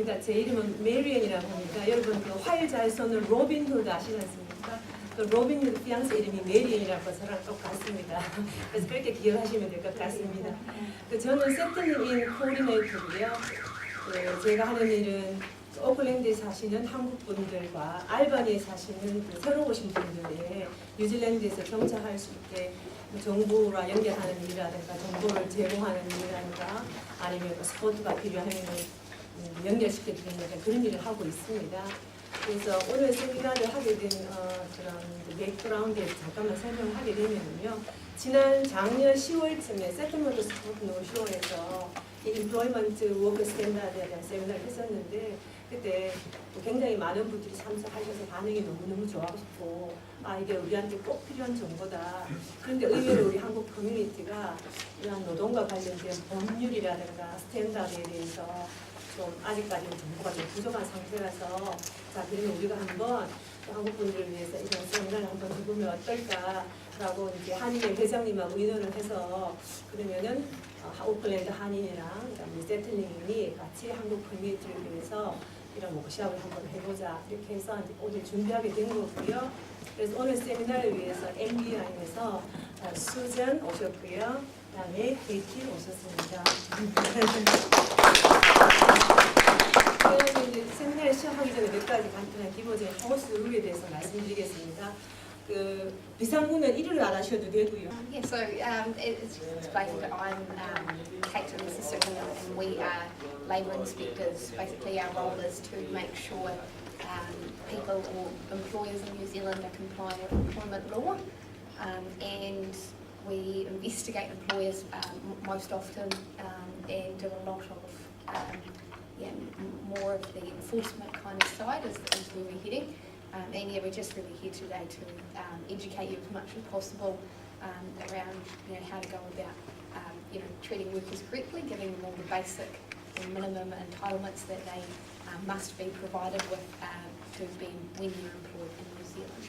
반갑습니다. 제 이름은 메리앤이라고 합니다. 여러분 그 활 잘 쏘는 로빈 후드 아시지 않습니까? 그 로빈 후드 피앙세 이름이 메리앤이라고 저랑 똑같습니다. 그래서 그렇게 기억하시면 될 것 같습니다. 저는 세틀링인 코디네이터고요. 제가 하는 일은 오클랜드에 사시는 한국 분들과 알바니에 사시는 새로 오신 분들의 뉴질랜드에서 정착할 수 있게 정보와 연결하는 일이라든가 정보를 제공하는 일이라든가 아니면 스포츠가 필요하면 연결시켜드리는 그런 일을 하고 있습니다. 그래서 오늘 세미나를 하게 된 그런 백그라운드에 잠깐만 설명하게 되면요. 지난 작년 10월쯤에 세틀먼트 스포츠 노쇼에서 임플로이먼트 워크 스탠다드에 대한 세미나를 했었는데 그때 굉장히 많은 분들이 참석하셔서 반응이 너무너무 좋았고 이게 우리한테 꼭 필요한 정보다. 그런데 의외로 우리 한국 커뮤니티가 이런 노동과 관련된 법률이라든가 스탠다드에 대해서 좀 아직까지는 정보가 좀 부족한 상태라서 자 그러면 우리가 한번 한국 분들을 위해서 이런 세미나를 한번 해보면 어떨까라고 이제 한인회 회장님하고 의논을 해서 그러면은 오클랜드 한인이랑 그다음에 세틀링이 같이 한국 커뮤니티를 위해서 이런 워크숍을 한번 해보자 이렇게 해서 이제 오늘 준비하게 된 거고요. 그래서 오늘 세미나를 위해서 MBI에서 수잔 오셨고요. 그다음에 KT 오셨습니다. 그래서 이제 세미나를 시작하기 전에 몇 가지 간단한 기본적인 하우스 룰에 대해서 말씀드리겠습니다. 비상구는 일을 안 하셔도 되고요. Yeah, so it's explained that I'm Kate and Mrs. Sutton, and we are labour inspectors. Basically, our role is to make sure people or employers in New Zealand are complying with employment law, and we investigate employers most often and do a lot of more of the enforcement kind of side is where we're heading. And yeah, we're just really here today to educate you as much as possible around how to go about treating workers correctly, giving them all the basic and minimum entitlements that they must be provided with to be when you're employed in New Zealand.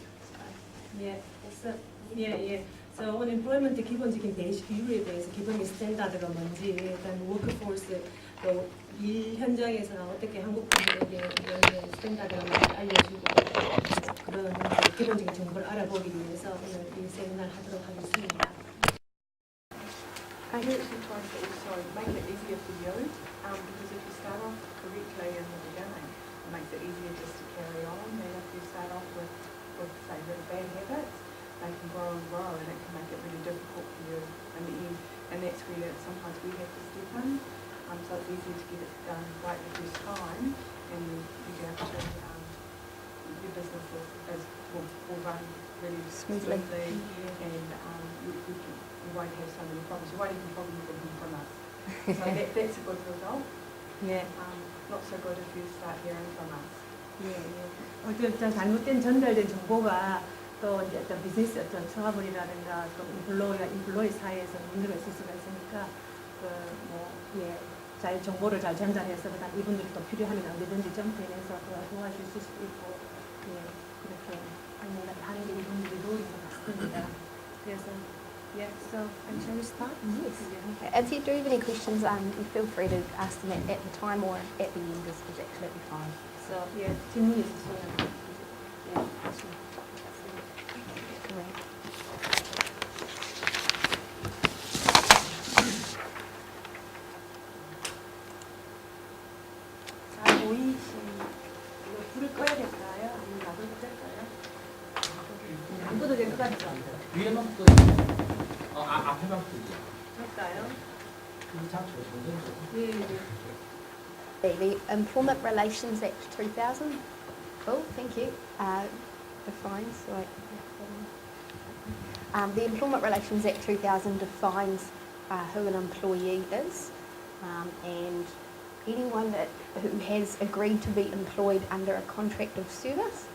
So unemployment 기본적인 베이직 룰에 대해서 기본적인 스탠다드가 뭔지 일단 워크포스 또 일 현장에서 어떻게 한국 분들에게 이런 스탠다드를 알려주고 그런 기본적인 정보를 알아보기 위해서 오늘 이 세미나를 하도록 하겠습니다. I think it's trying to also make it easier for you because if you start off correctly in the beginning, it makes it easier just to carry on. And if you start off with say really bad habits, they can grow and it can make it really difficult for you in the end. And that's where sometimes we have to step in. So it's easier to get it done right the first time, and you be able to your business will run really smoothly, and you won't have so many problems. You won't even probably get them from us. So that's a good result. Not so good if you start hearing from us. 어떤 잘못된 전달된 정보가 또 이제 어떤 비즈니스 어떤 트러블이라든가 또 인플로이 사이에서 문제가 있을 수가 있으니까 잘 정보를 잘 전달해서 그다음 이분들이 또 필요하면 언제든지 점프해서 도와줄 수 있고 그렇게 하는 게 이분들이 도움이 같습니다. 그래서 so shall we start? Yes. If you do have any questions, feel free to ask them at the time or at the end is absolutely fine. So 질문 있으시면 Correct. 불을 꺼야 될까요? 아니면 놔둬도 될까요? 안 꺼도 될 것 같죠? 위에만 끄고 앞에만 끄고 그럴까요? The Employment Relations Act 2000. Cool, thank you. Defines the Employment Relations Act 2000 defines who an employee is, and anyone who has agreed to be employed under a contract of service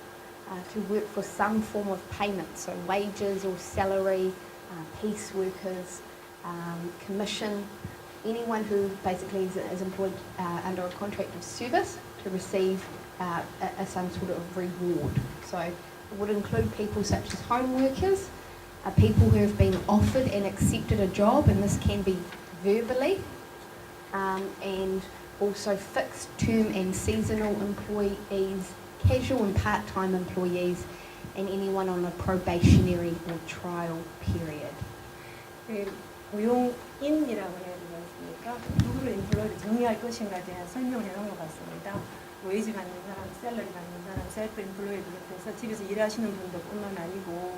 to work for some form of payment, so wages or salary, piece workers, commission, anyone who basically is employed under a contract of service to receive some sort of reward. So it would include people such as home workers, people who have been offered and accepted a job, and this can be verbally, and also fixed term and seasonal employees, casual and part-time employees, and anyone on a probationary or trial period. 고용인이라고 해야 되지 않습니까? 누구를 인플로이를 정의할 것인가에 대한 설명을 해놓은 것 같습니다. 웨이지 받는 사람, 셀러리 받는 사람, 셀프 인플로이드 같아서 집에서 일하시는 분들뿐만 아니고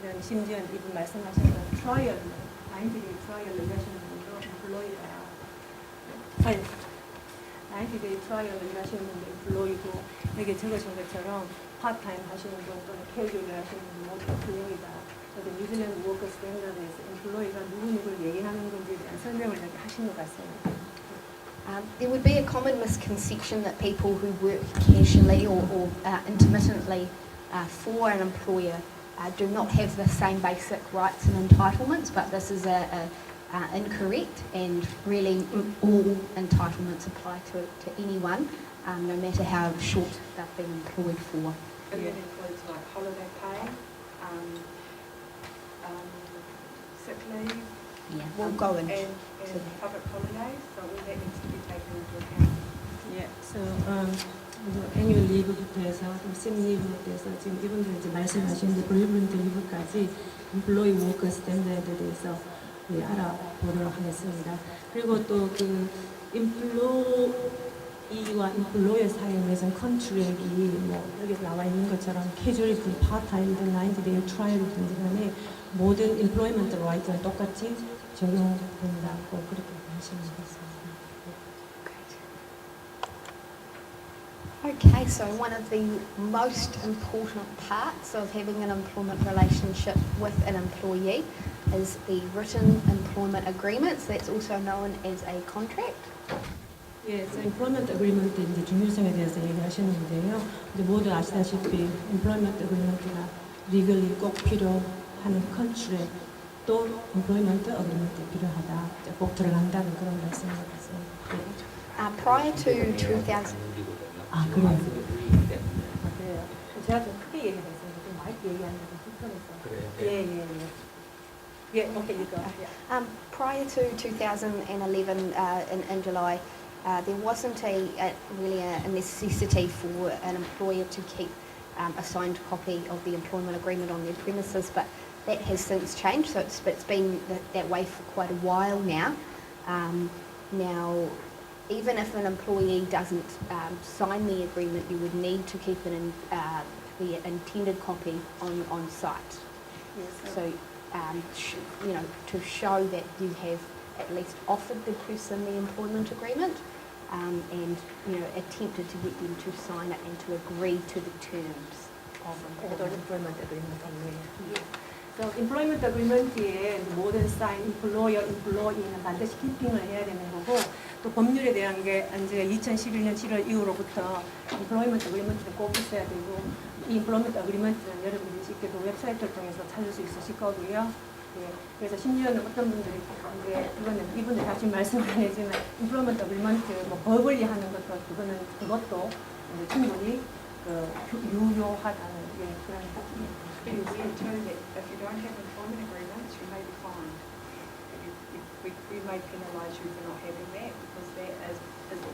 이런 심지어 이분 말씀하신 트라이얼, 90데이 트라이얼로 일하시는 분도 인플로이다. 90데이 트라이얼로 일하시는 분도 인플로이고 여기 적으신 것처럼 파트타임 하시는 분 또는 캐주얼 하시는 분 모두 인플로이다. 뉴질랜드 워커 스탠다드에서 인플로이가 누구누구를 얘기하는 건지에 대한 설명을 이렇게 하신 것 같습니다. There would be a common misconception that people who work casually or intermittently for an employer do not have the same basic rights and entitlements, but this is incorrect, and really all entitlements apply to anyone, no matter how short they've been employed for. And that includes like holiday pay, sick leave, Yeah, we'll go into and public holidays, so all that needs to be taken into account. So annual leave부터 해서 sick leave부터 해서 지금 이분들 이제 말씀하신 bereavement leave까지 employee worker standard에 대해서 알아보도록 하겠습니다. 그리고 또 그 employee와 employer 사이에 맺은 컨트랙이 뭐 여기 나와 있는 것처럼 캐주얼이든 파트타임이든 90데이 트라이얼이든 간에 모든 employment right는 똑같이 적용된다고 그렇게 하시면 되겠습니다. Okay, so one of the most important parts of having an employment relationship with an employee is the written employment agreement. So that's also known as a contract. 예, employment agreement 이제 중요성에 대해서 얘기하셨는데요. 근데 모두 아시다시피 employment agreement가 legally 꼭 필요한 contract 또 employment agreement 필요하다, 꼭 들어간다는 그런 말씀을 드렸습니다. Prior to 2000. 그래요. 그래요. 제가 좀 크게 얘기했어요. 좀 맑게 얘기하는 게 불편해서. 그래요. 예, 오케이, 이거. Prior to 2011, in July, there wasn't really a necessity for an employer to keep a signed copy of the employment agreement on their premises, but that has since changed. So it's been that way for quite a while now. Now, even if an employee doesn't sign the agreement, you would need to keep the intended copy on site. Yes, So, to show that you have at least offered the person the employment agreement and, attempted to get them to sign it and to agree to the terms of employment. employment agreement. So employment agreement에 모든 sign employer, employee는 반드시 키핑을 해야 되는 거고 또 법률에 대한 게 이제 2011년 7월 이후로부터 employment agreement는 꼭 있어야 되고 이 employment agreement는 여러분들이 쉽게도 웹사이트를 통해서 찾을 수 있으실 거고요. 예, 그래서 심지어는 어떤 분들이 이제 이분들 다시 말씀 안 했지만 employment agreement 뭐 버블리 하는 것도 그것도 이제 충분히 유효하다는 그런 느낌입니다. It is too that if you don't have employment agreements, you may be fined. We may penalise you for not having that because that is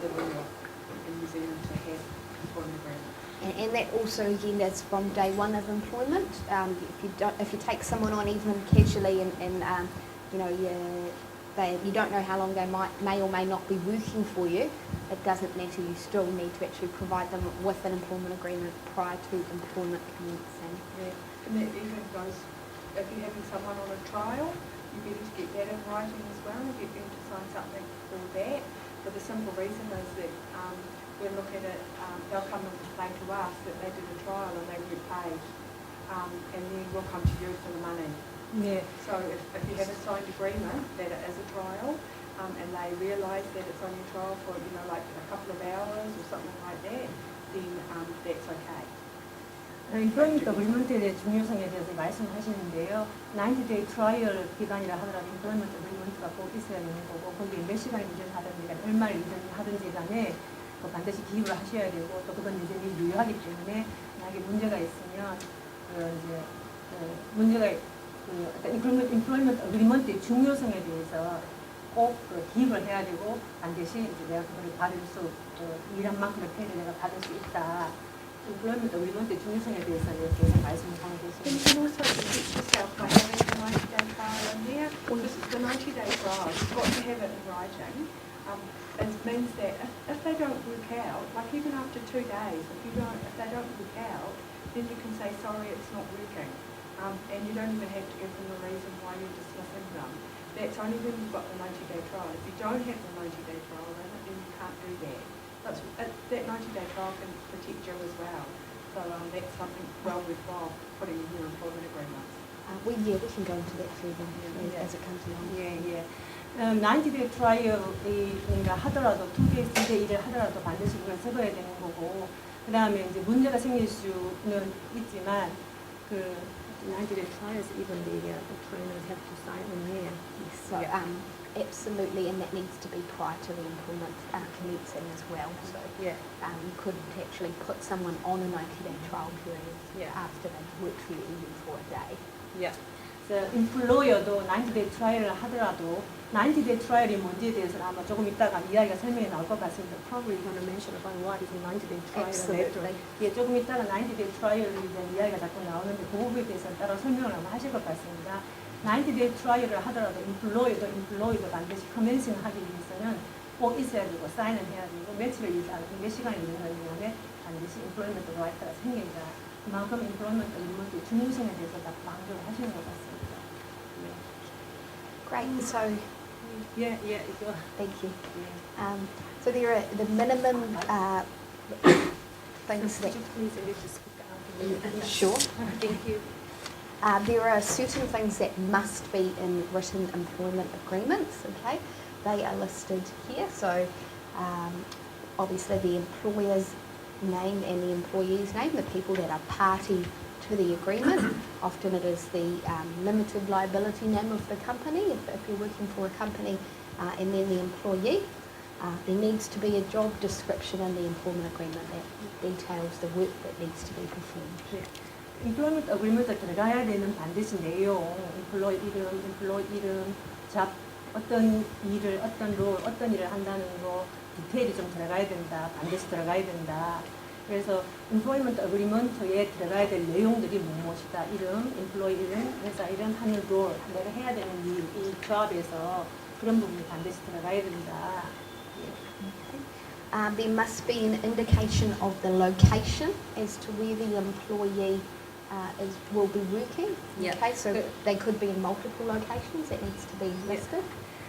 the law in New Zealand to have employment agreements. And that also again is from day one of employment. If you take someone on even casually and you don't know how long they may or may not be working for you, it doesn't matter. You still need to actually provide them with an employment agreement prior to employment commencing. Yeah. And that even goes, if you're having someone on a trial, you better to get that in writing as well and get them to sign something for that. For the simple reason is that we'll look at it, they'll come and complain to us that they did a trial and they weren't paid. And then we'll come to you for the money. 네. So if you have a signed agreement that it is a trial and they realise that it's only a trial for, like a couple of hours or something like that, then that's okay. employment agreement에 대해 중요성에 대해서 말씀하시는데요. 90데이 트라이얼 기간이라 하더라도 employment agreement가 꼭 있어야 되는 거고 거기에 몇 시간을 일하든지 얼마를 일하든지 간에 반드시 기입을 하셔야 되고 또 그건 이제 유효하기 때문에 만약에 문제가 있으면 employment agreement의 중요성에 대해서 꼭 기입을 해야 되고 반드시 이제 내가 그걸 받을 수 일한 만큼의 페이를 내가 받을 수 있다. employment agreement의 중요성에 대해서 이렇게 말씀하고 You 계십니다. can also protect yourself by having the 90-day trial in there, because the 90-day trial, you've got to have it in writing. It means that if they don't work out, like even after 2 days, if they don't work out, then you can say, sorry, it's not working. And you don't even have to give them a reason why you're dismissing them. That's only when you've got the 90-day trial. If you don't have the 90-day trial, then you can't do that. That 90-day trial can protect you as well. So that's something well worthwhile putting in your employment agreements. We can go into that further as it comes along. 예. 90day 트라이얼이 하더라도 2day, 3day 일을 하더라도 반드시 그걸 적어야 되는 거고, 그 다음에 이제 문제가 생길 수는 있지만 그 90day trials even the trainers have to sign on there. So absolutely, and that needs to be prior to the employment commencing as well. So Yeah. you couldn't actually put someone on a 90-day trial period Yeah. after they've worked for you even for a day. Yeah. 그래서 employer도 90day 트라이얼을 하더라도 90day 트라이얼이 뭔지에 대해서는 아마 조금 이따가 이야기가 설명이 나올 것 같습니다. Probably going to mention about what is a 90day trial. Absolutely. 예, 조금 이따가 90day 트라이얼에 대한 이야기가 자꾸 나오는데 그 부분에 대해서는 따로 설명을 아마 하실 것 같습니다. 90day 트라이얼을 하더라도 employer도 반드시 commencing 하기 위해서는 꼭 있어야 되고 사인을 해야 되고 며칠을 일하고 몇 시간을 일하는 다음에 반드시 employment right가 생긴다. 그만큼 employment agreement의 중요성에 대해서 다 강조를 하시는 것 같습니다. Great. So 예, 이거. thank you. 예. So there are the minimum things that. Could you please just speak out? Sure. Thank you. There are certain things that must be in written employment agreements, okay? They are listed here. So obviously the employer's name and the employee's name, the people that are party to the agreement. Often it is the limited liability name of the company, if you're working for a company, and then the employee. There needs to be a job description in the employment agreement that details the work that needs to be performed. employment agreement에 들어가야 되는 반드시 내용, employee 이름, 잡, 어떤 일을, 어떤 롤, 어떤 일을 한다는 거 디테일이 좀 들어가야 된다. 반드시 들어가야 된다. 그래서 employment agreement에 들어가야 될 내용들이 무엇이다. 이름, employee 이름, 회사 이름, 하는 롤, 내가 해야 되는 일, 이 조합에서 그런 부분이 반드시 들어가야 된다. There must be an indication of the location as to where the employee will be working. Yeah. Okay, so they could be in multiple locations. That needs to be listed.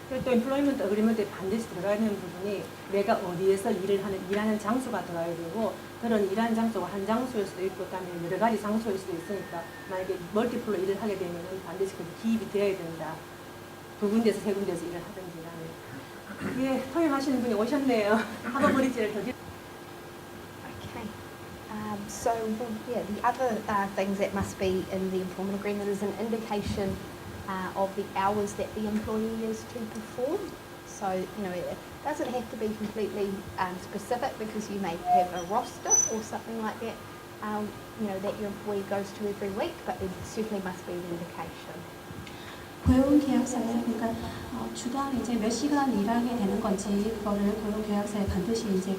그리고 또 employment agreement에 반드시 들어가야 되는 부분이 내가 어디에서 일하는 장소가 들어가야 되고, 그런 일하는 장소가 한 장소일 수도 있고, 그다음에 여러 가지 장소일 수도 있으니까 만약에 멀티플로 일을 하게 되면 반드시 그 기입이 되어야 된다. 두 군데에서 세 군데에서 일을 하든지 간에. 예, 통역하시는 분이 오셨네요. 학원 머리질을 더 Okay. So the other things that must be in the employment agreement is an indication of the hours that the employee is to perform. So, it doesn't have to be completely specific, because you may have a roster or something like that, that your employee goes to every week, but there certainly must be an indication. 고용 계약서에 그러니까 주당 이제 몇 시간 일하게 되는 건지 그거를 고용 계약서에 반드시 이제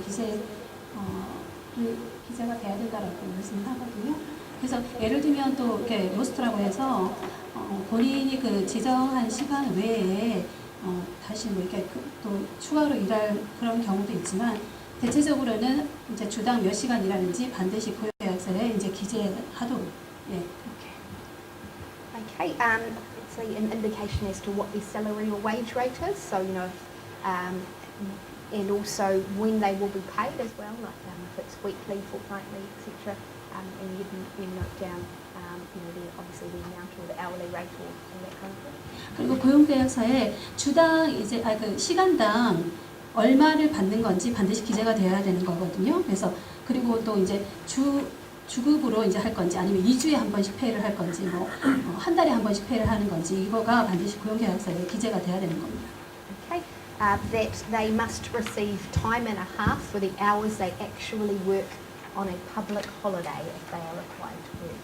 기재가 돼야 된다라고 말씀을 하거든요. 그래서 예를 들면 또 이렇게 로스트라고 해서 본인이 그 지정한 시간 외에 다시 뭐 이렇게 또 추가로 일할 그런 경우도 있지만, 대체적으로는 이제 주당 몇 시간 일하는지 반드시 고용 계약서에 이제 기재하도록. 예. Okay. An indication as to what their salary or wage rate is. So, and also when they will be paid as well, like if it's weekly, fortnightly, etc. And you note down, obviously the amount or the hourly rate or that kind of thing. 그리고 고용계약서에 주당 그 시간당 얼마를 받는 건지 반드시 기재가 되어야 되는 거거든요. 그래서 그리고 또 이제 주급으로 이제 할 건지, 아니면 2주에 한 번씩 페이를 할 건지, 한 달에 한 번씩 페이를 하는 건지, 이거가 반드시 고용계약서에 기재가 돼야 되는 겁니다. Okay. That they must receive time and a half for the hours they actually work on a public holiday if they are required to work.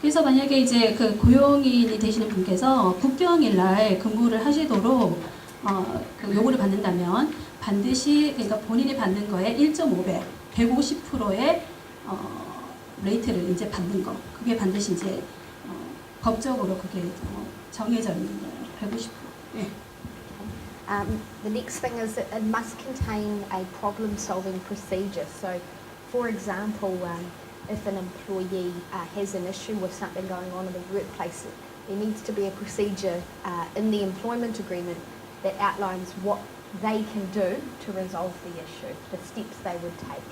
그래서 만약에 이제 그 고용인이 되시는 분께서 국경일 날 근무를 하시도록 그 요구를 받는다면 반드시 그러니까 본인이 받는 거에 1.5배, 150%의 레이트를 이제 받는 거. 그게 반드시 이제 법적으로 그게 정해져 있는 거예요. 150%. 예. The next thing is that it must contain a problem-solving procedure. So, for example, if an employee has an issue with something going on in the workplace, there needs to be a procedure in the employment agreement that outlines what they can do to resolve the issue, the steps they would take.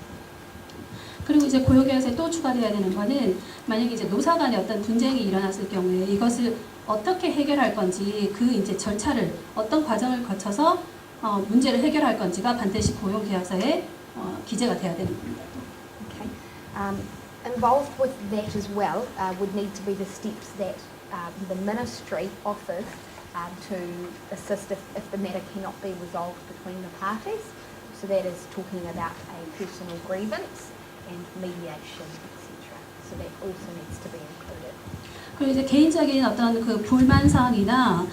그리고 이제 고용계약서에 또 추가되어야 되는 거는 만약에 이제 노사 간에 어떤 분쟁이 일어났을 경우에 이것을 어떻게 해결할 건지 그 이제 절차를 어떤 과정을 거쳐서 문제를 해결할 건지가 반드시 고용계약서에 기재가 돼야 되는 겁니다. Okay. Involved with that as well would need to be the steps that the ministry offers to assist if the matter cannot be resolved between the parties. So that is talking about a personal grievance and mediation, etc. So that also needs to be included. 그리고 이제 개인적인 어떤 그 불만 사항이나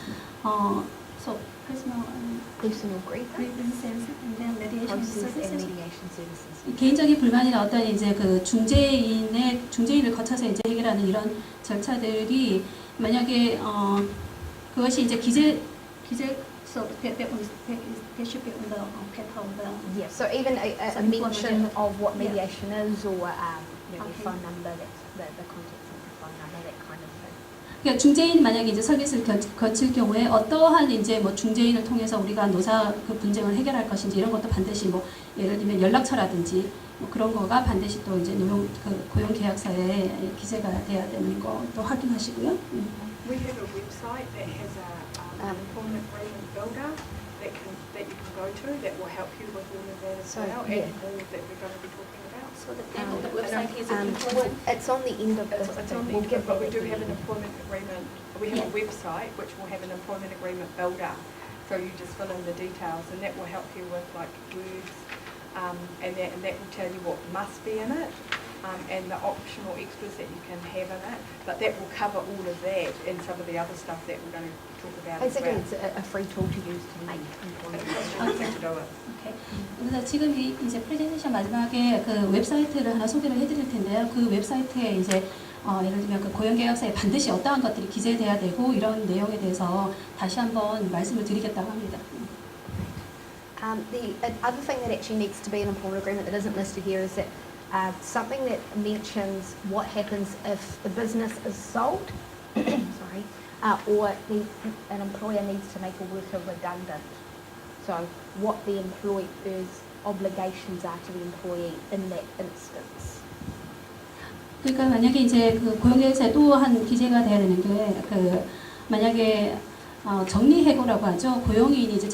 Personal grievance and then mediation process and services. mediation services. 개인적인 불만이나 어떤 이제 그 중재인을 거쳐서 이제 해결하는 이런 절차들이 만약에 그것이 이제 so that should be on the paper of the Yeah. So even a Some mention information. of what Yeah. mediation is, or their Okay. phone number, that's the contact center phone number, that kind of thing. 그러니까 중재인 만약에 이제 서비스를 거칠 경우에 어떠한 이제 뭐 중재인을 통해서 우리가 노사 그 분쟁을 해결할 것인지 이런 것도 반드시 뭐 예를 들면 연락처라든지 뭐 그런 거가 반드시 또 이제 고용 계약서에 기재가 돼야 되는 것도 확인하시고요. We have a website that has an employment agreement builder that you can go to that will help you with all of that as So, well, yeah. and all that we're going to be talking about. So the name of the website is Well, it's on the end of the It's on the we'll give but we that do at the have an end. employment agreement. We have a website which will have an employment agreement builder. So you just fill in the details, and that will help you with like words, and that will tell you what must be in it, and the optional extras that you can have in it. But that will cover all of that and some of the other stuff that we're going to talk about as Basically, well. it's a free tool to use to make employment. It costs you nothing to do it. 오케이. 그래서 지금 이제 프레젠테이션 마지막에 그 웹사이트를 하나 소개를 해드릴 텐데요. 그 웹사이트에 이제 예를 들면 그 고용계약서에 반드시 어떠한 것들이 기재돼야 되고 이런 내용에 대해서 다시 한번 말씀을 드리겠다고 합니다. The other thing that actually needs to be an employment agreement that isn't listed here is that something that mentions what happens if the business is sold, sorry, or an employer needs to make a worker redundant. So what the employer's obligations are to the employee in that instance. 그러니까 만약에 이제 그 고용계약서에 또 한 기재가 돼야 되는 게 그 만약에 정리해고라고 하죠. 고용인이 이제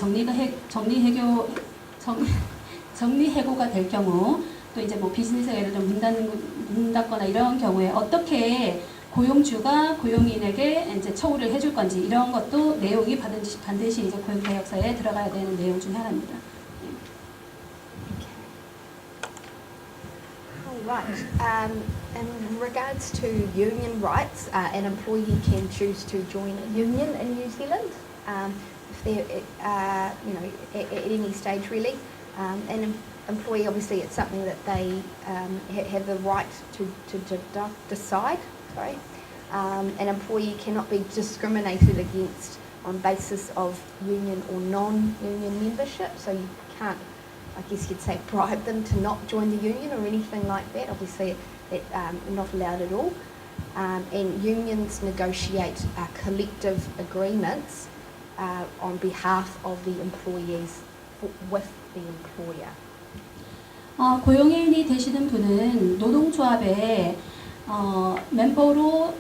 정리해고가 될 경우 또 이제 뭐 비즈니스가 예를 들어 문 닫거나 이런 경우에 어떻게 고용주가 고용인에게 이제 처우를 해줄 건지 이런 것도 내용이 반드시 이제 고용계약서에 들어가야 되는 내용 중 하나입니다. Right. In regards to union rights, an employee can choose to join a union in New Zealand if they're, at any stage really. An employee, obviously, it's something that they have the right to decide. Sorry, an employee cannot be discriminated against on basis of union or non-union membership. So you can't, I guess you'd say, bribe them to not join the union or anything like that. Obviously, that not allowed at all. And unions negotiate collective agreements on behalf of the employees with the employer. 고용인이 되시는 분은 노동조합에 멤버로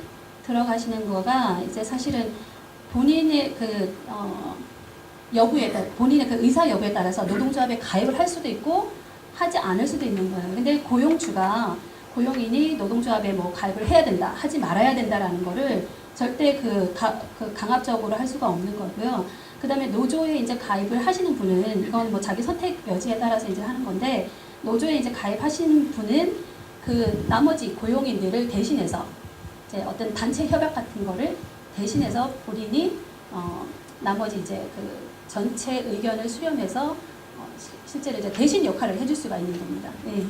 들어가시는 거가 이제 사실은 본인의 그 여부에 따라 본인의 그 의사 여부에 따라서 노동조합에 가입을 할 수도 있고 하지 않을 수도 있는 거예요. 근데 고용주가 고용인이 노동조합에 뭐 가입을 해야 된다, 하지 말아야 된다라는 거를 절대 그 강압적으로 할 수가 없는 거고요. 그 다음에 노조에 이제 가입을 하시는 분은 이건 뭐 자기 선택 여지에 따라서 이제 하는 건데 노조에 이제 가입하시는 분은 그 나머지 고용인들을 대신해서 이제 어떤 단체 협약 같은 거를 대신해서 본인이 나머지 이제 그 전체 의견을 수렴해서 실제로 이제 대신 역할을 해줄 수가 있는 겁니다. 예.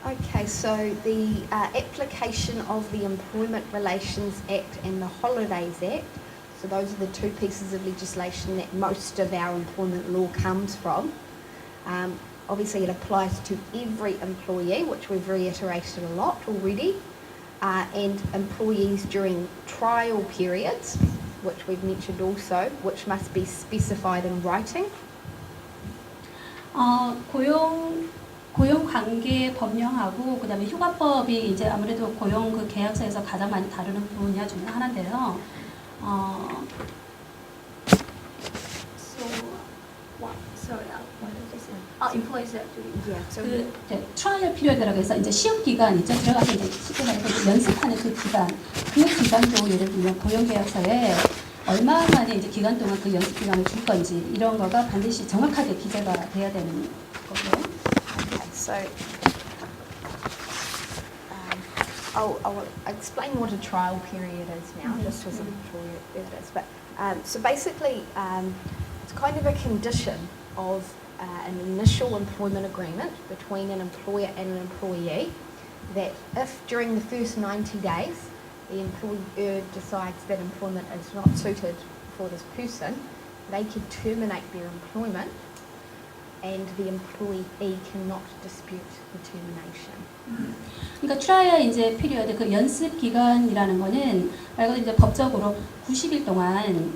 Okay, so the application of the Employment Relations Act and the Holidays Act, so those are the two pieces of legislation that most of our employment law comes from. Obviously, it applies to every employee, which we've reiterated a lot already, and employees during trial periods, which we've mentioned also, which must be specified in writing. 고용 관계 법령하고 그다음에 휴가법이 이제 아무래도 고용 그 계약서에서 가장 많이 다루는 분야 중에 하나인데요. Employees that do. Yeah. So 그 트라이얼 피리어드라고 해서 이제 시험 기간 있죠. 들어가서 이제 쉽게 말해서 연습하는 그 기간, 그 기간도 예를 들면 고용 계약서에 얼마만에 이제 기간 동안 그 연습 기간을 줄 건지 이런 거가 반드시 정확하게 기재가 돼야 되는 거고요. okay, so I'll explain what a trial period is now, just as I'm sure it is. But so basically, it's kind of a condition of an initial employment agreement between an employer and an employee that if during the first 90 days the employer decides that employment is not suited for this person, they can terminate their employment and the employee cannot dispute the termination. 그러니까 트라이얼 이제 피리어드 그 연습 기간이라는 거는 말 그대로 이제 법적으로 90일 동안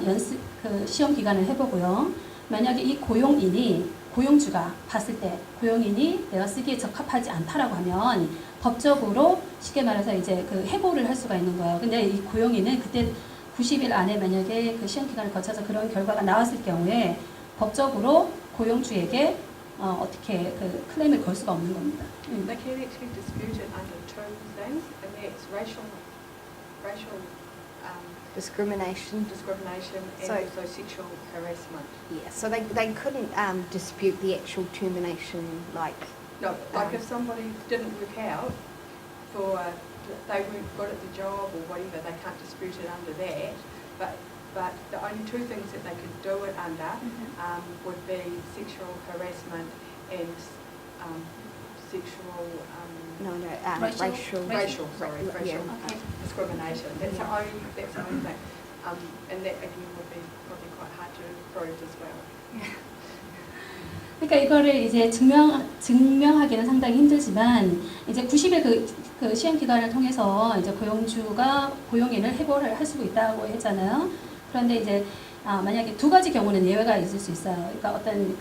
연습 그 시험 기간을 해보고요. 만약에 이 고용주가 봤을 때 고용인이 내가 쓰기에 적합하지 않다라고 하면 법적으로 쉽게 말해서 이제 그 해고를 할 수가 있는 거예요. 근데 이 고용인은 그때 90일 안에 만약에 그 시험 기간을 거쳐서 그런 결과가 나왔을 경우에 법적으로 고용주에게 어떻게 그 클레임을 걸 수가 없는 겁니다. They can actually dispute it under two things, and that's racial Discrimination. and So- also sexual harassment. Yeah, so they couldn't dispute the actual termination, like. No, like if somebody didn't work out for, they weren't good at the job or whatever, they can't dispute it under that. But the only two things that they could do it under would be sexual harassment and sexual Racial. racial Yeah. Okay. discrimination. That's the only thing. And that again would be probably quite hard to prove as well. 그러니까 이거를 이제 증명하기는 상당히 힘들지만 이제 90일 그 시험 기간을 통해서 이제 고용주가 고용인을 해고를 할 수 있다고 했잖아요. 그런데 이제 만약에 두 가지 경우는 예외가 있을 수 있어요. 그러니까 어떤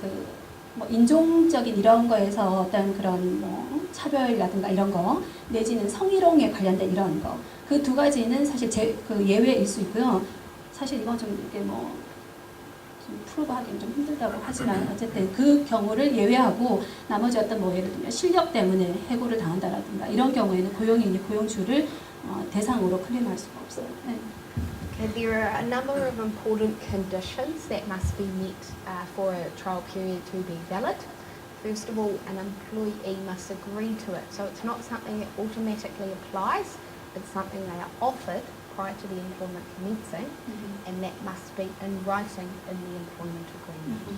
뭐 인종적인 이런 거에서 어떤 그런 뭐 차별이라든가 이런 거 내지는 성희롱에 관련된 이런 거 그 두 가지는 사실 그 예외일 수 있고요. 사실 이건 좀 이렇게 뭐 좀 프로브 하기는 좀 힘들다고 하지만 어쨌든 그 경우를 예외하고 나머지 어떤 뭐 예를 들면 실력 때문에 해고를 당한다라든가 이런 경우에는 고용인이 고용주를 대상으로 클레임할 수가 없어요. 네. Okay, there are a number of important conditions that must be met for a trial period to be valid. First of all, an employee must agree to it. So it's not something that automatically applies, it's something they are offered prior to the employment commencing, and that must be in writing in the employment agreement.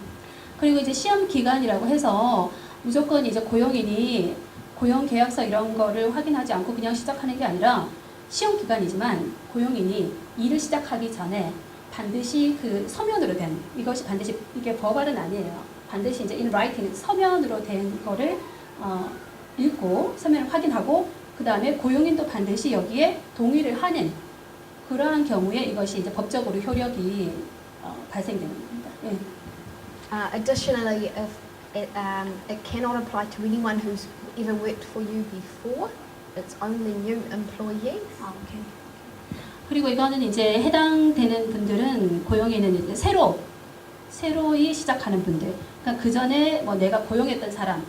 그리고 이제 시험 기간이라고 해서 무조건 이제 고용인이 고용 계약서 이런 거를 확인하지 않고 그냥 시작하는 게 아니라 시험 기간이지만 고용인이 일을 시작하기 전에 반드시 그 서면으로 된 이것이 반드시 이게 버발은 아니에요. 반드시 이제 in writing 서면으로 된 거를 읽고 서면을 확인하고 그 다음에 고용인도 반드시 여기에 동의를 하는 그러한 경우에 이것이 이제 법적으로 효력이 발생되는 겁니다. 예. Additionally, if it cannot apply to anyone who's ever worked for you before, it's only new employees. 오케이. 그리고 이거는 이제 해당되는 분들은 고용에는 이제 새로이 시작하는 분들. 그러니까 그 전에 뭐 내가 고용했던 사람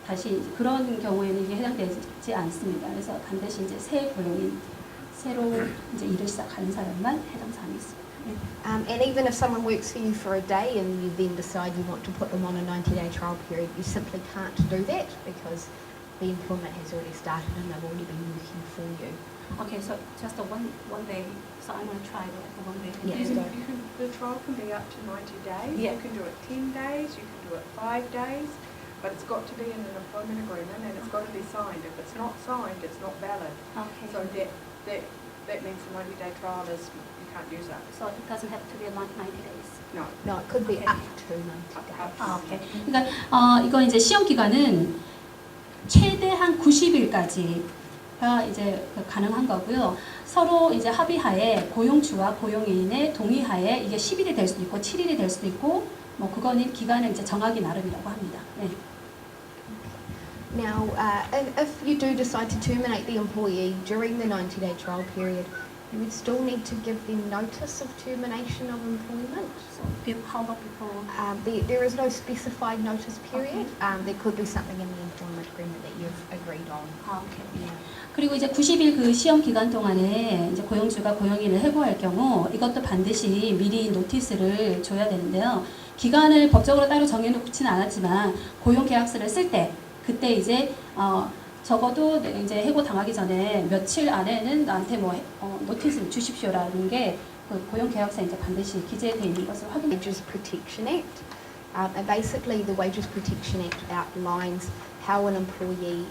다시 그런 경우에는 이게 해당되지 않습니다. 그래서 반드시 이제 새 고용인 새로 이제 일을 시작하는 사람만 해당 사항이 있습니다. And even if someone works for you for a day and you then decide you want to put them on a 90-day trial period, you simply can't do that because the employment has already started and they've already been working for you. Okay, so just a one day. So I'm gonna try the one day. Yeah. The trial can be up to 90 days. Yeah. You can do it 10 days, you can do it 5 days, but it's got to be in an employment agreement and it's got to be signed. If it's not signed, it's not valid. Okay. So that means the 90-day trial is, you can't use that. So it doesn't have to be like 90 days. No. No, it could be Okay. up to 90 days. 아, 오케이. 그러니까 이건 이제 시험 기간은 최대한 90일까지가 이제 가능한 거고요. 서로 이제 합의하에 고용주와 고용인의 동의하에 이게 10일이 될 수도 있고 7일이 될 수도 있고 뭐 그거는 기간을 이제 정하기 나름이라고 합니다. 네. Now, if you do decide to terminate the employee during the 90-day trial period, you would still need to give them notice of termination of employment. So how long before? There is no specified notice period. There could be something in the employment agreement that you've agreed on. 아, 오케이. Yeah. 그리고 이제 90일 그 시험 기간 동안에 이제 고용주가 고용인을 해고할 경우 이것도 반드시 미리 노티스를 줘야 되는데요. 기간을 법적으로 따로 정해놓지는 않았지만 고용 계약서를 쓸 때 그때 이제 적어도 이제 해고 당하기 전에 며칠 안에는 나한테 뭐 노티스를 주십시오라는 게 그 고용 계약서에 이제 반드시 기재되어 있는 것을 확인해. Wages Protection Act. And basically, the Wages Protection Act outlines how an employee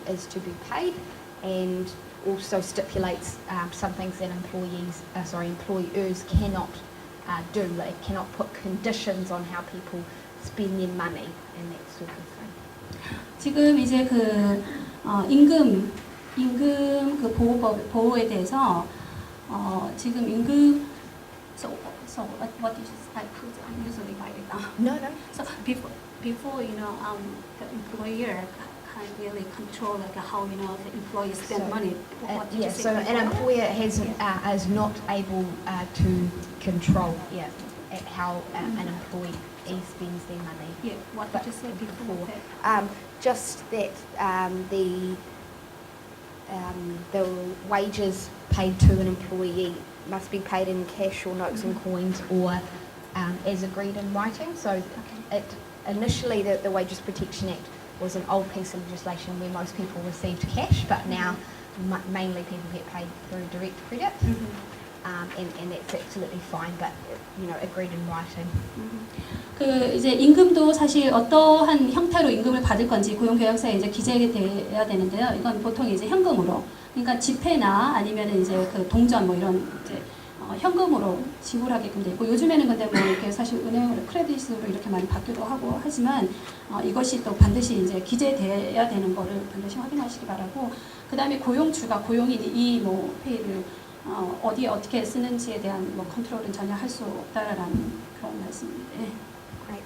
is to be paid, and also stipulates some things that employers cannot do. They cannot put conditions on how people spend their money and that sort of thing. 지금 이제 그 임금 그 보호에 대해서 지금 임금 so what did you say? I usually write it down. No. So before the employer can't really control like how the employees spend So, money. What did you say so an before? employer is not able to control at how an employee spends their money. Yeah, what did you say before? Before. Just that the wages paid to an employee must be paid in cash or notes and coins, or as agreed in writing. So initially the Wages Protection Act was an old piece of legislation where most people received cash, but now mainly people get paid through direct credit. And that's absolutely fine, but agreed in writing. 그 이제 임금도 사실 어떠한 형태로 임금을 받을 건지 고용계약서에 이제 기재돼야 되는데요. 이건 보통 이제 현금으로, 그러니까 지폐나 아니면 이제 그 동전 뭐 이런 이제 현금으로 지불하게끔 돼 있고, 요즘에는 근데 뭐 이렇게 사실 은행으로 크레딧으로 이렇게 많이 받기도 하고 하지만 이것이 또 반드시 이제 기재돼야 되는 거를 반드시 확인하시기 바라고, 그 다음에 고용주가 고용인이 이 뭐 페이를 어디에 어떻게 쓰는지에 대한 뭐 컨트롤은 전혀 할 수 없다라는 그런 말씀입니다. 네. Great.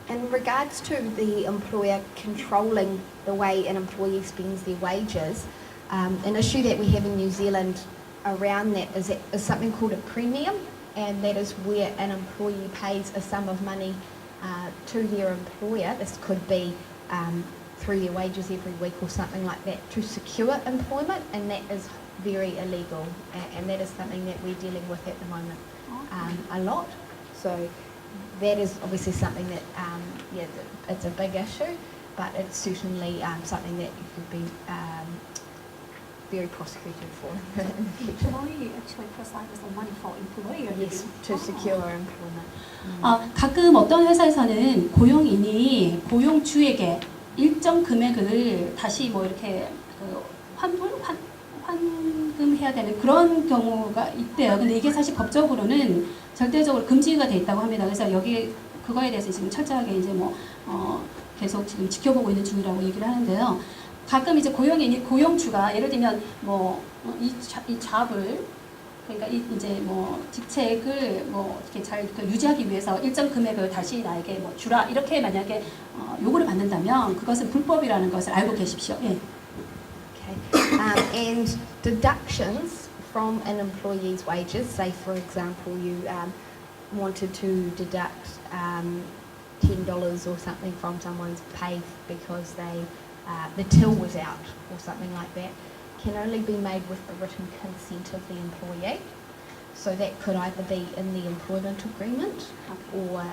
In regards to the employer controlling the way an employee spends their wages, an issue that we have in New Zealand around that is something called a premium, and that is where an employee pays a sum of money to their employer. This could be through their wages every week or something like that to secure employment, and that is very illegal, and that is something that we're dealing with at the moment a lot. So that is obviously something that it's a big issue, but it's certainly something that you could be very prosecuted for in the future. Employee actually provides the money for employer. Yes, to secure employment. 가끔 어떤 회사에서는 고용인이 고용주에게 일정 금액을 다시 뭐 이렇게 그 환금해야 되는 그런 경우가 있대요. 근데 이게 사실 법적으로는 절대적으로 금지가 돼 있다고 합니다. 그래서 여기 그거에 대해서 지금 철저하게 이제 뭐 계속 지금 지켜보고 있는 중이라고 얘기를 하는데요. 가끔 이제 고용주가 예를 들면 뭐 이 잡을, 그러니까 이제 뭐 직책을 뭐 어떻게 잘 유지하기 위해서 일정 금액을 다시 나에게 뭐 주라 이렇게 만약에 요구를 받는다면 그것은 불법이라는 것을 알고 계십시오. 예. Okay. And deductions from an employee's wages, say for example you wanted to deduct $10 or something from someone's pay because the till was out or something like that, can only be made with the written consent of the employee. So that could either be in the employment agreement Okay. or,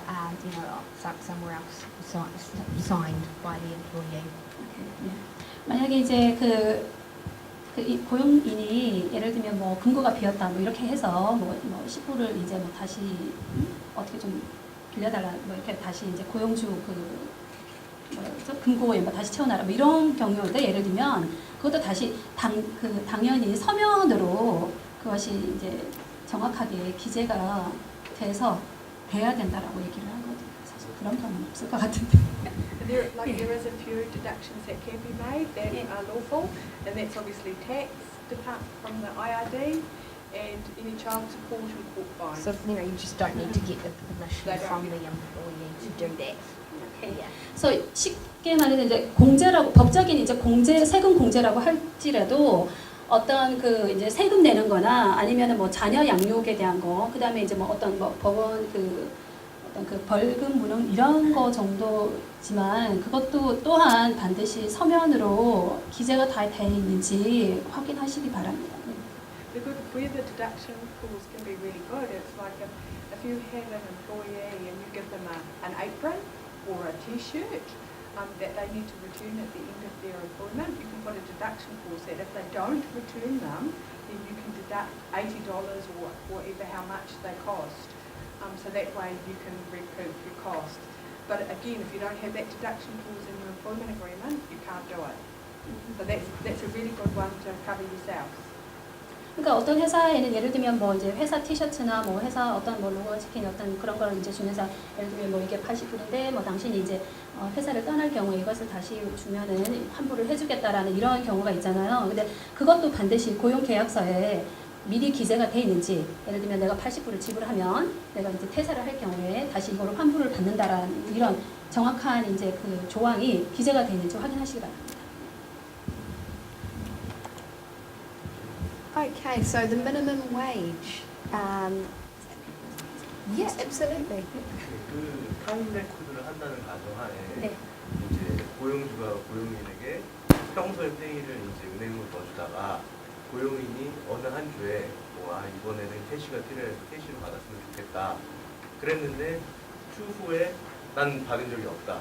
somewhere else signed by the employee. 네. 만약에 이제 이 고용인이 예를 들면 뭐 금고가 비었다 뭐 이렇게 해서 뭐 10불을 이제 뭐 다시 어떻게 좀 빌려달라 뭐 이렇게 다시 이제 고용주 금고에 뭐 다시 채워놔라 뭐 이런 경우인데 예를 들면 그것도 다시 당연히 서면으로 그것이 이제 정확하게 기재가 돼야 된다라고 얘기를 하거든요. 사실 그런 경우는 없을 것 같은데. There is a few deductions that can be made that are lawful, and that's obviously tax from the IRD and any child support and court fines. So, you just don't need to get the permission They don't from get- the employee to do that. Okay. Yeah. 그래서 쉽게 말해서 이제 공제라고 법적인 이제 세금 공제라고 할지라도 어떤 이제 세금 내는 거나 아니면은 뭐 자녀 양육에 대한 거, 그다음에 이제 뭐 어떤 뭐 법원 어떤 벌금 무능 이런 거 정도지만 그것도 또한 반드시 서면으로 기재가 다 돼 있는지 확인하시기 바랍니다. Where the deduction pools can be really good, it's like if you have an employee and you give them an apron or a t-shirt that they need to return at the end of their employment, you can put a deduction clause that if they don't return them, then you can deduct $80 or whatever how much they cost. So that way you can recoup your cost. But again, if you don't have that deduction clause in your employment agreement, you can't do it. So that's a really good one to cover yourself. 그러니까 어떤 회사에는 예를 들면 뭐 이제 회사 티셔츠나 뭐 회사 어떤 뭐 로고가 찍힌 어떤 그런 걸 이제 주면서 예를 들면 뭐 이게 80불인데 뭐 당신이 이제 회사를 떠날 경우에 이것을 다시 주면은 환불을 해주겠다라는 이런 경우가 있잖아요. 근데 그것도 반드시 고용 계약서에 미리 기재가 돼 있는지, 예를 들면 내가 80불을 지불하면 내가 이제 퇴사를 할 경우에 다시 이거를 환불을 받는다라는 이런 정확한 이제 그 조항이 기재가 돼 있는지 확인하시기 바랍니다. Okay, so the minimum wage. Yeah, absolutely. 그 타임랩 코드를 한다는 가정하에 네. 이제 고용주가 고용인에게 평소에 페이를 이제 은행으로 넣어주다가 고용인이 어느 한 주에 이번에는 캐시가 필요해서 캐시로 받았으면 좋겠다 그랬는데 추후에 난 받은 적이 없다.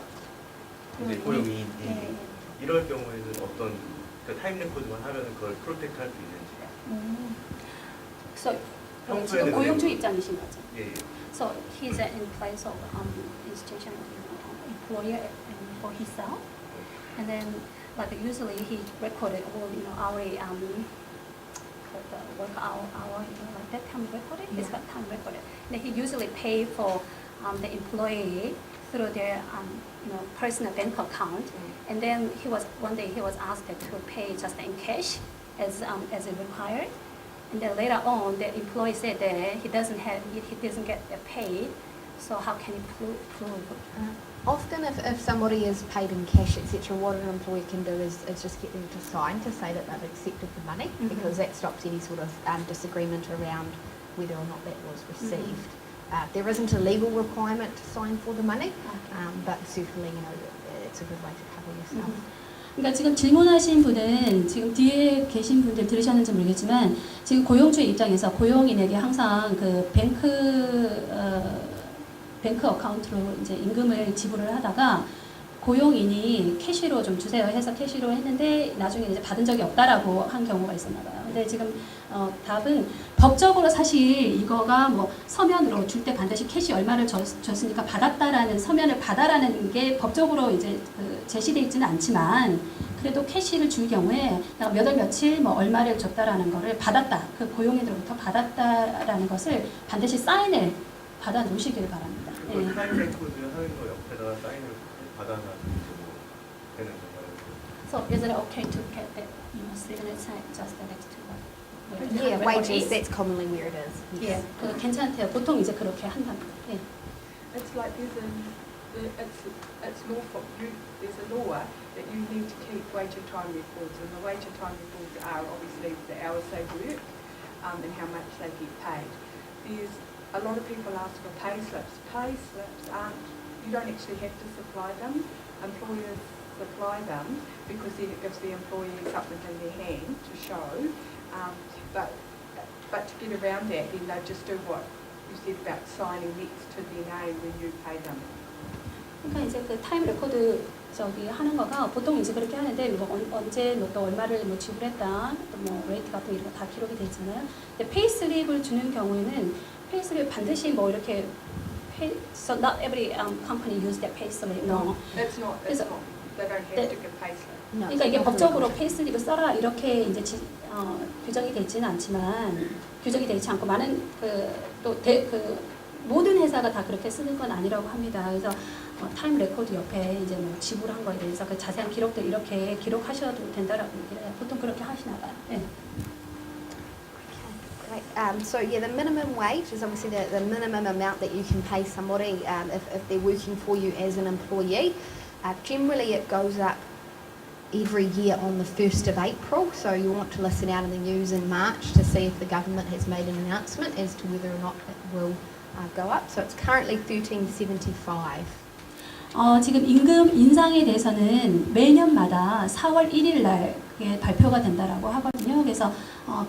이제 고용인이 이럴 경우에는 어떤 그 타임랩 코드만 하면은 그걸 프로텍트 할 수 있는지. 그래서 평소에는 지금 고용주 은행- 입장이신 거죠. 예. So he's in place of institution employer for himself, and then like usually he recorded all our the work hour like that time recorded. He's got time recorded. And he usually pay for the employee through their personal bank account, and then one day he was asked to pay just in cash as it required. And then later on, the employee said that he doesn't get paid. So how can he prove? Often if somebody is paid in cash, etc., what an employer can do is just get them to sign to say that they've accepted the money, because that stops any sort of disagreement around whether or not that was received. There isn't a legal requirement to sign for the money, but certainly, it's a good way to cover yourself. 그러니까 지금 질문하신 분은 지금 뒤에 계신 분들 들으셨는지 모르겠지만 지금 고용주의 입장에서 고용인에게 항상 그 뱅크 어카운트로 이제 임금을 지불을 하다가 고용인이 캐시로 좀 주세요 해서 캐시로 했는데 나중에 이제 받은 적이 없다라고 한 경우가 있었나 봐요. 근데 지금 답은 법적으로 사실 이거가 뭐 서면으로 줄 때 반드시 캐시 얼마를 줬으니까 받았다라는 서면을 받아라는 게 법적으로 이제 제시되어 있지는 않지만 그래도 캐시를 줄 경우에 내가 몇 월 며칠 뭐 얼마를 줬다라는 거를 받았다, 그 고용인으로부터 받았다라는 것을 반드시 사인을 받아 놓으시길 바랍니다. 그 타임랩 코드 하는 거 옆에다가 사인을 받아놔도 되는 건가요? So is it okay to get that signature sign just next to what? Yeah, wages, that's commonly where it is. 예, Yes. 그 괜찮대요. 보통 이제 그렇게 한답니다. 예. It's like it's lawful. There's a law that you need to keep wage and time records, and the wage and time records are obviously the hours they work and how much they get paid. There's a lot of people ask for pay slips. Pay slips you don't actually have to supply them. Employers supply them because then it gives the employee something in their hand to show. But But to get around that, then they just do what you said about signing next to their name when you pay them. 그러니까 이제 그 타임 레코드 저기 하는 거가 보통 이제 그렇게 하는데 뭐 언제 뭐 또 얼마를 뭐 지불했다 또 뭐 레이트 같은 이런 거 다 기록이 돼 있잖아요. 근데 페이슬립을 주는 경우에는 페이슬립 반드시 뭐 이렇게 so not every company use their payslip. No. It's not. They don't have to give payslip. No, 그러니까 이게 it's not 법적으로 very 페이슬립을 써라 이렇게 이제 규정이 되어 있지는 않지만 규정이 되어 있지 않고 많은 그 모든 회사가 다 그렇게 쓰는 건 아니라고 합니다. 그래서 타임 레코드 옆에 이제 뭐 지불한 거에 대해서 그 자세한 기록들 이렇게 기록하셔도 된다라고 얘기를 해요. 보통 그렇게 하시나 봐요. 네. Great. So yeah, the minimum wage is obviously the minimum amount that you can pay somebody if they're working for you as an employee. Generally, it goes up every year on the 1st of April. So you want to listen out in the news in March to see if the government has made an announcement as to whether or not it will go up. So it's currently $13.75. 지금 임금 인상에 대해서는 매년마다 4월 1일 날 발표가 된다라고 하거든요. 그래서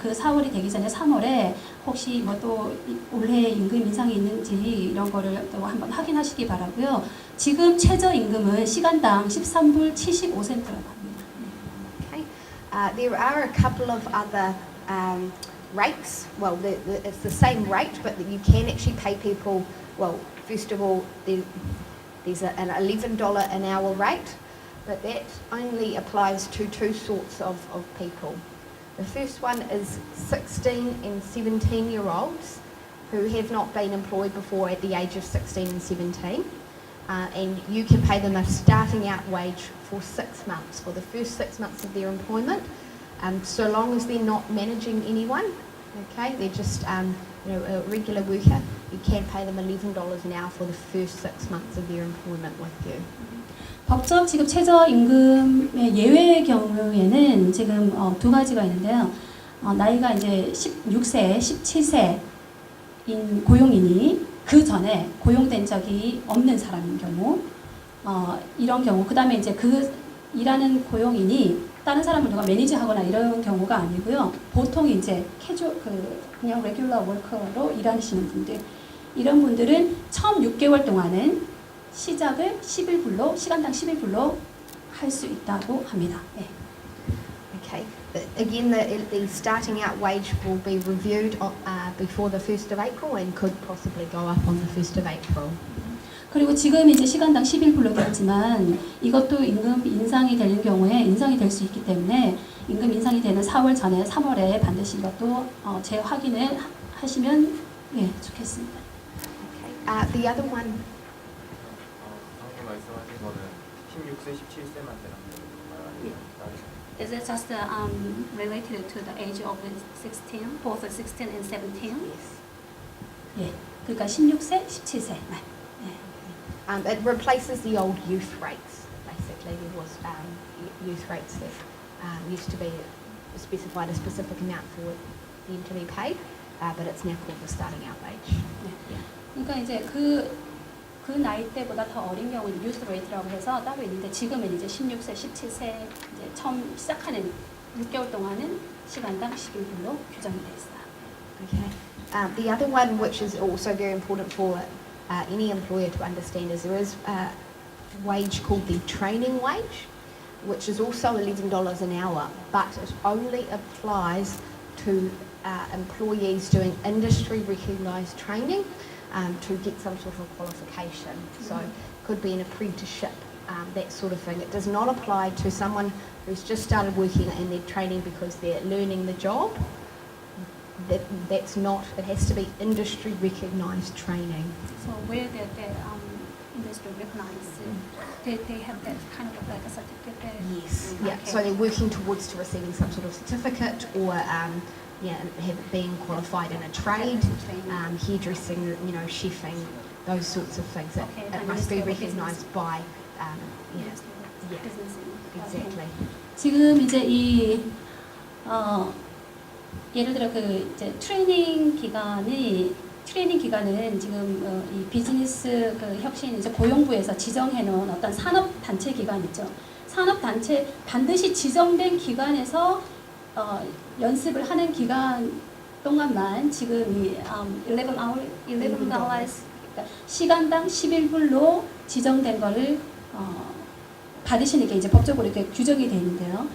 그 4월이 되기 전에 3월에 혹시 뭐 또 올해 임금 인상이 있는지 이런 거를 또 한번 확인하시기 바라고요. 지금 최저 임금은 시간당 13불 75센트라고 합니다. Okay. There are a couple of other rates. Well, it's the same rate, but you can actually pay people. Well, first of all, there's an $11 an hour rate, but that only applies to two sorts of people. The first one is 16 and 17-year-olds who have not been employed before at the age of 16 and 17. And you can pay them a starting out wage for 6 months, for the first 6 months of their employment, so long as they're not managing anyone. Okay, they're just a regular worker. You can pay them $11 an hour for the first 6 months of their employment with you. 법적 지급 최저 임금의 예외의 경우에는 지금 두 가지가 있는데요. 나이가 이제 16세, 17세인 고용인이 그 전에 고용된 적이 없는 사람인 경우, 이런 경우, 그 다음에 이제 그 일하는 고용인이 다른 사람을 누가 매니지하거나 이런 경우가 아니고요. 보통 이제 그냥 레귤러 워커로 일하시는 분들, 이런 분들은 처음 6개월 동안은 시작을 11불로 시간당 11불로 할 수 있다고 합니다. 네. Okay. Again, the starting out wage will be reviewed before the 1st of April and could possibly go up on the 1st of April. 그리고 지금 이제 시간당 11불로 되었지만 이것도 임금 인상이 되는 경우에 인상이 될 수 있기 때문에 임금 인상이 되는 4월 전에 3월에 반드시 이것도 재확인을 하시면 좋겠습니다. Okay. The other one. 방금 말씀하신 거는 16세, 17세만 되는 거예요? Is it just related to the age of 16, both 16 and 17? Yes. 예, 그러니까 16세, 17세. 네. It replaces the old youth rates. Basically, there was youth rates that used to be specified a specific amount for them to be paid, but it's now called the starting out wage. 네. Yeah. 그러니까 이제 그 나이 때보다 더 어린 경우는 유스 레이트라고 해서 따로 있는데 지금은 이제 16세, 17세 이제 처음 시작하는 6개월 동안은 시간당 11불로 규정이 되어 있어요. Okay. The other one, which is also very important for any employer to understand, is there is a wage called the training wage, which is also $11 an hour, but it only applies to employees doing industry recognised training to get some sort of qualification. So it could be an apprenticeship, that sort of thing. It does not apply to someone who's just started working and they're training because they're learning the job. That's not, it has to be industry recognised training. So where that industry recognized, they have that kind of like a certificate there? Yes. Okay. Yeah. So they're working towards to receiving some sort of certificate or have it being qualified in a trade, hairdressing, chefing, those sorts of things. It must be recognised by, exactly. 지금 이제 예를 들어 이제 트레이닝 기간은 지금 이 비즈니스 혁신 이제 고용부에서 지정해 놓은 어떤 산업 단체 기간 있죠. 산업 단체 반드시 지정된 기관에서 연습을 하는 기간이 동안만 지금 이 11 hours 그러니까 시간당 11불로 지정된 거를 받으시는 게 이제 법적으로 이렇게 규정이 되어 있는데요.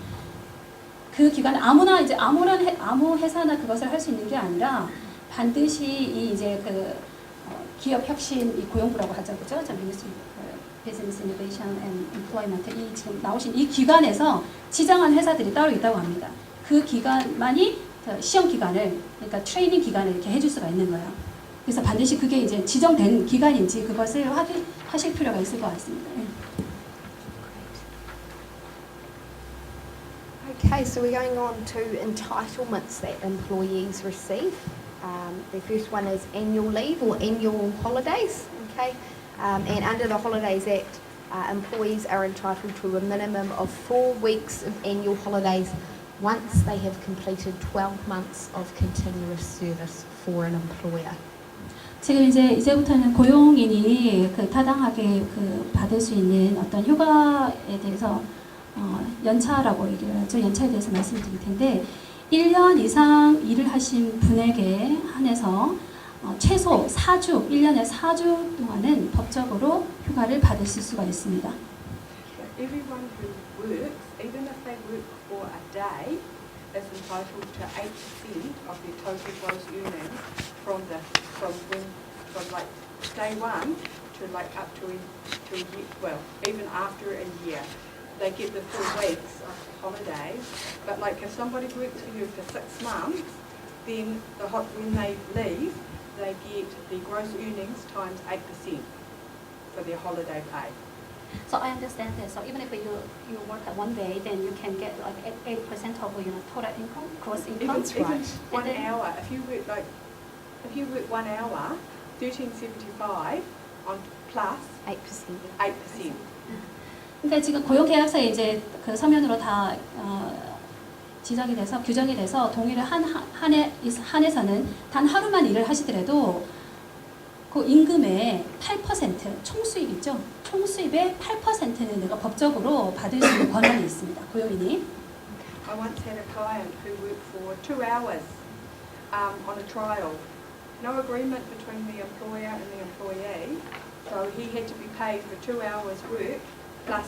그 기간 아무나 이제 아무 회사나 그것을 할 수 있는 게 아니라 반드시 이 이제 그 기업 혁신 이 고용부라고 하죠, 그죠? Business Innovation and Employment 이 지금 나오신 이 기관에서 지정한 회사들이 따로 있다고 합니다. 그 기관만이 시험 기간을 그러니까 트레이닝 기간을 이렇게 해줄 수가 있는 거예요. 그래서 반드시 그게 이제 지정된 기간인지 그것을 확인하실 필요가 있을 것 같습니다. Okay, so we're going on to entitlements that employees receive. The first one is annual leave or annual holidays. Okay, and under the Holidays Act, employees are entitled to a minimum of 4 weeks of annual holidays once they have completed 12 months of continuous service for an employer. 지금 이제부터는 고용인이 그 타당하게 그 받을 수 있는 어떤 휴가에 대해서 연차라고 얘기를 하죠. 연차에 대해서 말씀드릴 텐데 1년 이상 일을 하신 분에게 한해서 최소 4주, 1년에 4주 동안은 법적으로 휴가를 받으실 수가 있습니다. Everyone who works, even if they work for a day, is entitled to 8% of their total gross earnings from like day one to like up to a year, well, even after a year. They get the full weeks of holidays, but like if somebody works for you for 6 months, then when they leave, they get the gross earnings times 8% for their holiday pay. So I understand that. So even if you work at one day, then you can get like 8% of your total income, gross income. Even 1 hour. If you work 1 hour, 13.75 on plus 8%. 근데 지금 고용계약서에 이제 그 서면으로 다 지정이 돼서 규정이 돼서 동일을 한해서는 단 하루만 일을 하시더라도 그 임금의 8% 총수입 있죠? 총수입의 8%는 내가 법적으로 받을 수 있는 권한이 있습니다. 고용인이. I once had a client who worked for 2 hours on a trial. No agreement between the employer and the employee, so he had to be paid for 2 hours work plus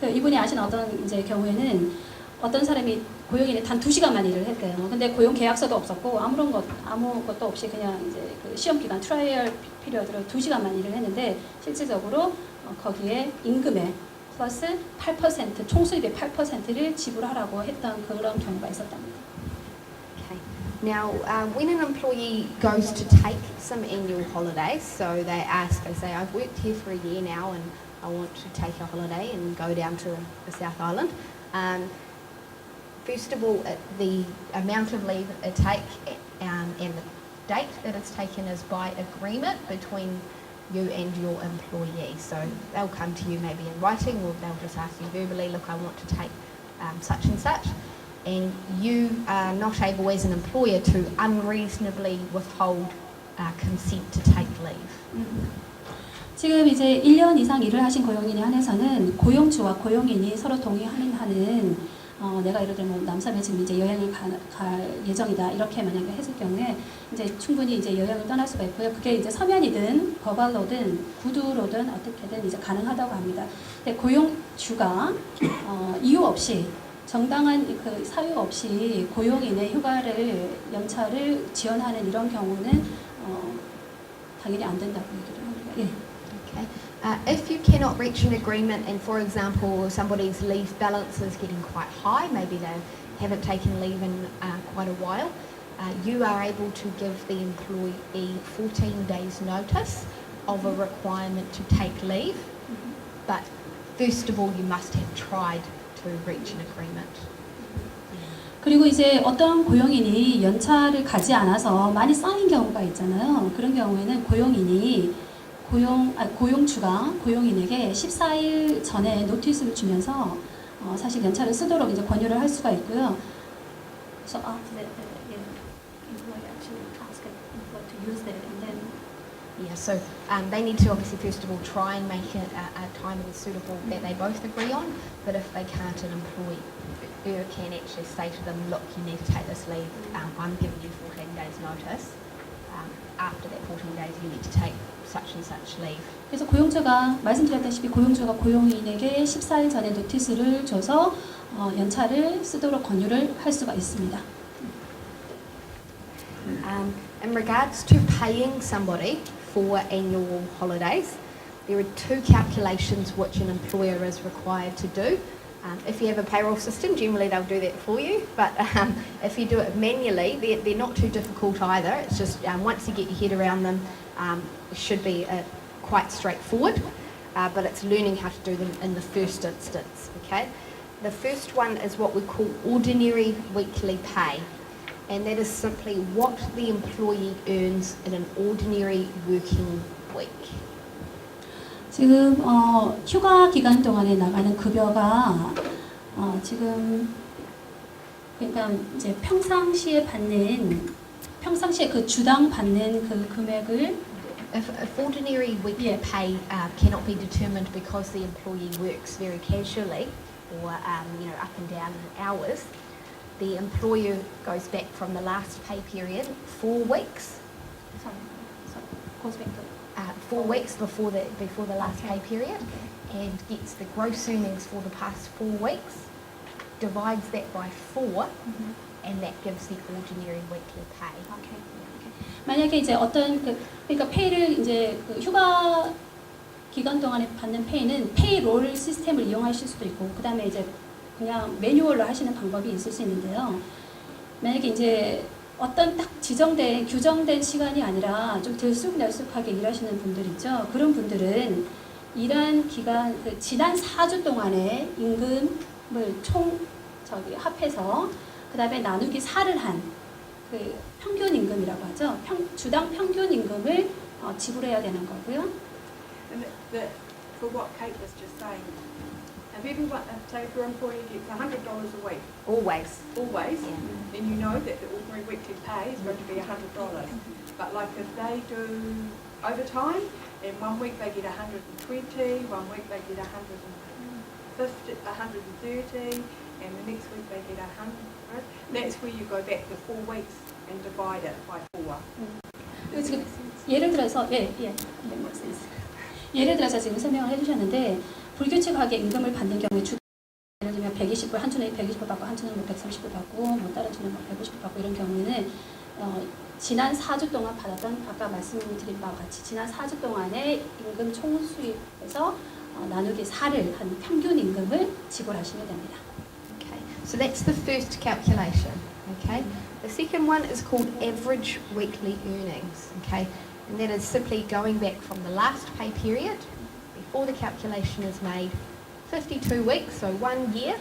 8%. 이분이 아신 어떤 이제 경우에는 어떤 사람이 고용인이 단 2시간만 일을 했대요. 근데 고용 계약서도 없었고 아무것도 없이 그냥 이제 그 시험 기간 트라이얼 피리어드로 2시간만 일을 했는데 실질적으로 거기에 임금에 플러스 8% 총수입의 8%를 지불하라고 했던 그런 경우가 있었답니다. Okay. Now, when an employee goes to take some annual holidays, so they say, I've worked here for a year now and I want to take a holiday and go down to the South Island. First of all, the amount of leave it takes and the date that it's taken is by agreement between you and your employee. So they'll come to you maybe in writing or they'll just ask you verbally, look, I want to take such and such. And you are not able as an employer to unreasonably withhold consent to take leave. 지금 이제 1년 이상 일을 하신 고용인에 한해서는 고용주와 고용인이 서로 동의하는 내가 예를 들면 남섬에 지금 이제 여행을 갈 예정이다 이렇게 만약에 했을 경우에 이제 충분히 이제 여행을 떠날 수가 있고요. 그게 이제 서면이든 버발로든 구두로든 어떻게든 이제 가능하다고 합니다. 근데 고용주가 이유 없이 정당한 그 사유 없이 고용인의 휴가를 연차를 지연하는 이런 경우는 당연히 안 된다고 얘기를 합니다. 예. Okay. If you cannot reach an agreement and, for example, somebody's leave balance is getting quite high, maybe they haven't taken leave in quite a while, you are able to give the employee 14 days notice of a requirement to take leave. But first of all, you must have tried to reach an agreement. 그리고 이제 어떤 고용인이 연차를 가지 않아서 많이 쌓인 경우가 있잖아요. 그런 경우에는 고용주가 고용인에게 14일 전에 노티스를 주면서 사실 연차를 쓰도록 이제 권유를 할 수가 있고요. So after that, the employer actually asks the employer to use that, and then Yeah, so they need to obviously first of all try and make it a time that is suitable that they both agree on. But if they can't, an employee employer can actually say to them, look, you need to take this leave, I'm giving you 14 days notice. After that 14 days you need to take such and such leave. 그래서 고용주가 말씀드렸다시피 고용주가 고용인에게 14일 전에 노티스를 줘서 연차를 쓰도록 권유를 할 수가 있습니다. In regards to paying somebody for annual holidays, there are two calculations which an employer is required to do. If you have a payroll system, generally they'll do that for you, but if you do it manually, they're not too difficult either. It's just once you get your head around them, it should be quite straightforward, but it's learning how to do them in the first instance, okay? The first one is what we call ordinary weekly pay, and that is simply what the employee earns in an ordinary working week. 지금 휴가 기간 동안에 나가는 급여가 지금 그러니까 이제 평상시에 그 주당 받는 그 금액을 If ordinary weekly pay cannot be determined because the employee works very casually or up and down in hours, the employer goes back from the last pay period 4 weeks. goes back to 4 weeks before the last pay period, and gets the gross earnings for the past 4 weeks, divides that by 4, and that gives the ordinary weekly pay. 만약에 이제 어떤 그러니까 페이를 이제 그 휴가 기간 동안에 받는 페이는 페이롤 시스템을 이용하실 수도 있고, 그다음에 이제 그냥 매뉴얼로 하시는 방법이 있을 수 있는데요. 만약에 이제 어떤 딱 지정된 규정된 시간이 아니라 좀 들쑥날쑥하게 일하시는 분들 있죠. 그런 분들은 일한 기간 지난 4주 동안의 임금을 합해서 그다음에 나누기 4를 한 그 평균 임금이라고 하죠. 주당 평균 임금을 지불해야 되는 거고요. And for what Kate was just saying, if everyone, say if your employee gets $100 a week, Always. yeah. Then you know that the ordinary weekly pay is going to be $100. But like if they do overtime, in 1 week they get 120, 1 week they get 150, 130, and the next week they get 100. That's where you go back the 4 weeks and divide it by 4. 지금 예를 들어서 예를 들어서 지금 설명을 해주셨는데 불규칙하게 임금을 받는 경우에 예를 들면 120불 한 주는 120불 받고 한 주는 130불 받고 뭐 다른 주는 150불 받고 이런 경우에는 지난 4주 동안 받았던 아까 말씀드린 바와 같이 지난 4주 동안의 임금 총수입에서 나누기 4를 한 평균 임금을 지불하시면 됩니다. So that's the first calculation, okay? The second one is called average weekly earnings, okay? And that is simply going back from the last pay period, before the calculation is made, 52 weeks, so 1 year,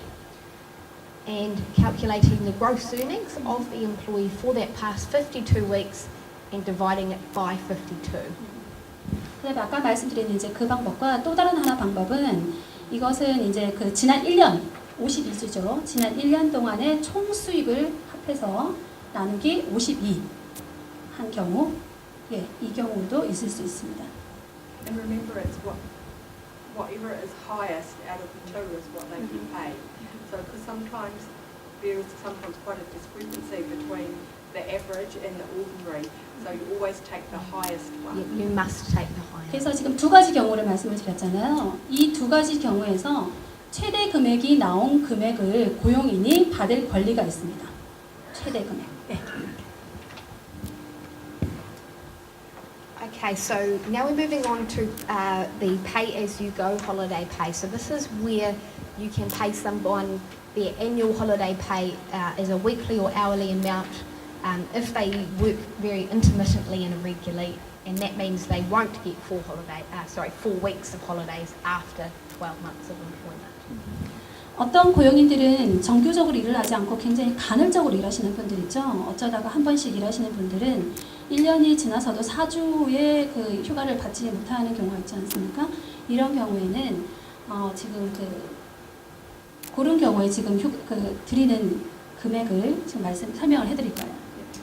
and calculating the gross earnings of the employee for that past 52 weeks and dividing it by 52. 그다음에 아까 말씀드린 이제 그 방법과 또 다른 하나 방법은 이것은 이제 그 지난 1년 52주죠. 지난 1년 동안의 총 수입을 합해서 나누기 52 한 경우, 이 경우도 있을 수 있습니다. And remember, it's whatever is highest out of the two is what they get paid. So because sometimes there is quite a discrepancy between the average and the ordinary. So you always take the highest one. You must take the highest. 그래서 지금 두 가지 경우를 말씀을 드렸잖아요. 이 두 가지 경우에서 최대 금액이 나온 금액을 고용인이 받을 권리가 있습니다. 최대 금액. Okay, so now we're moving on to the pay-as-you-go holiday pay. So this is where you can pay someone their annual holiday pay as a weekly or hourly amount if they work very intermittently and irregularly, and that means they won't get 4 weeks of holidays after 12 months of employment. 어떤 고용인들은 정규적으로 일을 하지 않고 굉장히 간헐적으로 일하시는 분들 있죠. 어쩌다가 한 번씩 일하시는 분들은 1년이 지나서도 4주의 그 휴가를 받지 못하는 경우가 있지 않습니까? 이런 경우에는 지금 그런 경우에 지금 드리는 금액을 지금 설명을 해드릴까요?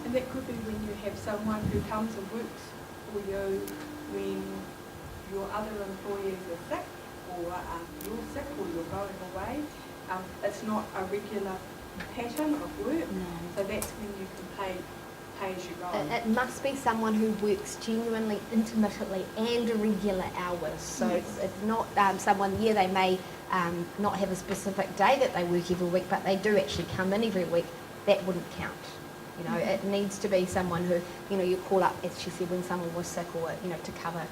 And that could be when you have someone who comes and works for you when your other employees are sick, or you're sick, or you're going away. It's not a regular pattern of work, No. so that's when you can pay as you go. It must be someone who works genuinely intermittently and irregular hours. So Yes. it's not someone, they may not have a specific day that they work every week, but they do actually come in every week. That wouldn't count. You know, it needs to be someone who, you call up, as she said, when someone was sick or, to cover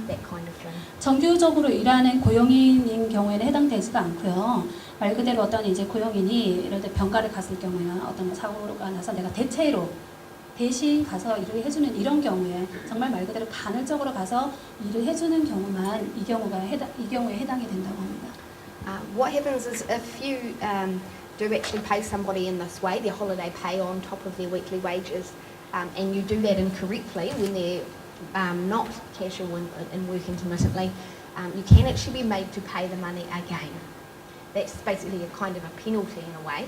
that kind of thing. 정규적으로 일하는 고용인인 경우에는 해당되지가 않고요. 말 그대로 어떤 이제 고용인이 예를 들어 병가를 갔을 경우에나 어떤 사고가 나서 내가 대신 가서 일을 해주는 이런 경우에 정말 말 그대로 간헐적으로 가서 일을 해주는 경우만 이 경우에 해당이 된다고 합니다. What happens is if you do actually pay somebody in this way, their holiday pay on top of their weekly wages, and you do that incorrectly when they're not casual and work intermittently, you can actually be made to pay the money again. That's basically a kind of a penalty in a way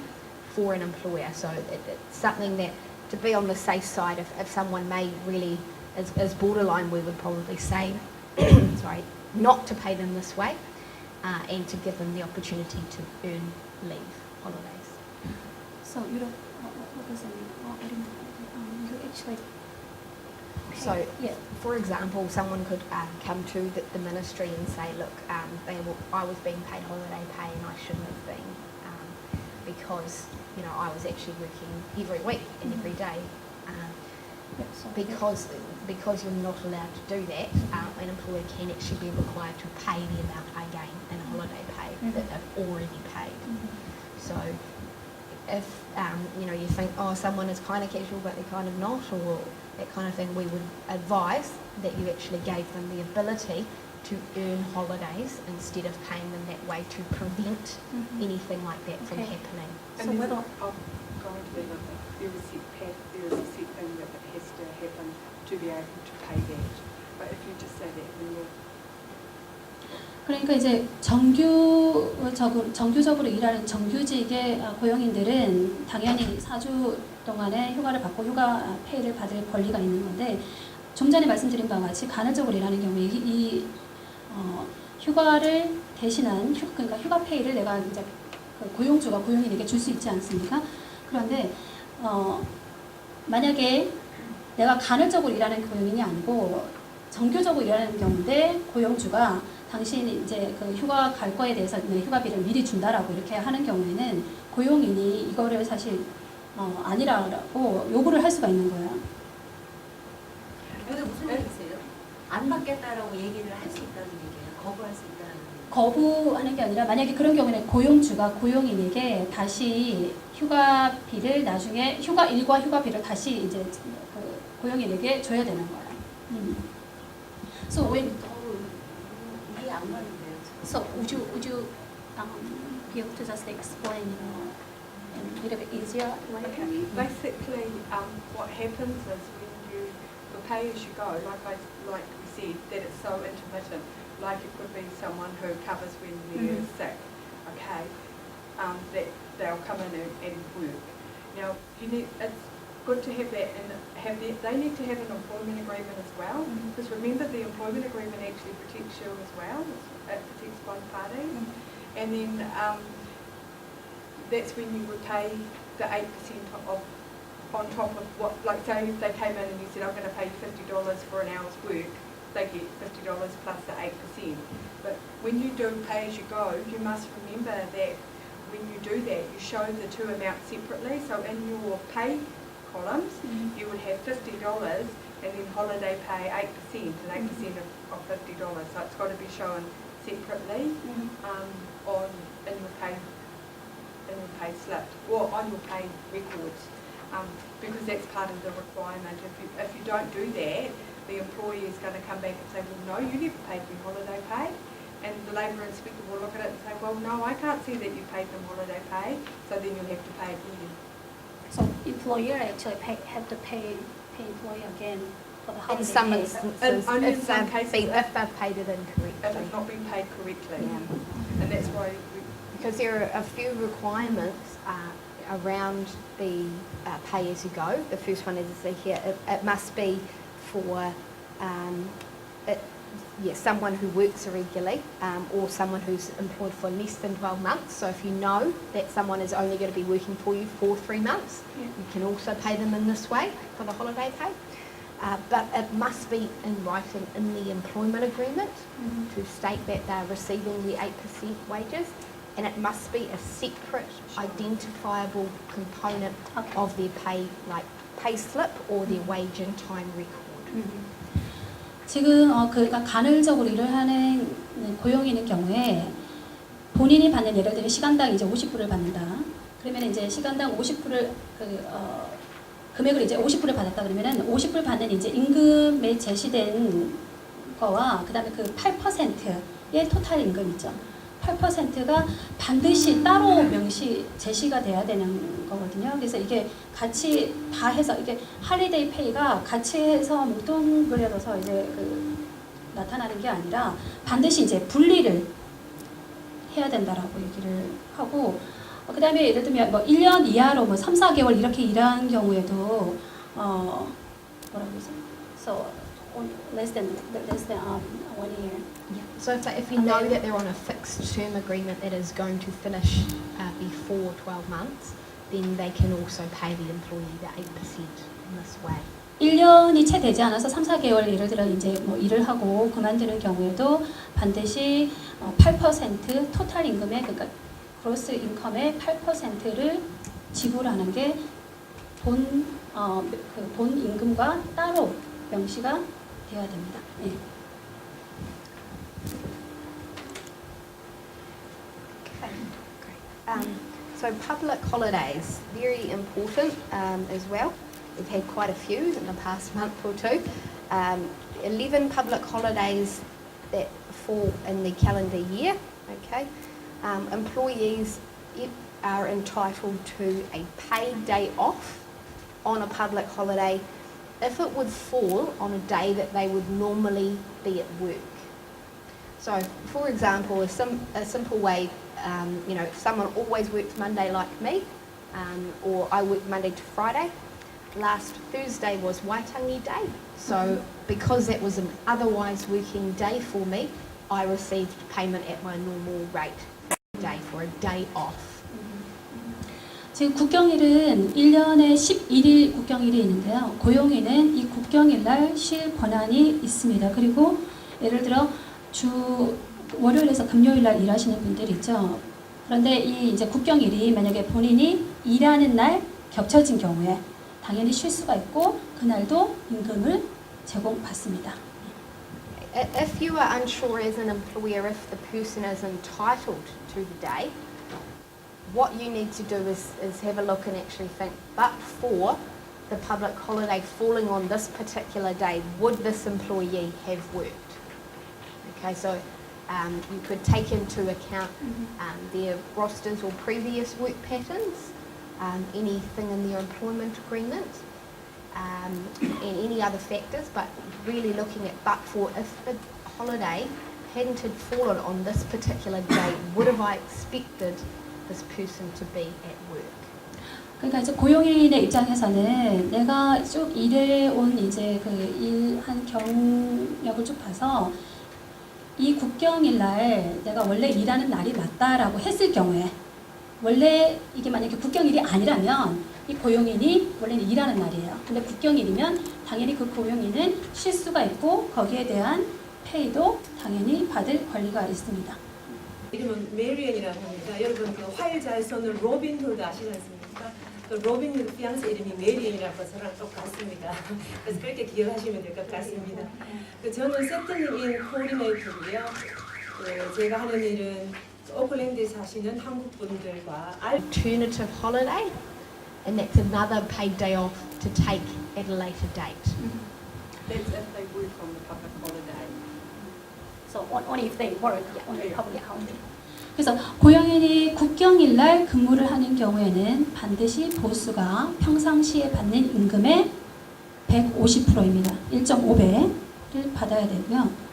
for an employer. So it's something that, to be on the safe side, if someone may really is borderline, we would probably say, sorry, not to pay them this way, and to give them the opportunity to earn leave, holidays. So you don't, what does that mean? I didn't know. You actually pay. So, yeah. for example, someone could come to the ministry and say, look, I was being paid holiday pay and I shouldn't have been, because I was actually working every week and every day. Because you're not allowed to do that, an employer can actually be required to pay the amount again in holiday pay that they've already paid. So if you think, someone is kind of casual but they're kind of not, or that kind of thing, we would advise that you actually gave them the ability to earn holidays instead of paying them that way to prevent anything like that from happening. And So whether I'll go into that a bit. There is a set thing that has to happen to be able to pay that. But if you just say that, then we'll... 그러니까 이제 정규적으로 일하는 정규직의 고용인들은 당연히 4주 동안의 휴가를 받고 휴가 페이를 받을 권리가 있는 건데, 좀 전에 말씀드린 바와 같이 간헐적으로 일하는 경우에 휴가를 대신한 그러니까 휴가 페이를 내가 이제 고용주가 고용인에게 줄 수 있지 않습니까? 그런데 만약에 내가 간헐적으로 일하는 고용인이 아니고 정규적으로 일하는 경우인데 고용주가 당신이 이제 그 휴가 갈 거에 대해서 휴가비를 미리 준다라고 이렇게 하는 경우에는 고용인이 이거를 사실 아니라고 요구를 할 수가 있는 거예요. 여기서 무슨 얘기세요? 안 받겠다라고 얘기를 할 수 있다는 얘기예요. 거부할 수 있다는 얘기예요. 거부하는 게 아니라 만약에 그런 경우에는 고용주가 고용인에게 다시 휴가비를 나중에 휴가일과 휴가비를 다시 이제 그 고용인에게 줘야 되는 거예요. So when 이해 안 가는데요. So would you be able to just explain in a little bit easier way? Okay. Basically, what happens is when you pay as you go, like we said, that it's so intermittent. Like it could be someone who covers when they're sick, okay, that they'll come in and work. Now, it's good to have that, and they need to have an employment agreement as well, because remember the employment agreement actually protects you as well, it protects both parties, and then that's when you would pay the 8% on top of what, like say if they came in and you said, I'm going to pay $50 for an hour's work, they get $50 plus the 8%. But when you do pay as you go, you must remember that when you do that, you show the two amounts separately. So in your pay columns, you would have $50 and then holiday pay 8%, and 8% of $50. So it's got to be shown separately in your pay slip or on your pay records, because that's part of the requirement. If you don't do that, the employee is going to come back and say, well, no, you never paid me holiday pay. And the labour inspector will look at it and say, well, no, I can't see that you paid them holiday pay, so then you'll have to pay again. So employer actually have to pay employee again for the holiday In some pay. instances, Only in if some they've cases, paid it if incorrectly. it's not been paid correctly. Yeah. And that's why Because there are a few requirements around the pay as you go. The first one is here, it must be for someone who works irregularly or someone who's employed for less than 12 months. So if you know that someone is only going to be working for you for 3 months, you can also pay them in this way for the holiday pay. But it must be in writing in the employment agreement to state that they're receiving the 8% wages, and it must be a separate identifiable component of their pay, like pay slip or their wage and time record. 지금 그가 간헐적으로 일을 하는 고용인의 경우에 본인이 받는 예를 들면 시간당 이제 50불을 받는다. 그러면 이제 시간당 50불을 금액을 이제 50불을 받았다 그러면은 50불 받는 이제 임금에 제시된 거와 그다음에 그 8%의 토탈 임금 있죠. 8%가 반드시 따로 제시가 돼야 되는 거거든요. 그래서 이게 같이 다 해서 이게 할리데이 페이가 같이 해서 뭉뚱그려서 이제 나타나는 게 아니라 반드시 이제 분리를 해야 된다라고 얘기를 하고 그 다음에 예를 들면 뭐 1년 이하로 뭐 3, 4개월 이렇게 일한 경우에도 뭐라고 그러죠? So less than 1 year. Yeah. So if you know that they're on a fixed term agreement that is going to finish before 12 months, then they can also pay the employee the 8% in this way. 1년이 채 되지 않아서 3, 4개월 예를 들어 이제 뭐 일을 하고 그만두는 경우에도 반드시 8% 토탈 임금의 그러니까 그로스 인컴의 8%를 지불하는 게 본 임금과 따로 명시가 되어야 됩니다. 예. So public holidays, very important as well. We've had quite a few in the past month or two. 11 public holidays that fall in the calendar year. Okay, employees are entitled to a paid day off on a public holiday if it would fall on a day that they would normally be at work. So, for example, a simple way, if someone always works Monday like me, or I work Monday to Friday, last Thursday was Waitangi Day. So, because that was an otherwise working day for me, I received payment at my normal rate day for a day off. 지금 국경일은 1년에 11일 국경일이 있는데요. 고용인은 이 국경일날 쉴 권한이 있습니다. 그리고 예를 들어 월요일에서 금요일날 일하시는 분들 있죠. 그런데 이 이제 국경일이 만약에 본인이 일하는 날 겹쳐진 경우에 당연히 쉴 수가 있고 그날도 임금을 제공받습니다. If you are unsure as an employer if the person is entitled to the day, what you need to do is have a look and actually think, but for the public holiday falling on this particular day, would this employee have worked? Okay, so you could take into account their rosters or previous work patterns, anything in their employment agreement, and any other factors, but really looking at but for if the holiday hadn't had fallen on this particular day, would have I expected this person to be at work? 그러니까 이제 고용인의 입장에서는 내가 쭉 일해온 이제 그 일한 경력을 쭉 봐서 이 국경일 날 내가 원래 일하는 날이 맞다라고 했을 경우에 원래 이게 만약에 국경일이 아니라면 이 고용인이 원래는 일하는 날이에요. 근데 국경일이면 당연히 그 고용인은 쉴 수가 있고 거기에 대한 페이도 당연히 받을 권리가 있습니다. 이름은 메리언이라고 합니다. 여러분 그 화일자의 손을 로빈 후드 아시지 않습니까? 그 로빈 후드 피앙세 이름이 메리언이라고 저랑 똑같습니다. 그래서 그렇게 기억하시면 될 것 같습니다. 저는 세트닝인 코디네이터고요. 제가 하는 일은 오클랜드에 사시는 한국 분들과 Alternative holiday, and that's another paid day off to take at a later date. That's if they work on the public holiday. So only if they work on the public holiday. 그래서 고용인이 국경일 날 근무를 하는 경우에는 반드시 보수가 평상시에 받는 임금의 150%입니다. 1.5배를 받아야 되고요.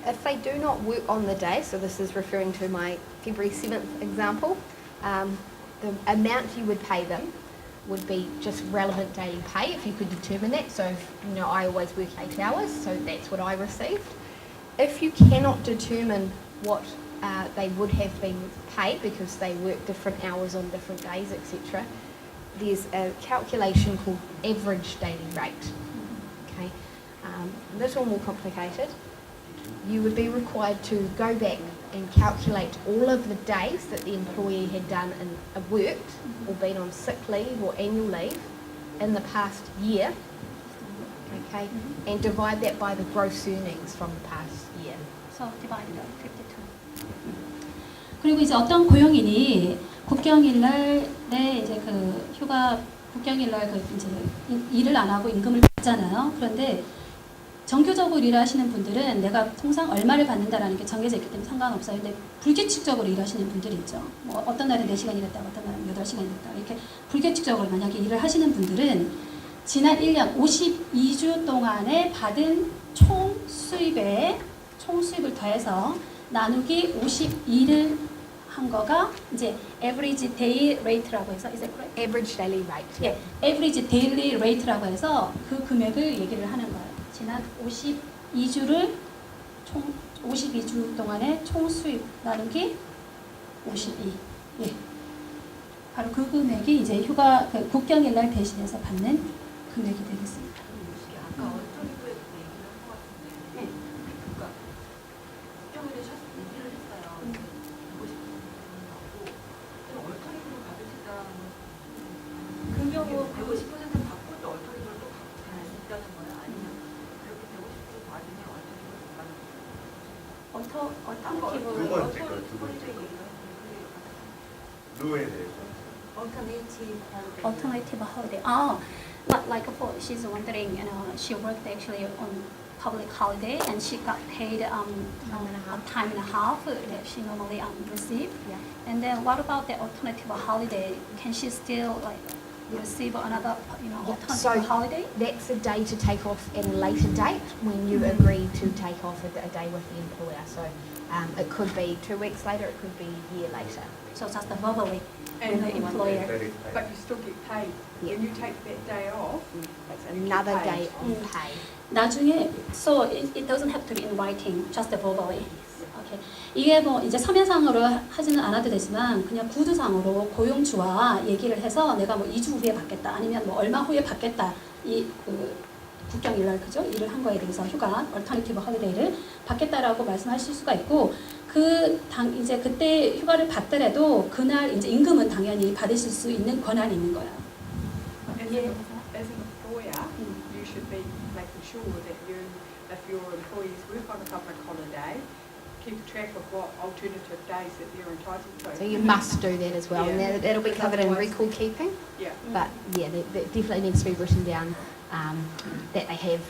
If they do not work on the day, so this is referring to my February 7th example, the amount you would pay them would be just relevant daily pay if you could determine that. So, I always work 8 hours, so that's what I received. If you cannot determine what they would have been paid because they work different hours on different days, etc., there's a calculation called average daily rate. Okay, a little more complicated. You would be required to go back and calculate all of the days that the employee had done and worked or been on sick leave or annual leave in the past year, okay, and divide that by the gross earnings from the past year. So divided by 52. 그리고 이제 어떤 고용인이 국경일날에 이제 그 휴가 국경일날 그 이제 일을 안 하고 임금을 받잖아요. 그런데 정규적으로 일하시는 분들은 내가 통상 얼마를 받는다라는 게 정해져 있기 때문에 상관없어요. 근데 불규칙적으로 일하시는 분들이 있죠. 뭐 어떤 날은 4시간 일했다, 어떤 날은 8시간 일했다. 이렇게 불규칙적으로 만약에 일을 하시는 분들은 지난 1년 52주 동안에 받은 총 수입을 더해서 나누기 52를 한 거가 이제 average day rate라고 해서 is that correct? Average daily rate. 예, average daily rate라고 해서 그 금액을 얘기를 하는 거예요. 지난 52주를 총 52주 동안의 총 수입 나누기 52. 예. 바로 그 금액이 이제 휴가 그 국경일날 대신해서 받는 금액이 되겠습니다. 아까 얼터리브에서 얘기를 한 것 같은데, 네. 그러니까 국경일에 얘기를 했어요. 보고 싶은 분이 없고, 그럼 얼터리브로 받으시다는 그 경우 150% 받고 또 얼터리브를 또 받을 수 있다는 거예요? 아니면 그렇게 150% 받으면 얼터리브를 못 받는 거예요? 두 번째 거, 두 번째 거. 루에 대해서. Alternative holiday. Like for she's wondering, she worked actually on public holiday and she got paid time and a half that she normally receive. Yeah. And then what about the alternative holiday? Can she still receive another alternative So holiday? that's a day to take off at a later date when you agree to take off a day with the employer. So it could be 2 weeks later, it could be a year later. So just verbally And with the employer. That is But you still get paid. Yeah. When you take that day off, That's another day of pay. 나중에 so it doesn't have to be in writing, just verbally. Okay. 이게 뭐 이제 서면상으로 하지는 않아도 되지만 그냥 구두상으로 고용주와 얘기를 해서 내가 뭐 2주 후에 받겠다 아니면 뭐 얼마 후에 받겠다 이 국경일날 그죠 일을 한 거에 대해서 휴가 얼터너티브 홀리데이를 받겠다라고 말씀하실 수가 있고 이제 그때 휴가를 받더라도 그날 이제 임금은 당연히 받으실 수 있는 권한이 있는 거야. as an employer, you should be making sure that if your employees work on a public holiday, keep track of what alternative days that they're entitled to. So you must do that as well, and that'll be covered in record keeping. Yeah. But yeah, that definitely needs to be written down that they have,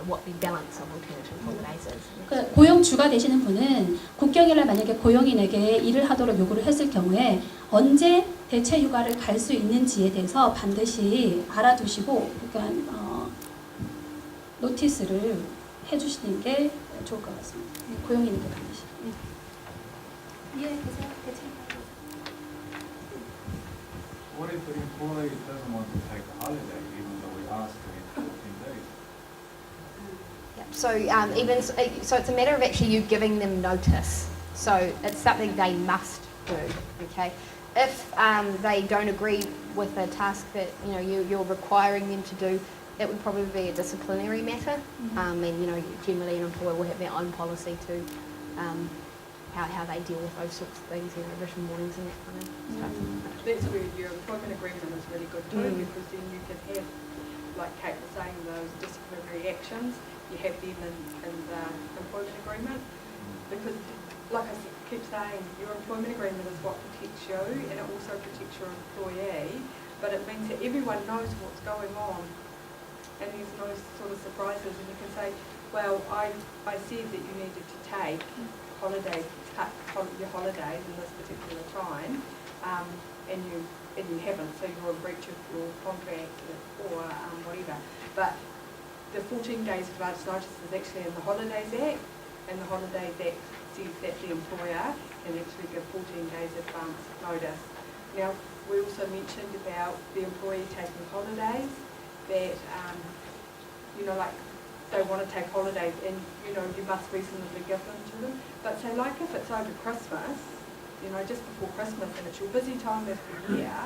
what the balance of alternative holidays is. 그 고용주가 되시는 분은 국경일날 만약에 고용인에게 일을 하도록 요구를 했을 경우에 언제 대체 휴가를 갈 수 있는지에 대해서 반드시 알아두시고 그러니까 노티스를 해주시는 게 좋을 것 같습니다. 고용인에게 반드시. 이해되세요? 대체? What if the employee doesn't want to take a holiday, even though we asked him in 14 days? So it's a matter of actually you giving them notice. So it's something they must do. Okay. If they don't agree with a task that you're requiring them to do, that would probably be a disciplinary matter. And generally an employer will have their own policy to how they deal with those sorts of things, written warnings and that kind of stuff. That's where your employment agreement is really good too, because then you can have, like Kate was saying, those disciplinary actions, you have them in the employment agreement. Because, like I keep saying, your employment agreement is what protects you, and it also protects your employee, but it means that everyone knows what's going on, and there's no sort of surprises, and you can say, well, I said that you needed to take your holidays in this particular time, and you haven't, so you're in breach of your contract or whatever. But the 14 days advance notice is actually in the Holidays Act, and the Holidays Act says that the employer can actually give 14 days advance notice. Now, we also mentioned about the employee taking holidays, that, like they want to take holidays and, you must reasonably give them to them. But say like if it's over Christmas, just before Christmas and it's your busy time of the year,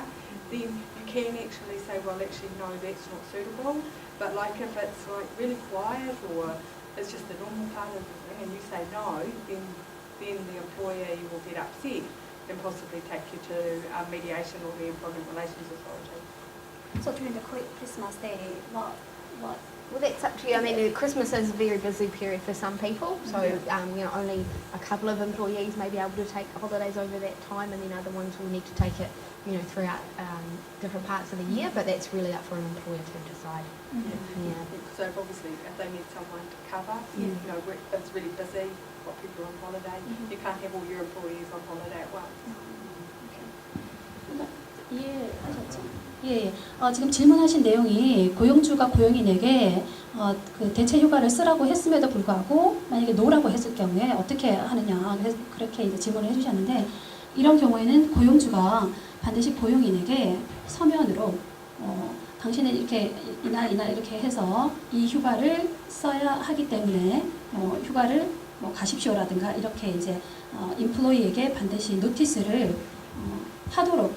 then you can actually say, well, actually, no, that's not suitable. But like if it's like really quiet or it's just the normal part of the thing and you say no, then the employee will get upset and possibly take you to mediation or the Employment Relations Authority. So during the Christmas day, what? Well, that's up to you. I mean, Christmas is a very busy period for some people, so only a couple of employees may be able to take holidays over that time, and then other ones will need to take it, throughout different parts of the year. But that's really up for an employer to decide. Yeah. So obviously, if they need someone to cover, it's really busy, got people on holiday, you can't have all your employees on holiday at once. 이해하셨죠? 예. 지금 질문하신 내용이 고용주가 고용인에게 그 대체 휴가를 쓰라고 했음에도 불구하고 만약에 노라고 했을 경우에 어떻게 하느냐 그렇게 이제 질문을 해주셨는데, 이런 경우에는 고용주가 반드시 고용인에게 서면으로 당신은 이렇게 이날 이렇게 해서 이 휴가를 써야 하기 때문에 휴가를 가십시오라든가 이렇게 이제 인플로이에게 반드시 노티스를 하도록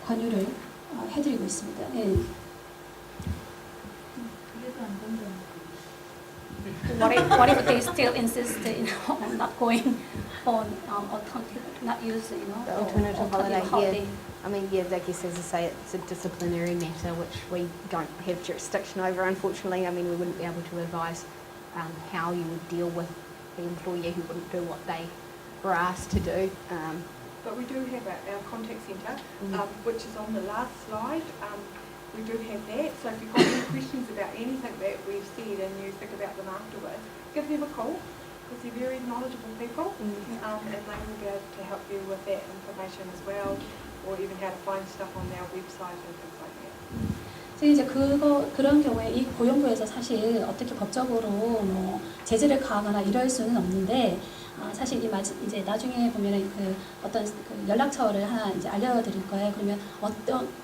권유를 해드리고 있습니다. 예. What if they still insist on not going on alternative, not use The alternative holiday? I mean, I guess as I say, it's a disciplinary matter which we don't have jurisdiction over, unfortunately. I mean, we wouldn't be able to advise how you would deal with the employee who wouldn't do what they were asked to do. But we do have our contact centre, which is on the last slide. We do have that. So if you've got any questions about anything that we've said and you think about them afterwards, give them a call, because they're very knowledgeable people, and they will be able to help you with that information as well, or even how to find stuff on our website and things like that. 이제 그런 경우에 이 고용부에서 사실 어떻게 법적으로 제재를 가하거나 이럴 수는 없는데, 사실 이제 나중에 보면은 어떤 연락처를 하나 이제 알려드릴 거예요. 그러면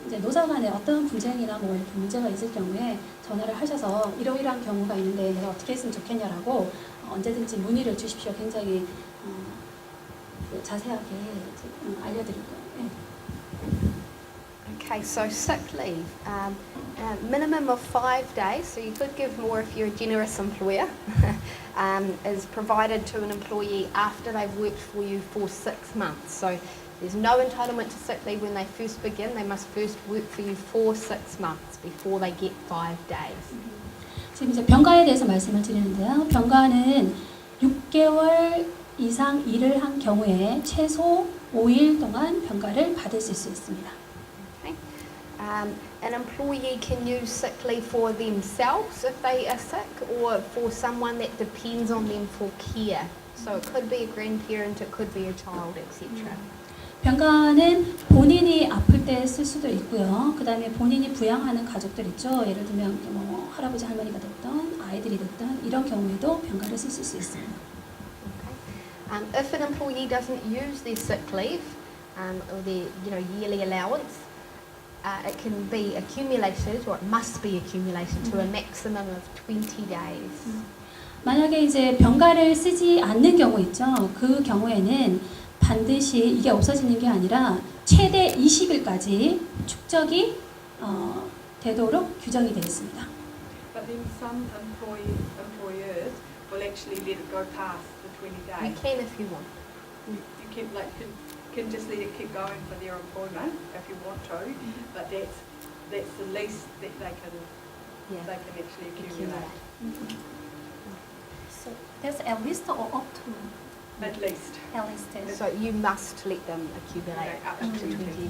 이제 노사 간에 어떤 분쟁이나 이렇게 문제가 있을 경우에 전화를 하셔서 이러이러한 경우가 있는데 내가 어떻게 했으면 좋겠냐라고 언제든지 문의를 주십시오. 굉장히 자세하게 알려드릴 거예요. 네. Okay, so sick leave, minimum of 5 days, so you could give more if you're a generous employer, is provided to an employee after they've worked for you for 6 months. So there's no entitlement to sick leave when they first begin. They must first work for you for 6 months before they get 5 days. 지금 이제 병가에 대해서 말씀을 드리는데요. 병가는 6개월 이상 일을 한 경우에 최소 5일 동안 병가를 받으실 수 있습니다. An employee can use sick leave for themselves if they are sick, or for someone that depends on them for care. So it could be a grandparent, it could be a child, etc. 병가는 본인이 아플 때 쓸 수도 있고요. 그 다음에 본인이 부양하는 가족들 있죠. 예를 들면 할아버지 할머니가 됐던 아이들이 됐던 이런 경우에도 병가를 쓰실 수 있습니다. Okay. If an employee doesn't use their sick leave or their yearly allowance, it can be accumulated, or it must be accumulated to a maximum of 20 days. 만약에 이제 병가를 쓰지 않는 경우 있죠. 그 경우에는 반드시 이게 없어지는 게 아니라 최대 20일까지 축적이 되도록 규정이 되어 있습니다. But then some employers will actually let it go past the 20 days. You can if you want. You can just let it keep going for their employment if you want to, but that's the least that they can actually accumulate. So that's at least or up to? At least. At least. So you must let them accumulate up up to to 20 20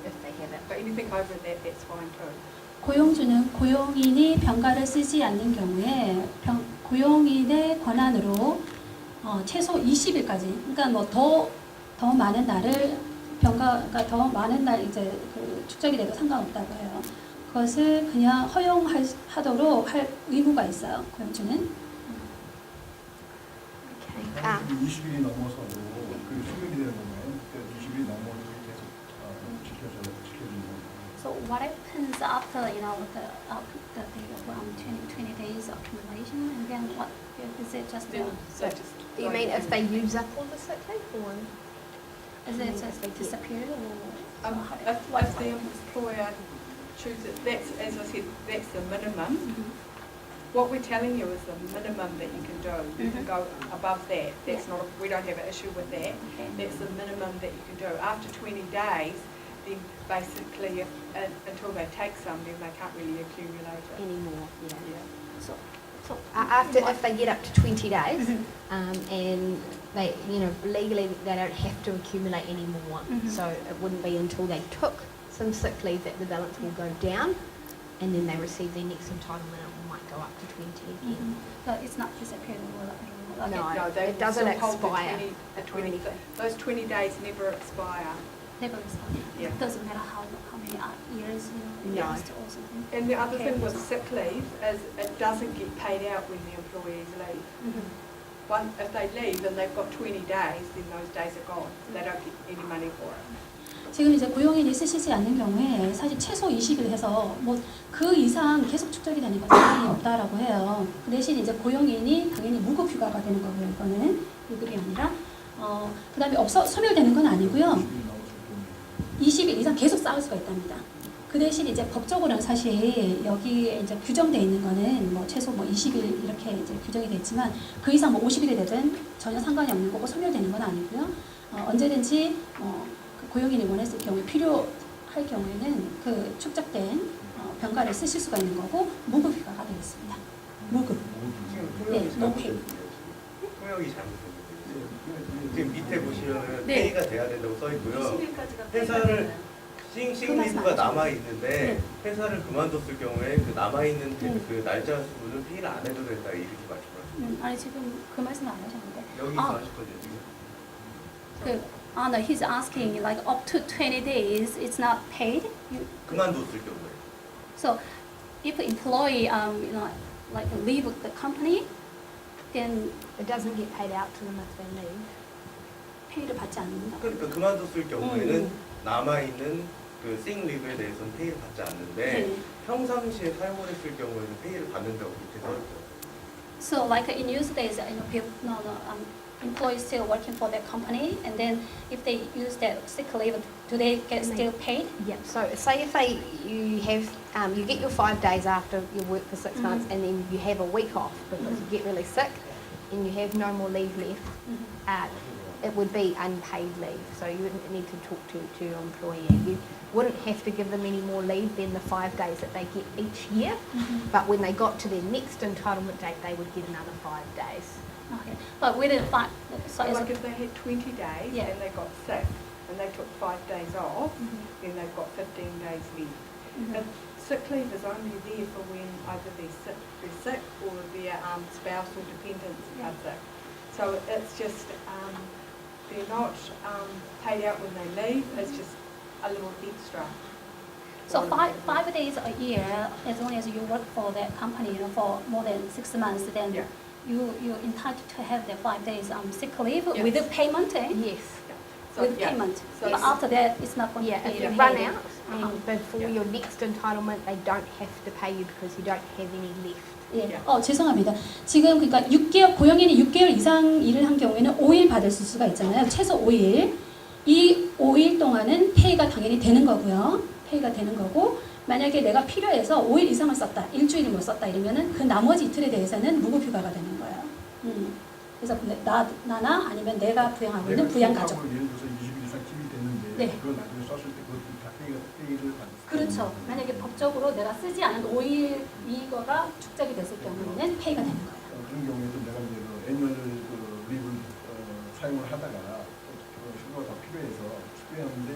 if they have it. But anything over that, that's fine too. 고용주는 고용인이 병가를 쓰지 않는 경우에 고용인의 권한으로 최소 20일까지, 그러니까 더 많은 날을 병가가 더 많은 날 이제 축적이 돼도 상관없다고 해요. 그것을 그냥 허용하도록 할 의무가 있어요. 고용주는. Okay. 아. 20일이 넘어서도 그 수급이 되는 거면 20일이 넘어도 계속 지켜주는 거예요. So what happens after the 20 days accumulation, and then what is it just Then So, they just you mean if they use up all the sick leave, or is it just disappeared or if the employer chooses, that's, as I said, that's the minimum. What we're telling you is the minimum that you can do. You can go above that. That's not. We don't have an issue with that. Okay. That's the minimum that you can do. After 20 days, then basically, until they take some, then they can't really accumulate it. anymore? Yeah. Yeah. so After, if they get up to 20 days, and they, legally they don't have to accumulate anymore. So it wouldn't be until they took some sick leave that the balance will go down, and then they receive their next entitlement. It might go up to 20 again. So it's not disappeared or No. No, they it doesn't still hold the expire 20 those 20 days never expire. never expire. Yeah. It doesn't matter how many years you No. last or something. And the other Okay. thing with sick leave is it doesn't get paid out when the employees leave. If they leave and they've got 20 days, then those days are gone. They don't get any money for it. 지금 이제 고용인이 쓰시지 않는 경우에 사실 최소 20일 해서 뭐 그 이상 계속 축적이 되니까 상관이 없다라고 해요. 그 대신 이제 고용인이 당연히 무급 휴가가 되는 거고요. 이거는 유급이 아니라 그다음에 소멸되는 건 아니고요. 20일 이상 계속 쌓을 수가 있답니다. 그 대신 이제 법적으로는 사실 여기에 이제 규정되어 있는 거는 뭐 최소 뭐 20일 이렇게 이제 규정이 돼 있지만 그 이상 뭐 50일이 되든 전혀 상관이 없는 거고 소멸되는 건 아니고요. 언제든지 그 고용인이 원했을 경우에 필요할 경우에는 그 축적된 병가를 쓰실 수가 있는 거고 무급 휴가가 되겠습니다. 무급. 네, 노페이. 통역이 잘못됐는데 지금 밑에 보시면은 네. 페이가 돼야 된다고 써 있고요. 20일까지가 회사를 싱링리브가 맞죠? 남아 있는데 네. 회사를 그만뒀을 경우에 그 남아 있는 그 날짜 수는 페이를 안 해도 된다 이렇게 말씀하셨어요. 아니 지금 그 말씀 안 하셨는데. 여기서 하실 거죠 지금? No, he's asking like up to 20 days it's not paid. 그만뒀을 경우에. So if employee like leave the company, then It doesn't get paid out to them if they leave. 페이를 받지 않는다. 그러니까 그만뒀을 경우에는 남아 있는 그 싱리브에 대해서는 페이를 받지 않는데 네. 평상시에 사용을 했을 경우에는 페이를 받는다고 이렇게 써 있어요. So like in use days, employees still working for their company, and then if they use that sick leave, do they get still paid? Yep. So say if you have you get your 5 days after you work for 6 months, and then you have a week off because you get really sick, and you have no more leave left. It would be unpaid leave. So you would need to talk to your employer. You wouldn't have to give them any more leave than the 5 days that they get each year. But when they got to their next entitlement date, they would get another 5 days. Okay, but we didn't find. So like if they had 20 days Yeah. and they got sick and they took 5 days off, then they've got 15 days left. And sick leave is only there for when either they're sick or their spouse or dependents are sick. So it's just, they're not paid out when they leave, it's just a little extra. So 5 days a year, as long as you work for that company for more than 6 months, then Yeah. you're entitled to have the 5 days sick leave Yes. with the payment, Yes. So, with yeah. payment. So But yes. after that, it's not going Yeah, to if be you paid. run out and before Yeah. your next entitlement, they don't have to pay you because you don't have any left. 예. 죄송합니다. 지금 그러니까 6개월 고용인이 6개월 이상 일을 한 경우에는 5일 받을 수가 있잖아요. 최소 5일. 이 5일 동안은 페이가 당연히 되는 거고요. 페이가 되는 거고 만약에 내가 필요해서 5일 이상을 썼다. 일주일을 못 썼다 이러면은 그 나머지 이틀에 대해서는 무급휴가가 되는 거예요. 그래서 나나 아니면 내가 부양하고 있는 부양 가족. 예를 들어서 20일 이상 킵이 됐는데 네. 그걸 나중에 썼을 때 그것도 다 페이를 받을 수 그렇죠. 있는 만약에 법적으로 내가 쓰지 않은 5일 이거가 축적이 됐을 경우에는 페이가 되는 거예요. 그런 경우에도 내가 이제 그 애니멀 립을 사용을 하다가 휴가가 더 필요해서 숙제했는데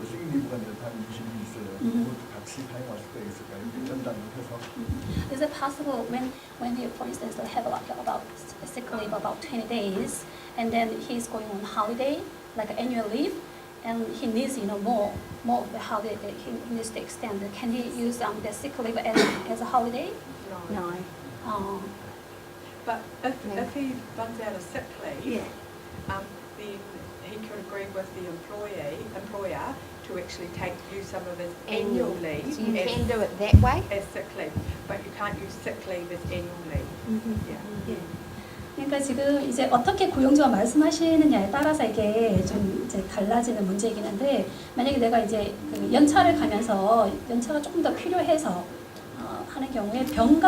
수익 리브가 이제 한 20일 있어요. 그것도 같이 사용할 수가 있을까요? 연장을 해서. Is it possible when he, for instance, have like about sick leave about 20 days, and then he's going on holiday, like annual leave, and he needs more of the holiday, he needs to extend. Can he use the sick leave as a holiday? No. No. But if he runs out of sick leave, then he could agree with the employer to actually use some of his annual leave. So you can do it that way? As sick leave, but you can't use sick leave as annual leave. Yeah. 그러니까 지금 이제 어떻게 고용주와 말씀하시느냐에 따라서 이게 좀 이제 달라지는 문제이긴 한데, 만약에 내가 이제 그 연차를 가면서 연차가 조금 더 필요해서 하는 경우에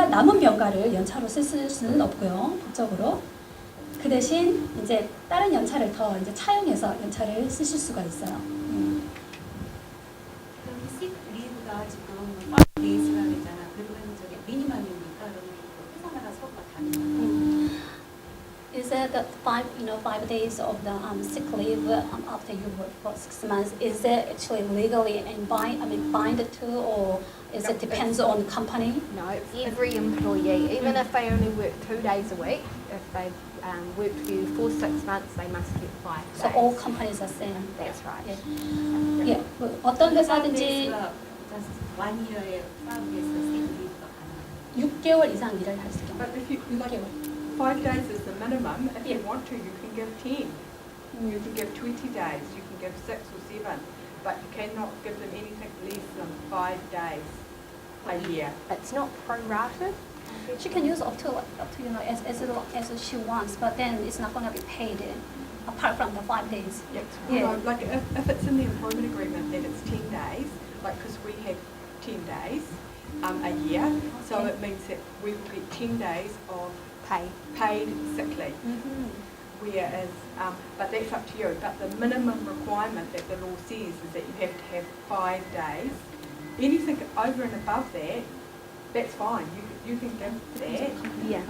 남은 병가를 연차로 쓸 수는 없고요, 법적으로. 그 대신 이제 다른 연차를 더 이제 차용해서 연차를 쓰실 수가 있어요. 그럼 sick leave가 지금 5days라 그랬잖아. 그러면 저게 미니멈이니까 그러면 회사마다 서로가 다르잖아. Is that the 5 days of the sick leave after you work for 6 months? Is that actually legally binded to, or is it depends on the company? No, every employee, even if they only work 2 days a week, if they've worked for you for 6 months, they must get 5 days. So all companies are same. That's right. 예, 뭐 어떤 회사든지 1 year에 5days가 sick leave가 가능해요. 6개월 이상 일을 할 수 있어요. But if you 6개월. 5 days is the minimum. If you Yeah. want to, you can give 10. You can give 20 days. You can give 6 or 7. But you cannot give them anything less than 5 days a year. It's not prorated. She can use up to as she wants, but then it's not going to be paid apart from the 5 days. Yeah. Like if it's in the employment agreement that it's 10 days, like because we have 10 days a year, so Okay. it means that we will get 10 days of paid sick leave. Whereas, but that's up to you. But the minimum requirement that the law says is that you have to have 5 days. Anything over and above that, that's fine. You can give that. Yeah.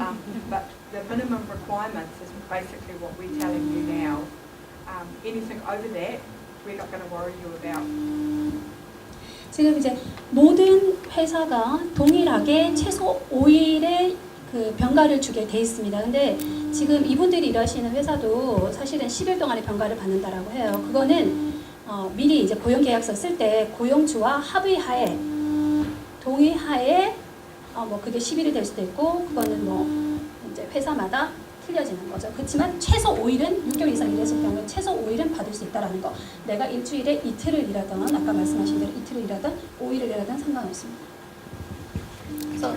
But the minimum requirements is basically what we're telling you now. Anything over that, we're not going to worry you about. 지금 이제 모든 회사가 동일하게 최소 5일의 그 병가를 주게 돼 있습니다. 근데 지금 이분들이 일하시는 회사도 사실은 10일 동안의 병가를 받는다라고 해요. 그거는 미리 이제 고용계약서 쓸 때 고용주와 합의하에 동의하에 뭐 그게 10일이 될 수도 있고, 그거는 뭐 이제 회사마다 틀려지는 거죠. 그렇지만 최소 5일은 6개월 이상 일했을 경우에 최소 5일은 받을 수 있다라는 거. 내가 일주일에 이틀을 일하던, 아까 말씀하신 대로 이틀을 일하던 5일을 일하던 상관없습니다. So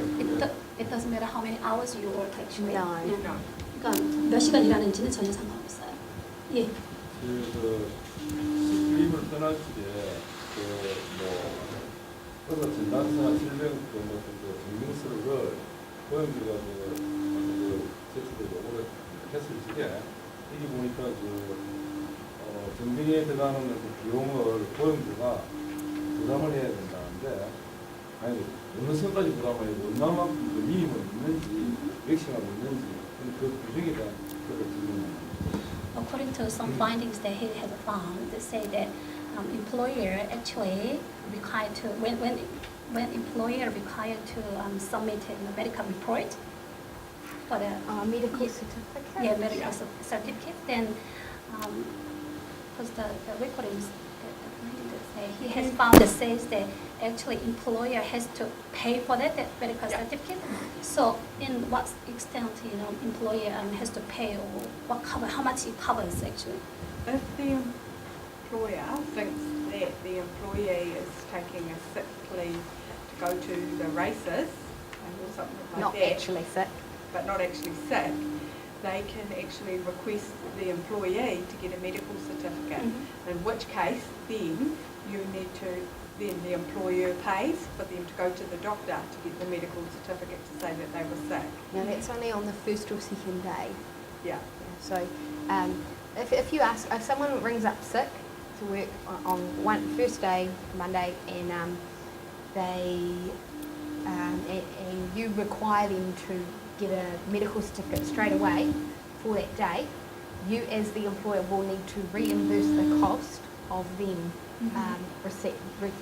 it doesn't matter how many hours you work actually. No. No. 그러니까 몇 시간 일하는지는 전혀 상관없어요. 예. 시크릿을 떠날 때 의사 진단서나 질병 증명서를 고용주가 제출을 요구를 했을 적에 여기 보니까 증빙에 들어가는 그 비용을 고용주가 부담을 해야 된다는데, 아니 어느 선까지 부담을 해야 되고 얼마만큼 그 미임은 있는지 맥시멈이 있는지 그 규정에 대한 그걸 질문합니다. According to some findings that he had found, they say that employer actually required to when employer required to submit a medical report for the Medical certificate? medical certificate, then because the recordings he has found that says that actually employer has to pay for that medical certificate. So in what extent employer has to pay, or how much it covers actually. If the employer thinks that the employee is taking a sick leave to go to the races or something like Not that, actually sick. but not actually sick, they can actually request the employee to get a medical certificate. In which case, then the employer pays for them to go to the doctor to get the medical certificate to say that they were sick. Now that's only on the first or second day. Yeah. So if someone rings up sick to work on first day, Monday, and and you require them to get a medical certificate straight away for that day, you as the employer will need to reimburse the cost of them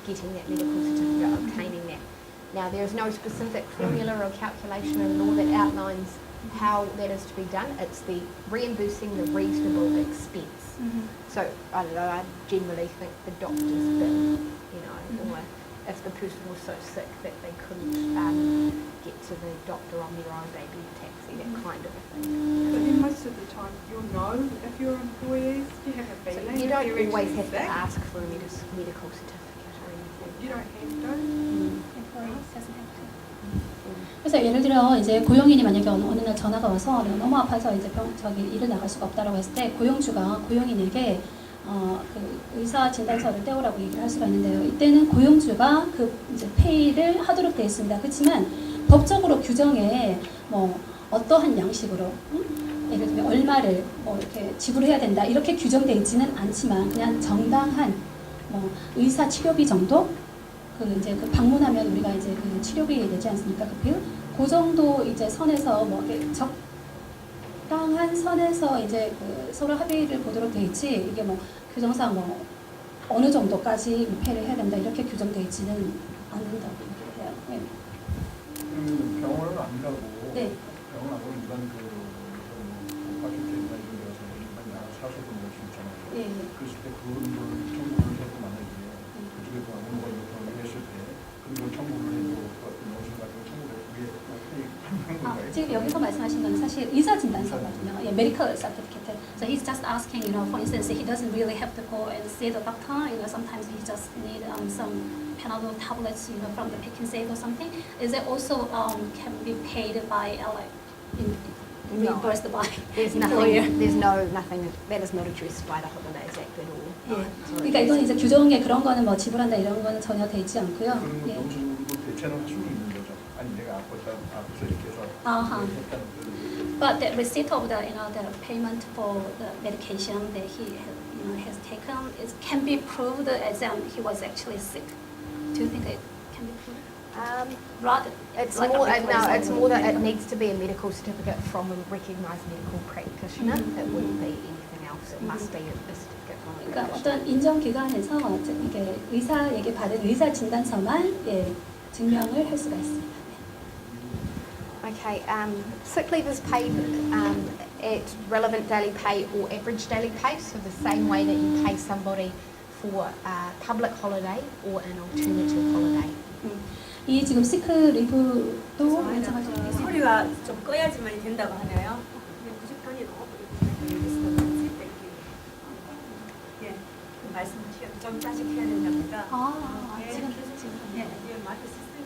getting that medical certificate, obtaining that. Now there is no specific formula or calculation in law that outlines how that is to be done. It's the reimbursing the reasonable expense. So I don't know, I generally think the doctor's bill, or if the person was so sick that they couldn't get to the doctor on their own, they'd be a taxi, that kind of a thing. But then most of the time, you'll know if your employees, you have a So feeling. you if don't they're always actually have to sick. ask for a medical certificate or anything. You don't have to. Employee doesn't have to. 그래서 예를 들어 이제 고용인이 만약에 어느 날 전화가 와서 내가 너무 아파서 이제 일을 나갈 수가 없다라고 했을 때 고용주가 고용인에게 그 의사 진단서를 떼오라고 얘기를 할 수가 있는데요. 이때는 고용주가 그 이제 페이를 하도록 되어 있습니다. 그렇지만 법적으로 규정에 뭐 어떠한 양식으로 예를 들면 얼마를 뭐 이렇게 지불해야 된다 이렇게 규정되어 있지는 않지만 그냥 정당한 뭐 의사 치료비 정도 그 이제 그 방문하면 우리가 이제 그 치료비 내지 않습니까? 그 비용 그 정도 이제 선에서 뭐 이렇게 적당한 선에서 이제 그 서로 합의를 보도록 돼 있지 이게 뭐 규정상 뭐 어느 정도까지 페이를 해야 된다 이렇게 규정되어 있지는 않는다고 얘기해요. 네. 그러면 병원을 안 가고 네. 병원 안 가고 일반 파출소나 이런 데 가서 일반 사소도 먹을 수 있잖아요. 예. 그랬을 때 그런 걸 청구를 해도 만약에 그쪽에서 어느 정도 했을 때 그걸 청구를 해도 어떤 영수 같은 거 청구를 해도 그게 어떻게 하는 건가요? 지금 여기서 말씀하신 건 사실 의사 진단서거든요. 예, medical certificate. So he's just asking, you know, for instance, he doesn't really have to go and see the doctor. You know, sometimes he just need some Panadol tablets, you know, from the pick and save or something. Is it also can be paid by like reimbursed by There's employer? nothing. Nothing. That is not addressed by the Holidays Act at all. 예. So 그러니까 이건 이제 규정에 그런 거는 뭐 지불한다 이런 거는 전혀 돼 있지 않고요. 그런 건 예. 영수도 대체는 할 수는 있는 거죠. 아니 내가 아파서 이렇게 해서 아하. 했다는 거. But the receipt of the, you know, the payment for the medication that he, you know, has taken can be proved as he was actually sick. Do you think it can be proved? Rather, It's like more. a No, it's request more that it medical. needs to be a medical certificate from a recognised medical practitioner. It wouldn't be anything else. It must be a certificate from a 그러니까 practitioner. 어떤 인정기관에서 이게 의사에게 받은 의사 진단서만 예, 증명을 할 수가 있습니다. Okay, sick leave is paid at relevant daily pay or average daily pay, so the same way that you pay somebody for a public holiday or an alternative holiday. 이 지금 시크 리브도 마찬가지로 소리가 좀 꺼야지만 된다고 하네요. 무조건이 너무 예, 그 말씀 좀 다시 해야 된답니다. 예. 지금 예. 예, 마이크 시스템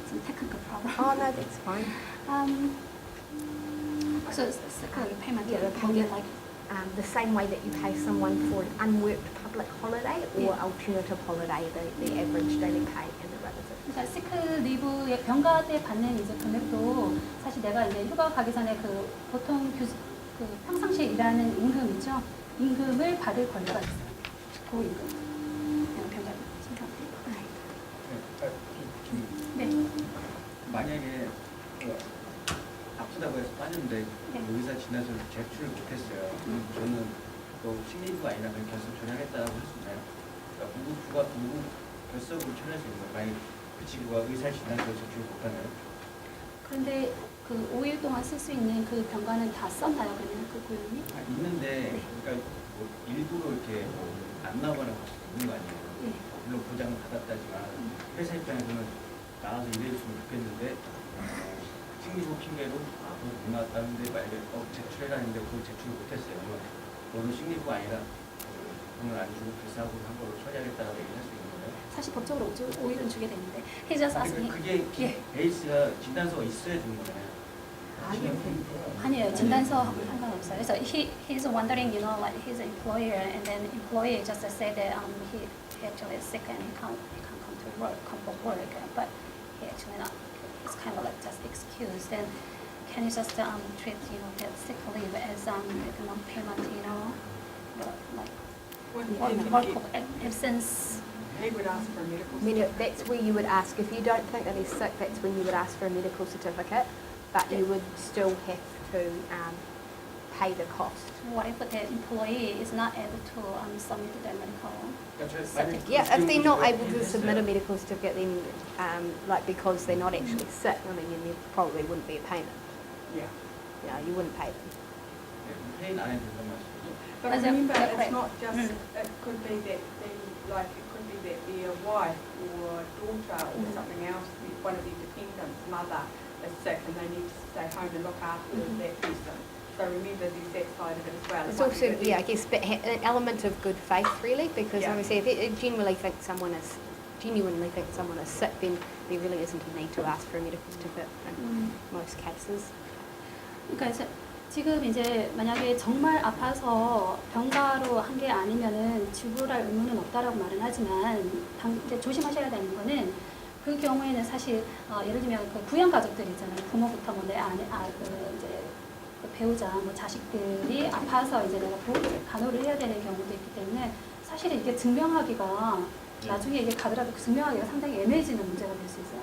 Some technical problem. Oh no, that's fine. So sick leave payment Yeah, the will be payment. like The same way that you pay someone for an unworked public holiday or Yeah. alternative holiday, the average daily pay and the relative. 그러니까 시크 리브의 병가 때 받는 이제 금액도 사실 내가 이제 휴가 가기 전에 그 보통 그 평상시에 일하는 임금 있죠? 임금을 받을 권리가 있어요. 그 임금. 병가 네. 만약에 아프다고 해서 빠졌는데 네. 의사 진단서를 제출을 못했어요. 저는 식리비가 아니라 그냥 결석 전환했다고 할 수 있나요? 그러니까 무급 결석을 처리할 수 있는 거예요. 만약에 그 친구가 의사 진단서를 제출 못하나요? 그런데 그 5일 동안 쓸 수 있는 그 병가는 다 썼나요? 그러면 그 고용이? 있는데 그러니까 일부러 이렇게 안 나오거나 할 수도 있는 거 아니에요? 네. 물론 보장을 받았다지만 회사 입장에서는 나가서 일해줬으면 좋겠는데 식리비 핑계로 못 나왔다는데 만약에 제출해라 했는데 그걸 제출 못했어요. 너는 식리비가 아니라 돈을 안 주고 배사하고 한 걸로 처리하겠다고 얘기할 수 있는 거예요? 사실 법적으로 5일은 주게 되는데 he's just asking. 그게 예. 베이스가 진단서가 있어야 되는 거잖아요. 아니에요. 진단서하고 상관없어요. 그래서 he's wondering, you know, like his employer, and then employee just said that he actually is sick and he can't come for work, but he actually not. It's kind of like just excuse. Then can you just treat, you know, that sick leave as non-payment, you know, like work of absence. He would ask for a medical certificate. That's where you would ask. If you don't think that he's sick, that's when you would ask for a medical certificate, but you would still have to pay the cost. What if the employee is not able to submit their medical certificate? Yeah, if they're not able to submit a medical certificate, then like because they're not actually sick, I mean, then there probably wouldn't be a payment. Yeah. You know, you wouldn't pay them. 페인 안 해도 된단 말이죠. But As a- remember, yeah, it's right. not just, it could be that it could be that their wife or daughter or something else, one of their dependents, mother, is sick and they need to stay home and look after that person. So remember, there's that side of it as well. It's It might be also, that yeah, I guess, but an element of good faith, really, because Yeah. obviously, if it genuinely thinks someone is sick, then there really isn't a need to ask for a medical certificate in most cases. 그러니까 지금 이제 만약에 정말 아파서 병가로 한 게 아니면은 지불할 의무는 없다라고 말은 하지만 이제 조심하셔야 되는 거는 그 경우에는 사실 예를 들면 그 부양 가족들 있잖아요. 부모부터 뭐 내 아내 이제 그 배우자 뭐 자식들이 아파서 이제 내가 간호를 해야 되는 경우도 있기 때문에 사실은 이게 증명하기가 나중에 이게 가더라도 그 증명하기가 상당히 애매해지는 문제가 될 수 있어요.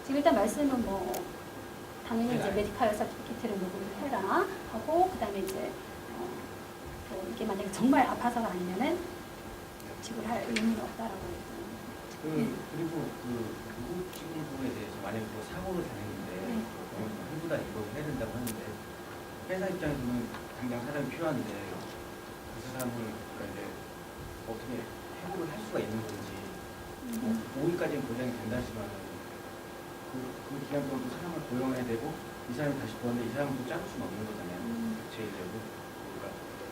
지금 일단 말씀은 뭐 당연히 이제 메디컬 서티피케이트를 요구를 해라 하고 그다음에 이제 뭐 이게 만약에 정말 아파서가 아니면은 지불할 의무는 없다라고 그리고 그 무급지불부에 대해서 만약에 뭐 사고를 당했는데 회부다 이걸 해야 된다고 하는데 회사 입장에서는 당장 사람이 필요한데 그 사람을 그러니까 이제 어떻게 회복을 할 수가 있는 건지 5일까지는 보장이 된다 하지만 그 기간 동안 또 사람을 고용해야 되고 이 사람이 다시 구하는데 이 사람은 또 자를 수는 없는 거잖아요. 제 이제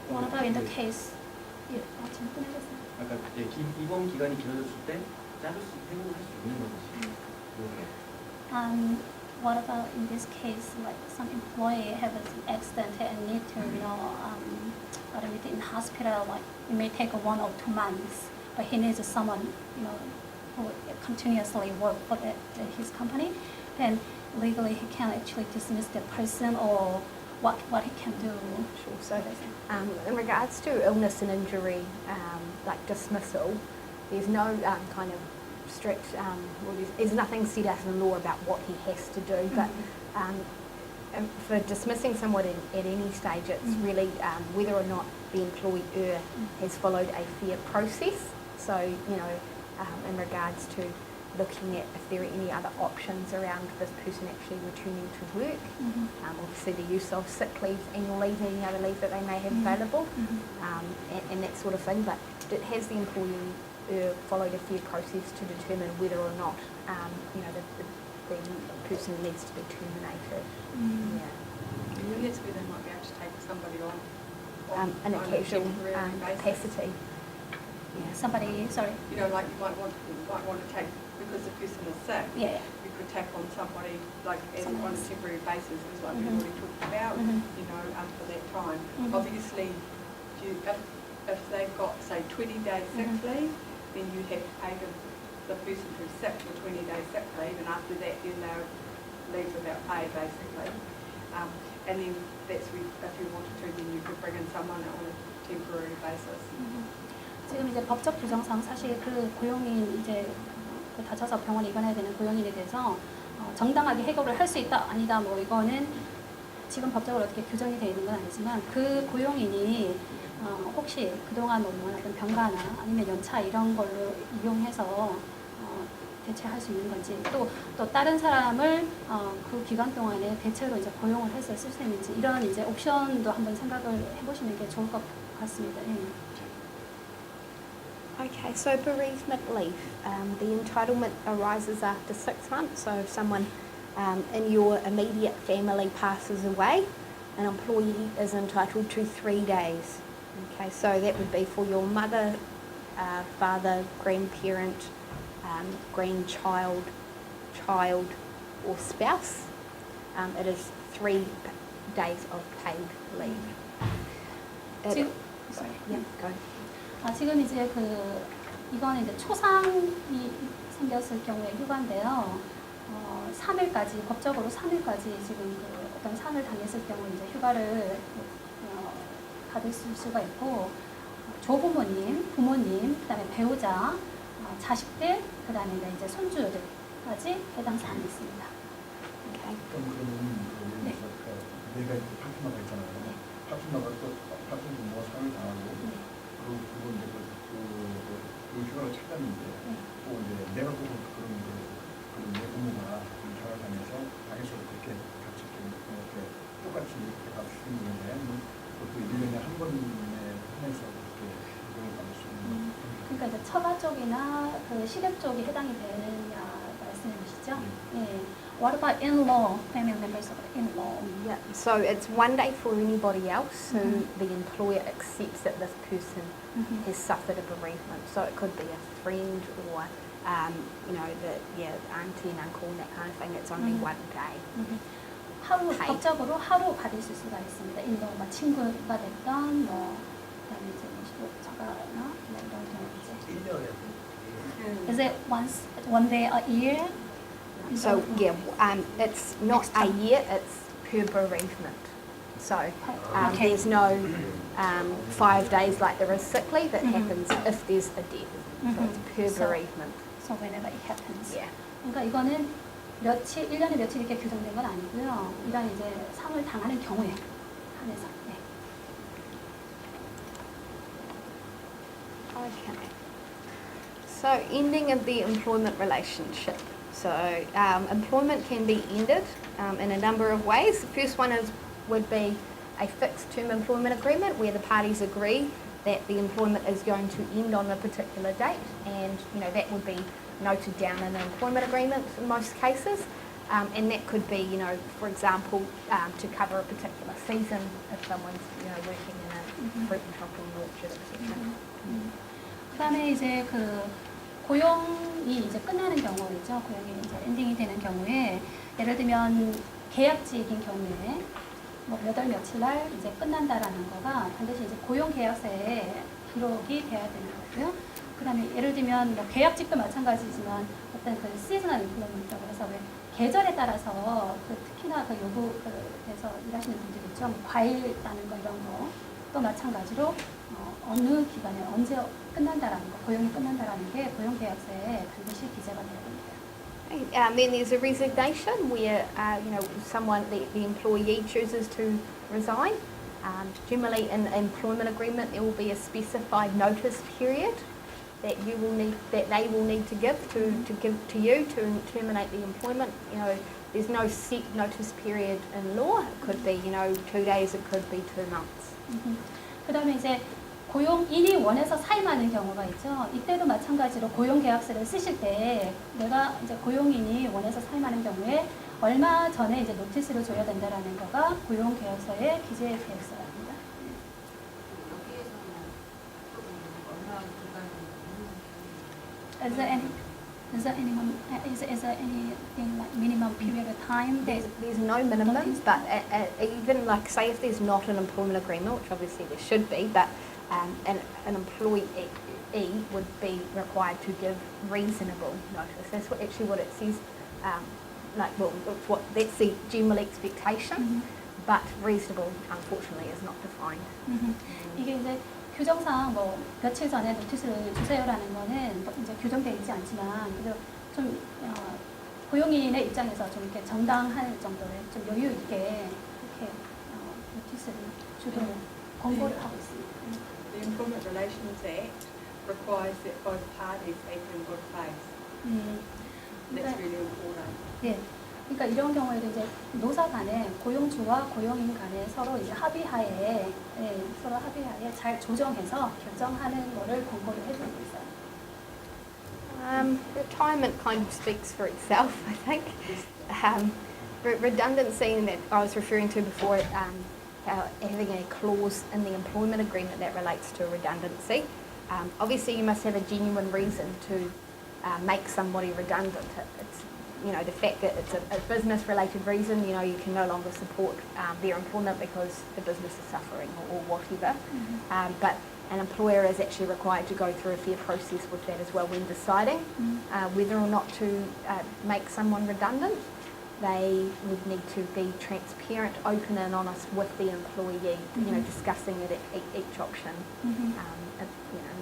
What about in the case? 예, 지금 끝내셨어요. 아까 입원 기간이 길어졌을 때 자를 수 회복을 할 수 있는 건지. What about in this case, like some employee have an accident and need to, admit in hospital, like it may take 1 or 2 months, but he needs someone, who continuously work for his company, then legally he can actually dismiss the person or what he can do. Sure. So, in regards to illness and injury, like dismissal, there's no kind of strict, there's nothing set out in the law about what he has to do, but for dismissing someone at any stage, it's really whether or not the employer has followed a fair process. So, in regards to looking at if there are any other options around this person actually returning to work, obviously the use of sick leave, annual leave, any other leave that they may have available, and that sort of thing. But it has the employee followed a fair process to determine whether or not the person needs to be terminated. And that's where they might be able to take somebody on In a casual temporary basis. capacity. Somebody, sorry. Like you might want to take, because the person is sick, Yeah. you could tack on somebody like as Someone on a else. temporary basis, as like we already talked about, for that time. Obviously, if they've got, say, 20 days sick leave, then you'd have to pay the person who's sick for 20 days sick leave, and after that, then they'll leave without pay, basically. And then that's when, if you wanted to, then you could bring in someone on a temporary basis. 지금 이제 법적 규정상 사실 그 고용인 이제 그 다쳐서 병원에 입원해야 되는 고용인에 대해서 정당하게 해고를 할 수 있다 아니다 뭐 이거는 지금 법적으로 어떻게 규정이 되어 있는 건 아니지만 그 고용인이 혹시 그동안 뭐 어떤 병가나 아니면 연차 이런 걸로 이용해서 대체할 수 있는 건지 또 다른 사람을 그 기간 동안에 대체로 이제 고용을 해서 쓸 수 있는지 이런 이제 옵션도 한번 생각을 해보시는 게 좋을 것 같습니다. Okay, so bereavement leave. The entitlement arises after 6 months. So if someone in your immediate family passes away, an employee is entitled to 3 days. Okay, so that would be for your mother, father, grandparent, grandchild, child, or spouse. It is 3 days of paid leave. Yeah, go. 지금 이제 이거는 이제 초상이 생겼을 경우의 휴가인데요. 3일까지 법적으로 3일까지 지금 어떤 상을 당했을 경우 이제 휴가를 받을 수가 있고 조부모님, 부모님, 그다음에 배우자, 자식들, 그다음에 이제 손주들까지 해당 사항이 있습니다. 그러면 네. 내가 파트너가 있잖아요. 파트너가 또 파트너 뭐 상을 당하고 그리고 이제 그 휴가를 찾았는데 또 이제 내가 또 그런 내 부모가 휴가를 다녀서 당해서 그렇게 같이 이렇게 똑같이 이렇게 갈 수 있는 건데 그것도 1년에 한 번에 해서 이렇게 이동을 받을 수 있는. 그러니까 이제 처가 쪽이나 그 시댁 쪽이 해당이 되느냐 말씀이시죠? 예. What about in-law, family members of in-law? Yeah, so it's 1 day for anybody else who the employer accepts that this person has suffered a bereavement. So it could be a friend or, you know, auntie and uncle and that kind of thing. It's only 1 day. 하루 Pay. 법적으로 하루 받을 수가 있습니다. 인도 뭐 친구가 됐던 뭐 그다음에 이제 뭐 자가나 뭐 이런 경우이지. 1년에 Is it one day a year? So yeah, it's not a year, it's per bereavement. So Okay. there's no 5 days like there is sick leave. It happens if there's a death. So it's per So- bereavement. So whenever it happens. Yeah. 그러니까 이거는 며칠, 1년에 며칠 이렇게 규정된 건 아니고요. 이런 이제 상을 당하는 경우에 한해서. 네. Okay. So ending of the employment relationship. So employment can be ended in a number of ways. The first one would be a fixed term employment agreement where the parties agree that the employment is going to end on a particular date, and you know that would be noted down in an employment agreement in most cases. And that could be, you know, for example, to cover a particular season if someone's, you know, working in a fruit and shop or an orchard, etc. 그다음에 이제 그 고용이 이제 끝나는 경우이죠. 고용이 이제 엔딩이 되는 경우에 예를 들면 계약직인 경우에 뭐 몇 월 며칠 날 이제 끝난다라는 거가 반드시 이제 고용 계약서에 기록이 돼야 되는 거고요. 그다음에 예를 들면 뭐 계약직도 마찬가지지만 어떤 그 시즈널 임플로이먼트라고 해서 왜 계절에 따라서 그 특히나 그 요구에서 일하시는 분들 있죠. 뭐 과일 따는 거 이런 거 또 마찬가지로 어느 기간에 언제 끝난다라는 거, 고용이 끝난다라는 게 고용 계약서에 반드시 기재가 되어야 됩니다. Then there's a resignation where you know the employee chooses to resign. Generally, in an employment agreement, there will be a specified notice period that they will need to give to you to terminate the employment. You know, there's no set notice period in law. It could be 2 days. It could be 2 months. 그다음에 이제 고용인이 원해서 사임하는 경우가 있죠. 이때도 마찬가지로 고용 계약서를 쓰실 때 내가 이제 고용인이 원해서 사임하는 경우에 얼마 전에 이제 노티스를 줘야 된다라는 거가 고용 계약서에 기재되어 있어야 합니다. 여기에서는 얼마 기간이 Is there anything like minimum period of time that There's no minimums, but even like say if there's not an employment agreement, which obviously there should be, but an employee would be required to give reasonable notice. That's actually what it says. That's the general expectation, but reasonable, unfortunately, is not defined. 이게 이제 규정상 뭐 며칠 전에 노티스를 주세요라는 거는 이제 규정되어 있지 않지만 그래도 좀 고용인의 입장에서 좀 이렇게 정당할 정도의 좀 여유 있게 이렇게 노티스를 주도록 권고를 하고 있습니다. The Employment Relations Act requires that both parties act in good faith. That's really important. 예. 그러니까 이런 경우에도 이제 노사 간에 고용주와 고용인 간에 서로 이제 합의하에 서로 합의하에 잘 조정해서 결정하는 거를 권고를 해주고 있어요. Retirement kind of speaks for itself, I think. Redundancy that I was referring to before, having a clause in the employment agreement that relates to redundancy. Obviously, you must have a genuine reason to make somebody redundant. It's the fact that it's a business-related reason, you can no longer support their employment because the business is suffering or whatever. But an employer is actually required to go through a fair process with that as well when deciding whether or not to make someone redundant. They would need to be transparent, open and honest with the employee, discussing it at each option in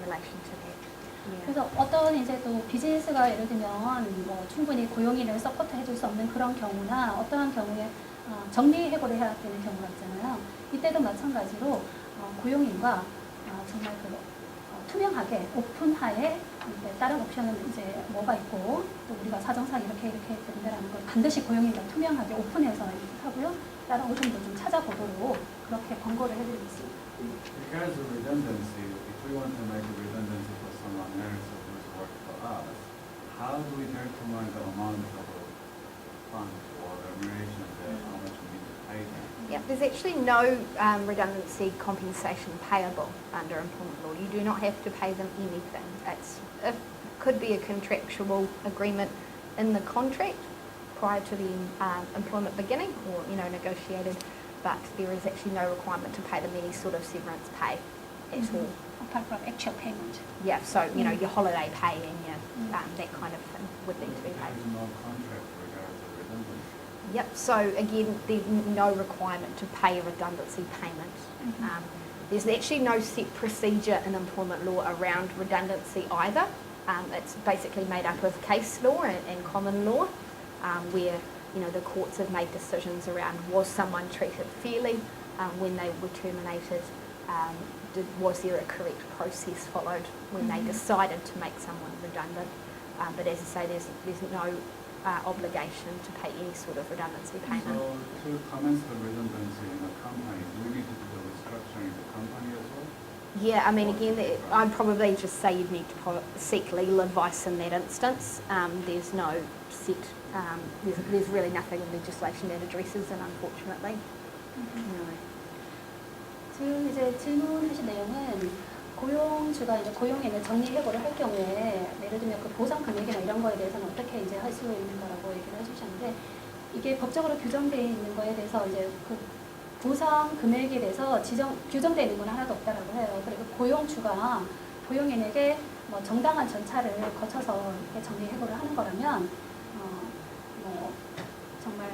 relation to that. 그래서 어떤 이제 또 비즈니스가 예를 들면 뭐 충분히 고용인을 서포트 해줄 수 없는 그런 경우나 어떠한 경우에 정리해고를 해야 되는 경우가 있잖아요. 이때도 마찬가지로 고용인과 정말 투명하게 오픈하에 다른 옵션은 이제 뭐가 있고 또 우리가 사정상 이렇게 된다라는 걸 반드시 고용인과 투명하게 오픈해서 하고요. 다른 옵션도 좀 찾아보도록 그렇게 권고를 해드리고 있습니다. Because of redundancy, if we want to make a redundancy for someone else who's worked for us, how do we determine the amount of funds or remuneration that how much we need to pay them? Yep, there's actually no redundancy compensation payable under employment law. You do not have to pay them anything. It could be a contractual agreement in the contract prior to the employment beginning, or negotiated, but there is actually no requirement to pay them any sort of severance pay at all. Apart from actual payment. Yeah, so your holiday pay and your that kind of thing would need to be paid. There is no contract regarding the redundancy. Yep, so again, there's no requirement to pay a redundancy payment. There's actually no set procedure in employment law around redundancy either. It's basically made up of case law and common law, where the courts have made decisions around was someone treated fairly when they were terminated, was there a correct process followed when they decided to make someone redundant. But as I say, there's no obligation to pay any sort of redundancy payment. So to commence the redundancy in a company, do we need to do the restructuring in the company as well? Yeah, I mean, again, I'd probably just say you'd need to seek legal advice in that instance. There's no set, there's really nothing in legislation that addresses it, unfortunately. No. 지금 이제 질문하신 내용은 고용주가 이제 고용인을 정리해고를 할 경우에 예를 들면 그 보상 금액이나 이런 거에 대해서는 어떻게 이제 할 수 있는가라고 얘기를 해주셨는데, 이게 법적으로 규정되어 있는 거에 대해서 이제 그 보상 금액에 대해서 규정되어 있는 건 하나도 없다라고 해요. 그리고 고용주가 고용인에게 뭐 정당한 절차를 거쳐서 이렇게 정리해고를 하는 거라면 정말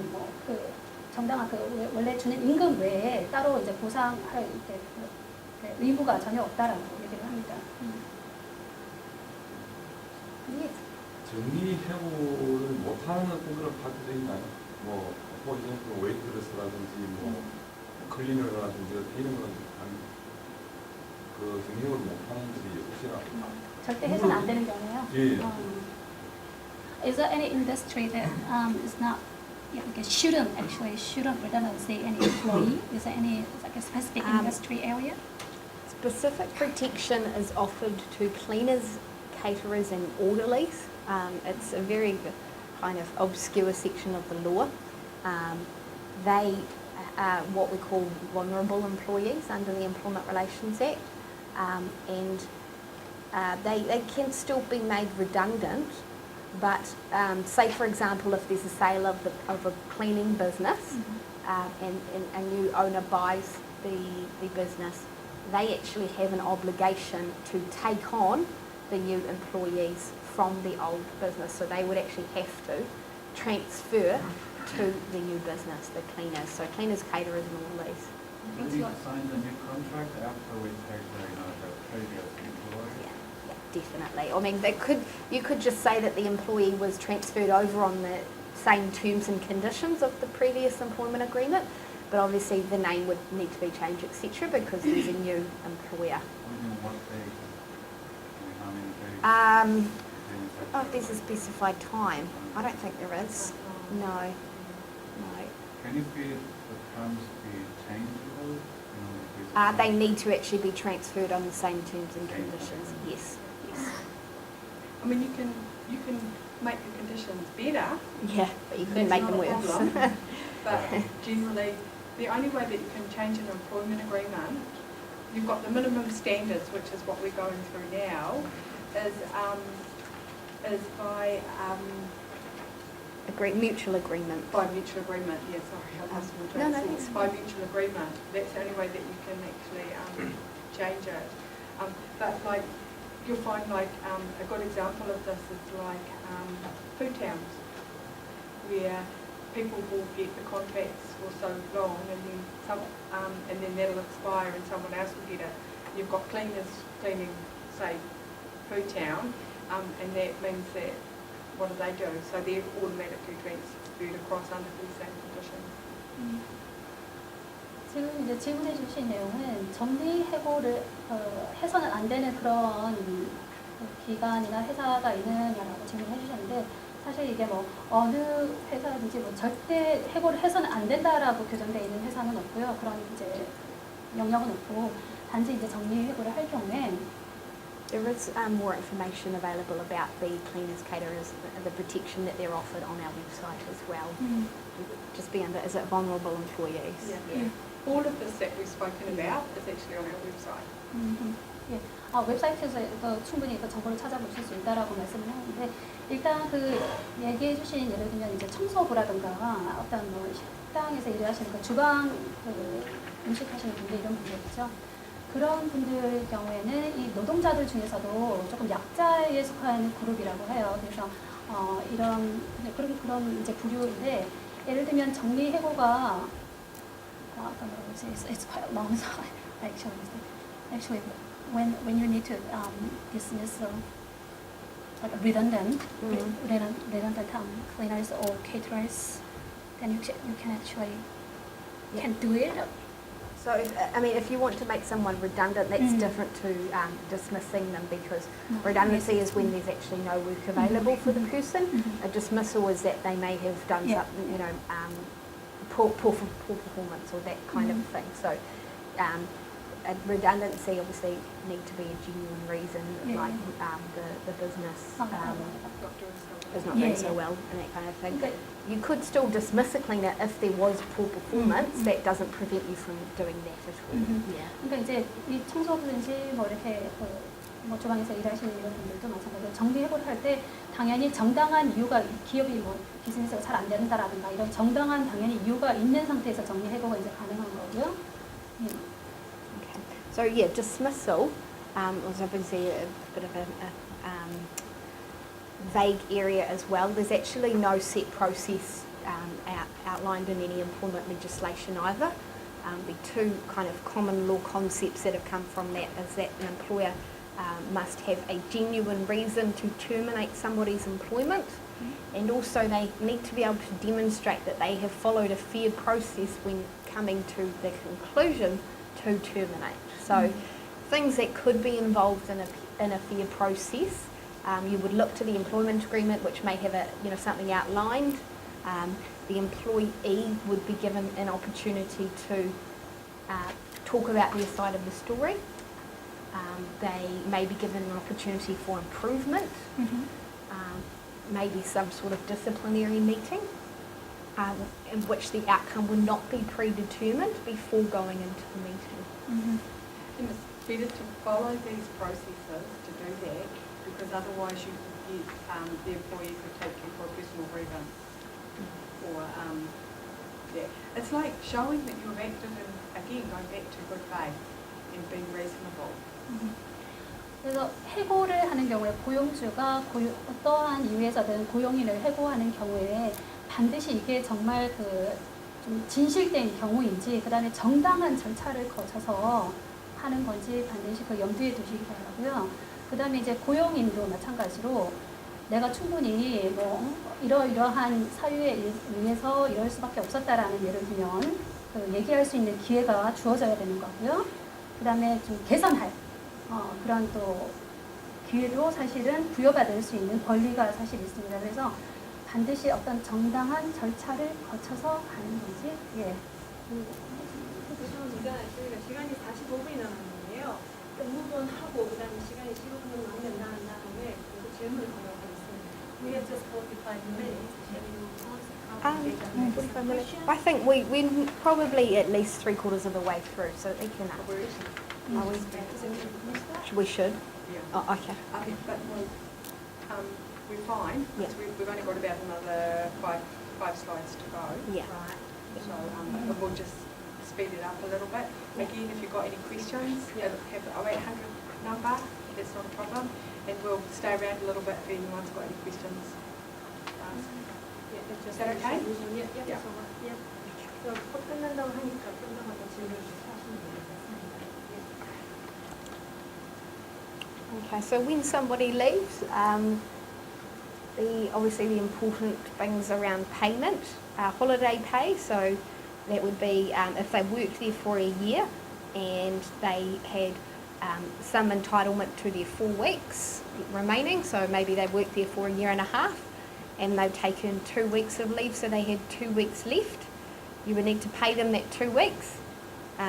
그 정당한 그 원래 주는 임금 외에 따로 이제 보상할 이렇게 의무가 전혀 없다라고 얘기를 합니다. 정리해고를 못하는 어떤 그런 파트도 있나요? 뭐, 포지션 웨이트레스라든지 뭐 클리너라든지 이런 거는 그 정리해고를 못하는 분들이 혹시나 절대 해서는 안 되는 경우예요. 예. Is there any industry that is not shouldn't redundancy any employee? Is there any like a specific industry area? Specific protection is offered to cleaners, caterers and orderlies. It's a very kind of obscure section of the law. They are what we call vulnerable employees under the Employment Relations Act, and they can still be made redundant. But say, for example, if there's a sale of a cleaning business and a new owner buys the business, they actually have an obligation to take on the new employees from the old business. So they would actually have to transfer to the new business, the cleaners. So cleaners, caterers and all these. Do we sign the new contract after we take the previous employee? Yeah, definitely. I mean, you could just say that the employee was transferred over on the same terms and conditions of the previous employment agreement, but obviously the name would need to be changed, etc., because there's a new employer. What date? How many days? If there's a specified time, I don't think there is. No. Can it be the terms be changeable? They need to actually be transferred on the same terms and conditions. Yes. I mean, you can make the conditions better. Yeah, but you couldn't make them That's not a worse. problem. But generally, the only way that you can change an employment agreement, you've got the minimum standards, which is what we're going through now, is by mutual agreement. by mutual agreement. Yeah, sorry, I lost my No, train no, of thought. it's By mutual agreement. That's the only way that you can actually change it. But like you'll find like a good example of this is like food towns, where people will get the contracts for so long, and then that'll expire, and someone else will get it. You've got cleaners cleaning, say, food town, and that means that what do? So they're automatically transferred across under the same conditions. 지금 이제 질문해 주신 내용은 정리해고를 해서는 안 되는 그런 기관이나 회사가 있느냐라고 질문해 주셨는데, 사실 이게 뭐 어느 회사든지 뭐 절대 해고를 해서는 안 된다라고 규정되어 있는 회사는 없고요. 그런 이제 영역은 없고 단지 이제 정리해고를 할 경우에 There is more information available about the cleaners, caterers, the protection that they're offered on our website as well. Just be under, is it vulnerable employees? Yeah. All of this that we've spoken about is actually on our website. 예, 웹사이트에서 충분히 그 정보를 찾아보실 수 있다라고 말씀을 하는데 일단 그 얘기해주신 예를 들면 이제 청소부라든가 어떤 뭐 식당에서 일을 하시는 그 주방 그 음식 하시는 분들 이런 분들이죠. 그런 분들 경우에는 이 노동자들 중에서도 조금 약자에 속하는 그룹이라고 해요. 그래서 이런 그런 이제 부류인데 예를 들면 정리해고가 어떤 뭐라고 하지? It's quite a long time actually when you need to dismiss like redundant cleaners or caterers, then you can actually can do it. So, I mean, if you want to make someone redundant, that's different to dismissing them because redundancy is when there's actually no work available for the person. A dismissal is that they may have done something, you know, poor performance or that kind of thing. So, a redundancy obviously need to be a genuine reason, like the business is not doing so well and that kind of thing. But you could still dismiss a cleaner if there was poor performance. That doesn't prevent you from doing that at all. 그러니까 이제 이 청소부든지 뭐 이렇게 뭐 주방에서 일하시는 이런 분들도 마찬가지로 정리해고를 할 때 당연히 정당한 이유가 기업이 뭐 비즈니스가 잘 안 된다라든가 이런 정당한 당연히 이유가 있는 상태에서 정리해고가 이제 가능한 거고요. Okay. So yeah, dismissal was obviously a bit of a vague area as well. There's actually no set process outlined in any employment legislation either. The two kind of common law concepts that have come from that is that an employer must have a genuine reason to terminate somebody's employment, and also they need to be able to demonstrate that they have followed a fair process when coming to the conclusion to terminate. So things that could be involved in a fair process. You would look to the employment agreement, which may have something outlined. The employee would be given an opportunity to talk about their side of the story. They may be given an opportunity for improvement, maybe some sort of disciplinary meeting, in which the outcome would not be predetermined before going into the meeting. And it's better to follow these processes to do that, because otherwise you could get the employee could take you for a personal grievance. Or it's like showing that you've acted and again going back to good faith and being reasonable. 그래서 해고를 하는 경우에 고용주가 어떠한 이유에서든 고용인을 해고하는 경우에 반드시 이게 정말 좀 진실된 경우인지 그다음에 정당한 절차를 거쳐서 하는 건지 반드시 염두에 두시기 바라고요. 그다음에 이제 고용인도 마찬가지로 내가 충분히 뭐 이러이러한 사유에 의해서 이럴 수밖에 없었다라는 예를 들면 얘기할 수 있는 기회가 주어져야 되는 거고요. 그다음에 좀 개선할 그런 또 기회도 사실은 부여받을 수 있는 권리가 사실 있습니다. 그래서 반드시 어떤 정당한 절차를 거쳐서 가는 거지. 예. 저희가 시간이 45분이 남았는데요. 업무분 하고 그다음에 시간이 15분 남는 다음에 질문을 하려고 하겠습니다. We have just 45 minutes. Shall we move on to 45 minutes. I think we're probably at least 3/4 of the way through, so we can. We should. Yeah. Oh, okay. Okay, but we're fine. Yeah. We've only got about another five slides to go. Yeah. Right. So but we'll just speed it up a little bit. Again, if you've got any questions, have the 0800 number. That's not a problem. And we'll stay around a little bit if anyone's got any questions. Is that okay? Yeah. 곧 끝난다고 하니까 끝나고 질문 하시면 되겠습니다. Okay, so when somebody leaves, obviously the important things around payment, holiday pay. So that would be if they worked there for a year and they had some entitlement to their 4 weeks remaining. So maybe they worked there for a year and a half and they've taken 2 weeks of leave, so they had 2 weeks left. You would need to pay them that 2 weeks.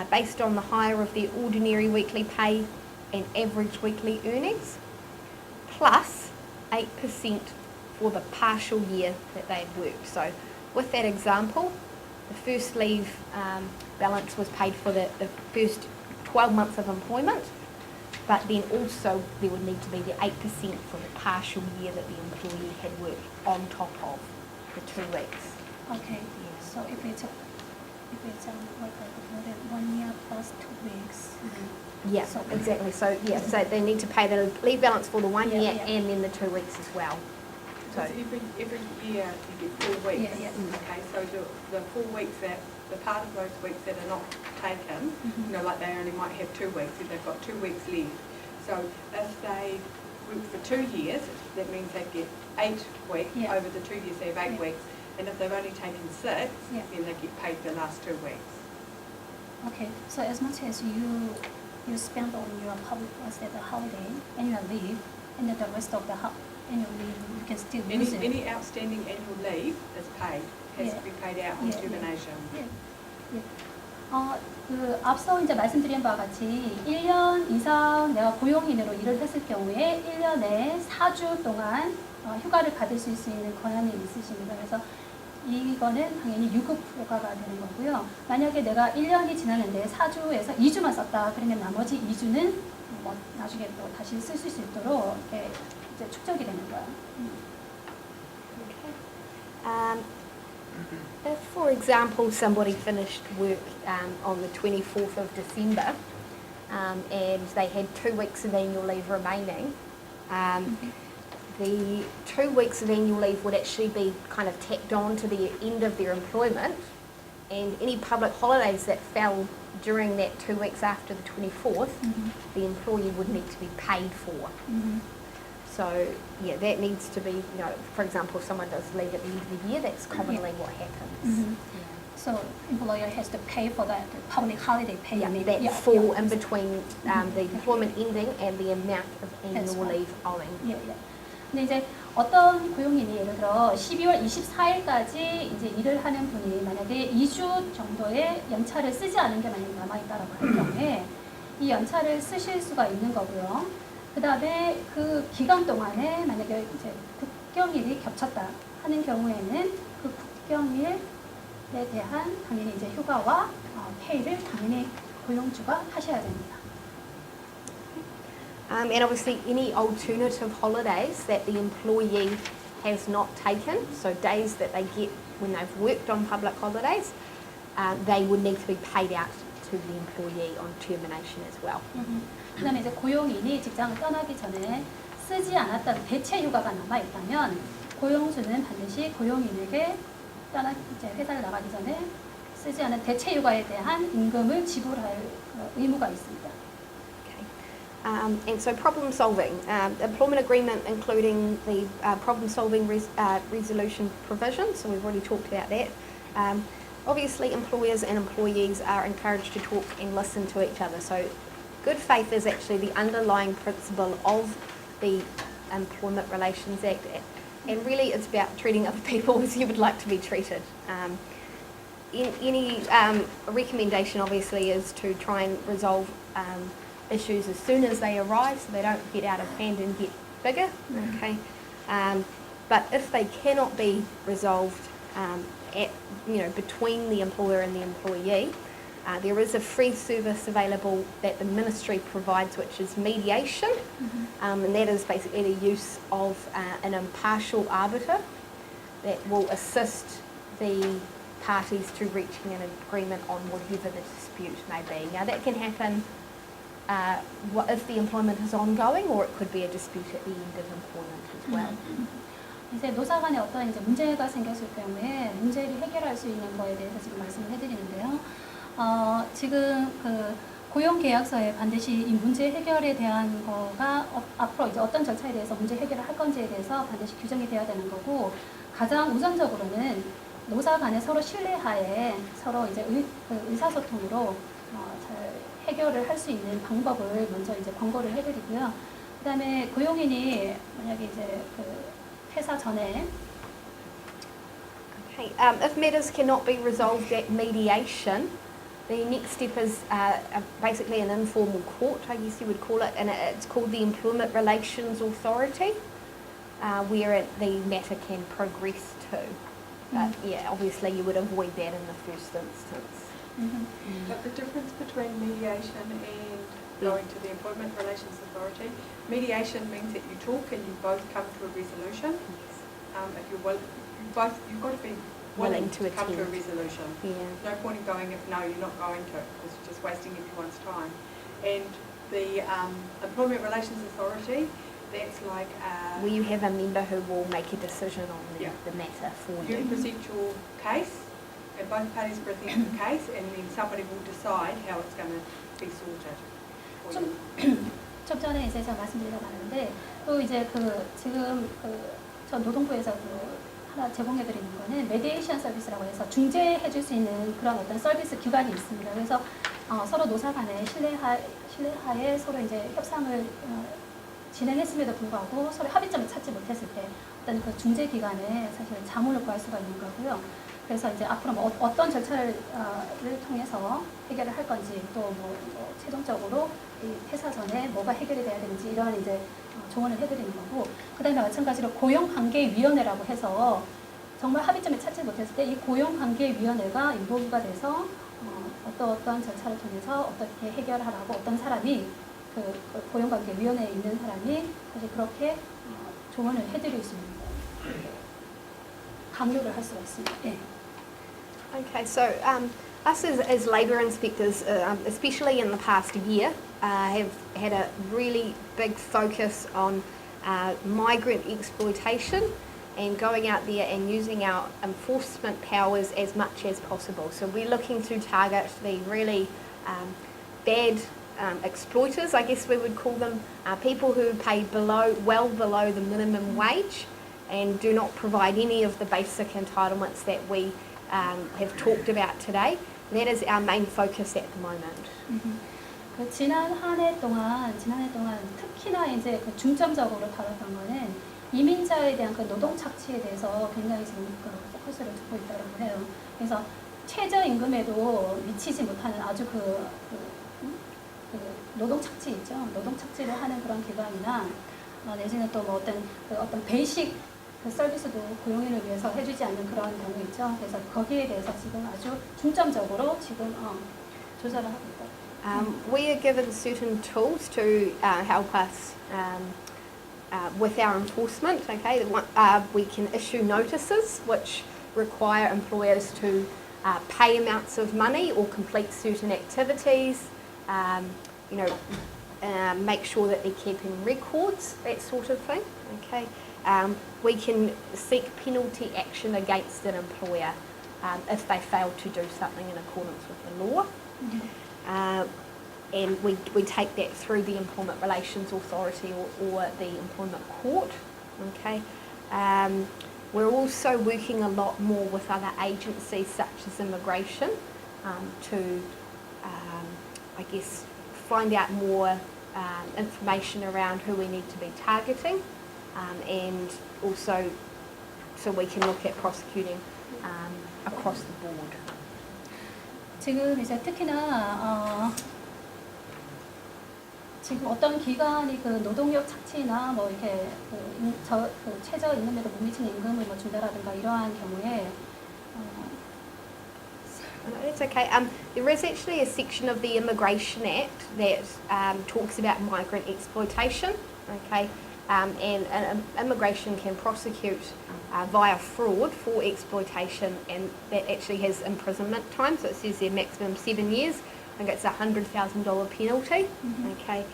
based on the higher of their ordinary weekly pay and average weekly earnings, plus 8% for the partial year that they had worked. So with that example, the first leave balance was paid for the first 12 months of employment, but then also there would need to be the 8% for the partial year that the employee had worked on top of the 2 weeks. Okay. So if it's like more than 1 year plus 2 weeks. Yeah, So- exactly. So so they need to pay the leave balance for the 1 Yeah, year yeah. and then the 2 weeks as well. So Because every year you get 4 weeks. Yeah, yeah. Okay, so the 4 weeks the part of those weeks that are not taken, Mhm. like they only might have 2 weeks, if they've got 2 weeks left. So if they work for 2 years, that means they get 8 weeks, Yeah. over the 2 years they have 8 Yeah. weeks. And if they've only taken 6, Yeah. then they get paid the last 2 weeks. Okay. So as much as you spend on your public holiday annual leave, and then the rest of the annual leave you can still use it. Any outstanding annual leave is paid, has Yeah. to be paid out on Yeah, yeah. termination. 예. 예. 앞서 이제 말씀드린 바와 같이 1년 이상 내가 고용인으로 일을 했을 경우에 1년에 4주 동안 휴가를 받을 수 있는 권한이 있으십니다. 그래서 이거는 당연히 유급 휴가가 되는 거고요. 만약에 내가 1년이 지났는데 4주에서 2주만 썼다. 그러면 나머지 2주는 뭐 나중에 또 다시 쓸 수 있도록 이렇게 이제 축적이 되는 거예요. If, for example, somebody finished work on the 24th of December and they had 2 weeks of annual leave remaining, the 2 weeks of annual leave would actually be kind of tacked on to the end of their employment, and any public holidays that fell during that 2 weeks after the 24th, the employee would need to be paid for. So, yeah, that needs to be, for example, if someone does leave at the end of the year, that's commonly what happens. So employer has to pay for that public holiday pay. Yeah, maybe. that Yeah, fall yeah. in between the employment ending and the amount of That's annual right. leave owing. 예, 예. 근데 이제 어떤 고용인이 예를 들어 12월 24일까지 이제 일을 하는 분이 만약에 2주 정도의 연차를 쓰지 않은 게 만약에 남아있다라고 할 경우에 이 연차를 쓰실 수가 있는 거고요. 그 다음에 그 기간 동안에 만약에 이제 국경일이 겹쳤다 하는 경우에는 그 국경일에 대한 당연히 이제 휴가와 페이를 당연히 고용주가 하셔야 됩니다. And obviously any alternative holidays that the employee has not taken, so days that they get when they've worked on public holidays, they would need to be paid out to the employee on termination as well. 그 다음에 이제 고용인이 직장을 떠나기 전에 쓰지 않았던 대체 휴가가 남아있다면 고용주는 반드시 고용인에게 이제 회사를 나가기 전에 쓰지 않은 대체 휴가에 대한 임금을 지불할 의무가 있습니다. And so problem solving, employment agreement including the problem solving resolution provision, so we've already talked about that. Obviously employers and employees are encouraged to talk and listen to each other, so good faith is actually the underlying principle of the Employment Relations Act, and really it's about treating other people as you would like to be treated. Any recommendation obviously is to try and resolve issues as soon as they arise so they don't get out of hand and get bigger. Okay, but if they cannot be resolved between the employer and the employee, there is a free service available that the ministry provides, which is mediation, and that is basically the use of an impartial arbiter that will assist the parties to reaching an agreement on whatever the dispute may be. Now that can happen if the employment is ongoing, or it could be a dispute at the end of employment as well. 이제 노사 간에 어떤 이제 문제가 생겼을 경우에 문제를 해결할 수 있는 거에 대해서 지금 말씀을 해드리는데요. 지금 그 고용계약서에 반드시 이 문제 해결에 대한 거가 앞으로 이제 어떤 절차에 대해서 문제 해결을 할 건지에 대해서 반드시 규정이 되어야 되는 거고, 가장 우선적으로는 노사 간에 서로 신뢰하에 서로 이제 의사소통으로 잘 해결을 할 수 있는 방법을 먼저 이제 권고를 해드리고요. 그 다음에 고용인이 만약에 이제 그 회사 전에 Okay, if matters cannot be resolved at mediation, The next step is basically an informal court, I guess you would call it, and it's called the Employment Relations Authority, where the matter can progress to. But yeah, obviously you would avoid that in the first instance. But the difference between mediation and going to the Employment Relations Authority, mediation means that you talk and you both come to a resolution. If you're you've got to be willing to come to a resolution. No point in going if no, you're not going to, because you're just wasting everyone's time. And the Employment Relations Authority, that's like where you have a member who will make a decision on the matter for you. You present your case, and both parties present the case, and then somebody will decide how it's going to be sorted. 좀 전에 이제 제가 말씀드리려고 하는데 또 이제 지금 저 노동부에서 하나 제공해 드리는 거는 메디에이션 서비스라고 해서 중재해 줄 수 있는 그런 어떤 서비스 기관이 있습니다. 그래서 서로 노사 간에 신뢰하에 서로 이제 협상을 진행했음에도 불구하고 서로 합의점을 찾지 못했을 때 어떤 그 중재 기관에 사실 자문을 구할 수가 있는 거고요. 그래서 이제 앞으로 뭐 어떤 절차를 통해서 해결을 할 건지 또 최종적으로 이 퇴사 전에 뭐가 해결이 돼야 되는지 이러한 이제 조언을 해드리는 거고, 그다음에 마찬가지로 고용관계위원회라고 해서 정말 합의점을 찾지 못했을 때 이 고용관계위원회가 인보부가 돼서 어떠한 절차를 통해서 어떻게 해결하라고 어떤 사람이 그 고용관계위원회에 있는 사람이 사실 그렇게 조언을 해드릴 수 있는 강요를 할 수가 있습니다. 예. Okay, so us as labour inspectors, especially in the past year, have had a really big focus on migrant exploitation and going out there and using our enforcement powers as much as possible. So we're looking to target the really bad exploiters, I guess we would call them, people who pay well below the minimum wage and do not provide any of the basic entitlements that we have talked about today. And that is our main focus at the moment. 지난 한 해 동안 특히나 이제 중점적으로 다뤘던 거는 이민자에 대한 그 노동 착취에 대해서 굉장히 지금 포커스를 두고 있다고 해요. 그래서 최저임금에도 미치지 못하는 아주 그 노동 착취 있죠. 노동 착취를 하는 그런 기관이나 내지는 또 뭐 어떤 베이식 그 서비스도 고용인을 위해서 해주지 않는 그런 경우 있죠. 그래서 거기에 대해서 지금 아주 중점적으로 지금 조사를 하고 있다. We are given certain tools to help us with our enforcement. Okay, we can issue notices which require employers to pay amounts of money or complete certain activities. Make sure that they're keeping records, that sort of thing. Okay. We can seek penalty action against an employer if they fail to do something in accordance with the law. And we take that through the Employment Relations Authority or the Employment Court. Okay. We're also working a lot more with other agencies such as immigration to, I guess, find out more information around who we need to be targeting. And also so we can look at prosecuting across the board. 지금 이제 특히나 지금 어떤 기관이 그 노동력 착취나 뭐 이렇게 최저 임금에도 못 미치는 임금을 뭐 준다라든가 이러한 경우에 It's okay. There is actually a section of the Immigration Act that talks about migrant exploitation. Okay. And immigration can prosecute via fraud for exploitation, and that actually has imprisonment time. So it says there maximum 7 years. I think it's $100,000 penalty. Okay.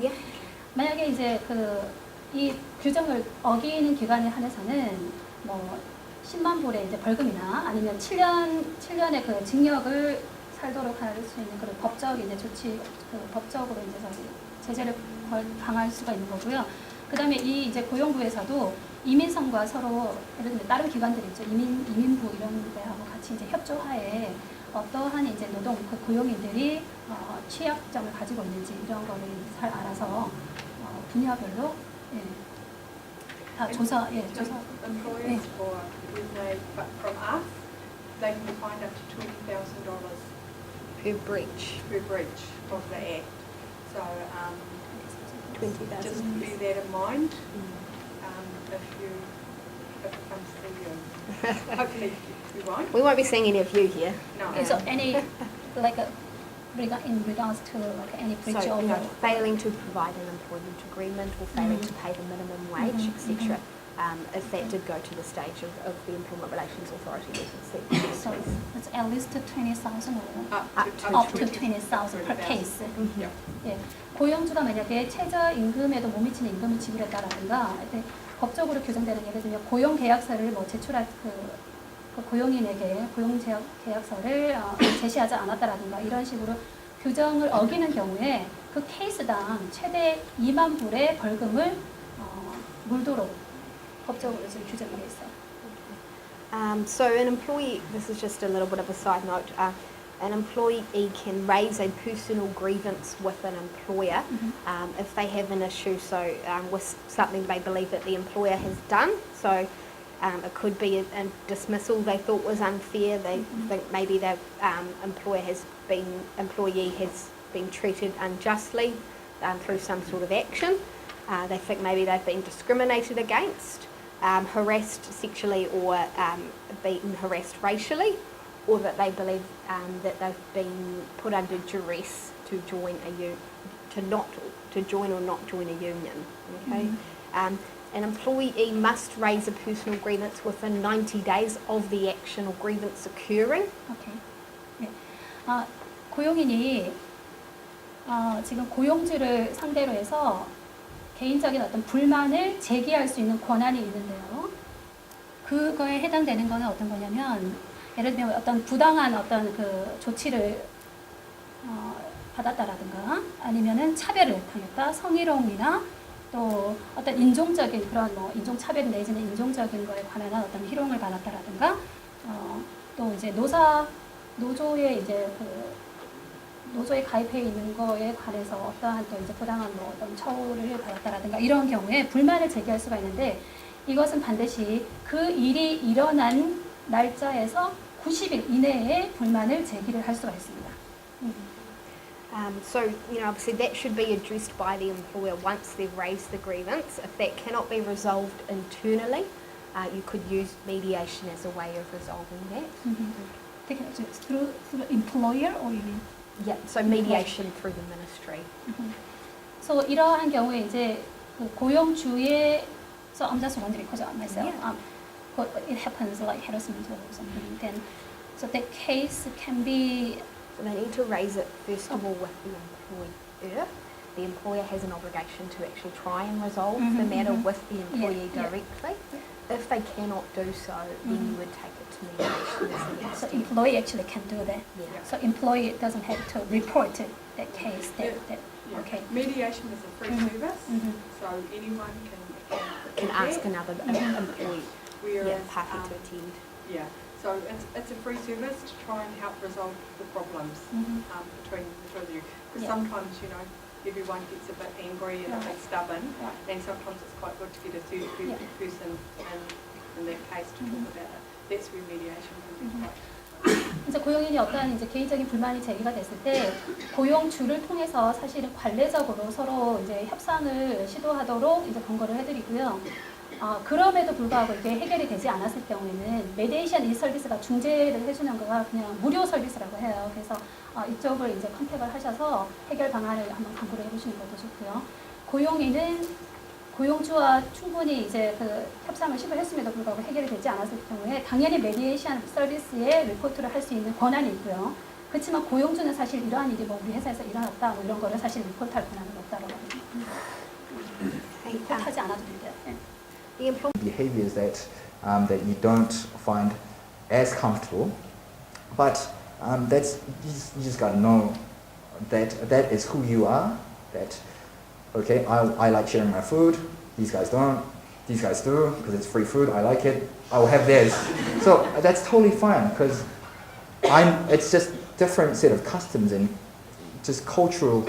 Yeah. 만약에 이제 이 규정을 어기는 기관에 한해서는 뭐 10만 불의 이제 벌금이나 아니면 7년의 그 징역을 살도록 할 수 있는 그런 법적 이제 조치, 법적으로 이제 제재를 당할 수가 있는 거고요. 그다음에 이 이제 고용부에서도 이민성과 서로 예를 들면 다른 기관들이 있죠. 이민부 이런 데하고 같이 이제 협조하에 어떠한 이제 노동 그 고용인들이 취약점을 가지고 있는지 이런 거를 잘 알아서 분야별로 다 조사. Employers from us they can be fined up to $20,000 Per breach. per breach of the Act. So 20,000. just bear that in mind if it comes to you. Hopefully you won't. We won't be seeing any of you here. No. Okay, so any like in regards to like any breach So, of failing to provide an employment agreement or failing to pay the minimum wage, etc. If that did go to the stage of the Employment Relations Authority, we can see. so it's at least 20,000 or Up up to 20,000 per case. Yeah. 예, 고용주가 만약에 최저 임금에도 못 미치는 임금을 지불했다라든가 법적으로 규정되는 예를 들면 고용 계약서를 뭐 제출할 그 고용인에게 고용 계약서를 제시하지 않았다라든가 이런 식으로 규정을 어기는 경우에 그 케이스당 최대 2만 불의 벌금을 물도록 법적으로 지금 규정이 돼 있어요. So an employee, this is just a little bit of a side note, an employee can raise a personal grievance with an employer if they have an issue, with something they believe that the employer has done. So it could be a dismissal they thought was unfair. They think maybe their employee has been treated unjustly through some sort of action. They think maybe they've been discriminated against, harassed sexually, or being harassed racially, or that they believe that they've been put under duress to join or not join a union. Okay. An employee must raise a personal grievance within 90 days of the action or grievance occurring. 오케이. 네. 고용인이 지금 고용주를 상대로 해서 개인적인 어떤 불만을 제기할 수 있는 권한이 있는데요. 그거에 해당되는 거는 어떤 거냐면 예를 들면 어떤 부당한 어떤 그 조치를 받았다라든가 아니면은 차별을 당했다, 성희롱이나 또 어떤 인종적인 그런 뭐 인종차별 내지는 인종적인 거에 관한 어떤 희롱을 받았다라든가 또 이제 노조에 이제 노조에 가입해 있는 거에 관해서 어떠한 또 이제 부당한 뭐 어떤 처우를 받았다라든가 이런 경우에 불만을 제기할 수가 있는데 이것은 반드시 그 일이 일어난 날짜에서 90일 이내에 불만을 제기를 할 수가 있습니다. So, obviously that should be addressed by the employer once they've raised the grievance. If that cannot be resolved internally, you could use mediation as a way of resolving that. Through employer or you mean? Yeah, so mediation through the ministry. So 이러한 경우에 이제 그 고용주의 so I'm just wondering because myself it happens like harassment or something then so that case can be So they need to raise it first of all with the employer. The employer has an obligation to actually try and resolve the matter with the employee directly. If they cannot do so, then you would take it to mediation as the next so step. employee actually can do that. Yeah. So employee doesn't have to report that case. Yeah. Okay. Mediation is a free service, so anyone Can ask another employee whereas, party to attend. Yeah, so it's a free service to try and help resolve the problems between the two of you. Because sometimes, everyone gets a bit angry and a bit stubborn, and sometimes it's quite good to get a third person in that case to talk about it. That's where mediation can be quite. 그래서 고용인이 어떠한 이제 개인적인 불만이 제기가 됐을 때 고용주를 통해서 사실은 관례적으로 서로 이제 협상을 시도하도록 이제 권고를 해드리고요. 그럼에도 불구하고 이게 해결이 되지 않았을 경우에는 메디에이션 이 서비스가 중재를 해주는 거가 그냥 무료 서비스라고 해요. 그래서 이쪽을 이제 컨택을 하셔서 해결 방안을 한번 강구를 해보시는 것도 좋고요. 고용인은 고용주와 충분히 이제 그 협상을 시도했음에도 불구하고 해결이 되지 않았을 경우에 당연히 메디에이션 서비스에 리포트를 할 수 있는 권한이 있고요. 그렇지만 고용주는 사실 이러한 일이 뭐 우리 회사에서 일어났다 뭐 이런 거를 사실 리포트할 권한은 없다고 합니다. 리포트하지 않아도 된대요. Behaviors that you don't find as comfortable, but that's you just gotta know that is who you are. That okay, I like sharing my food. These guys don't. These guys do because it's free food. I like it. I will have theirs. So that's totally fine because it's just different set of customs and just cultural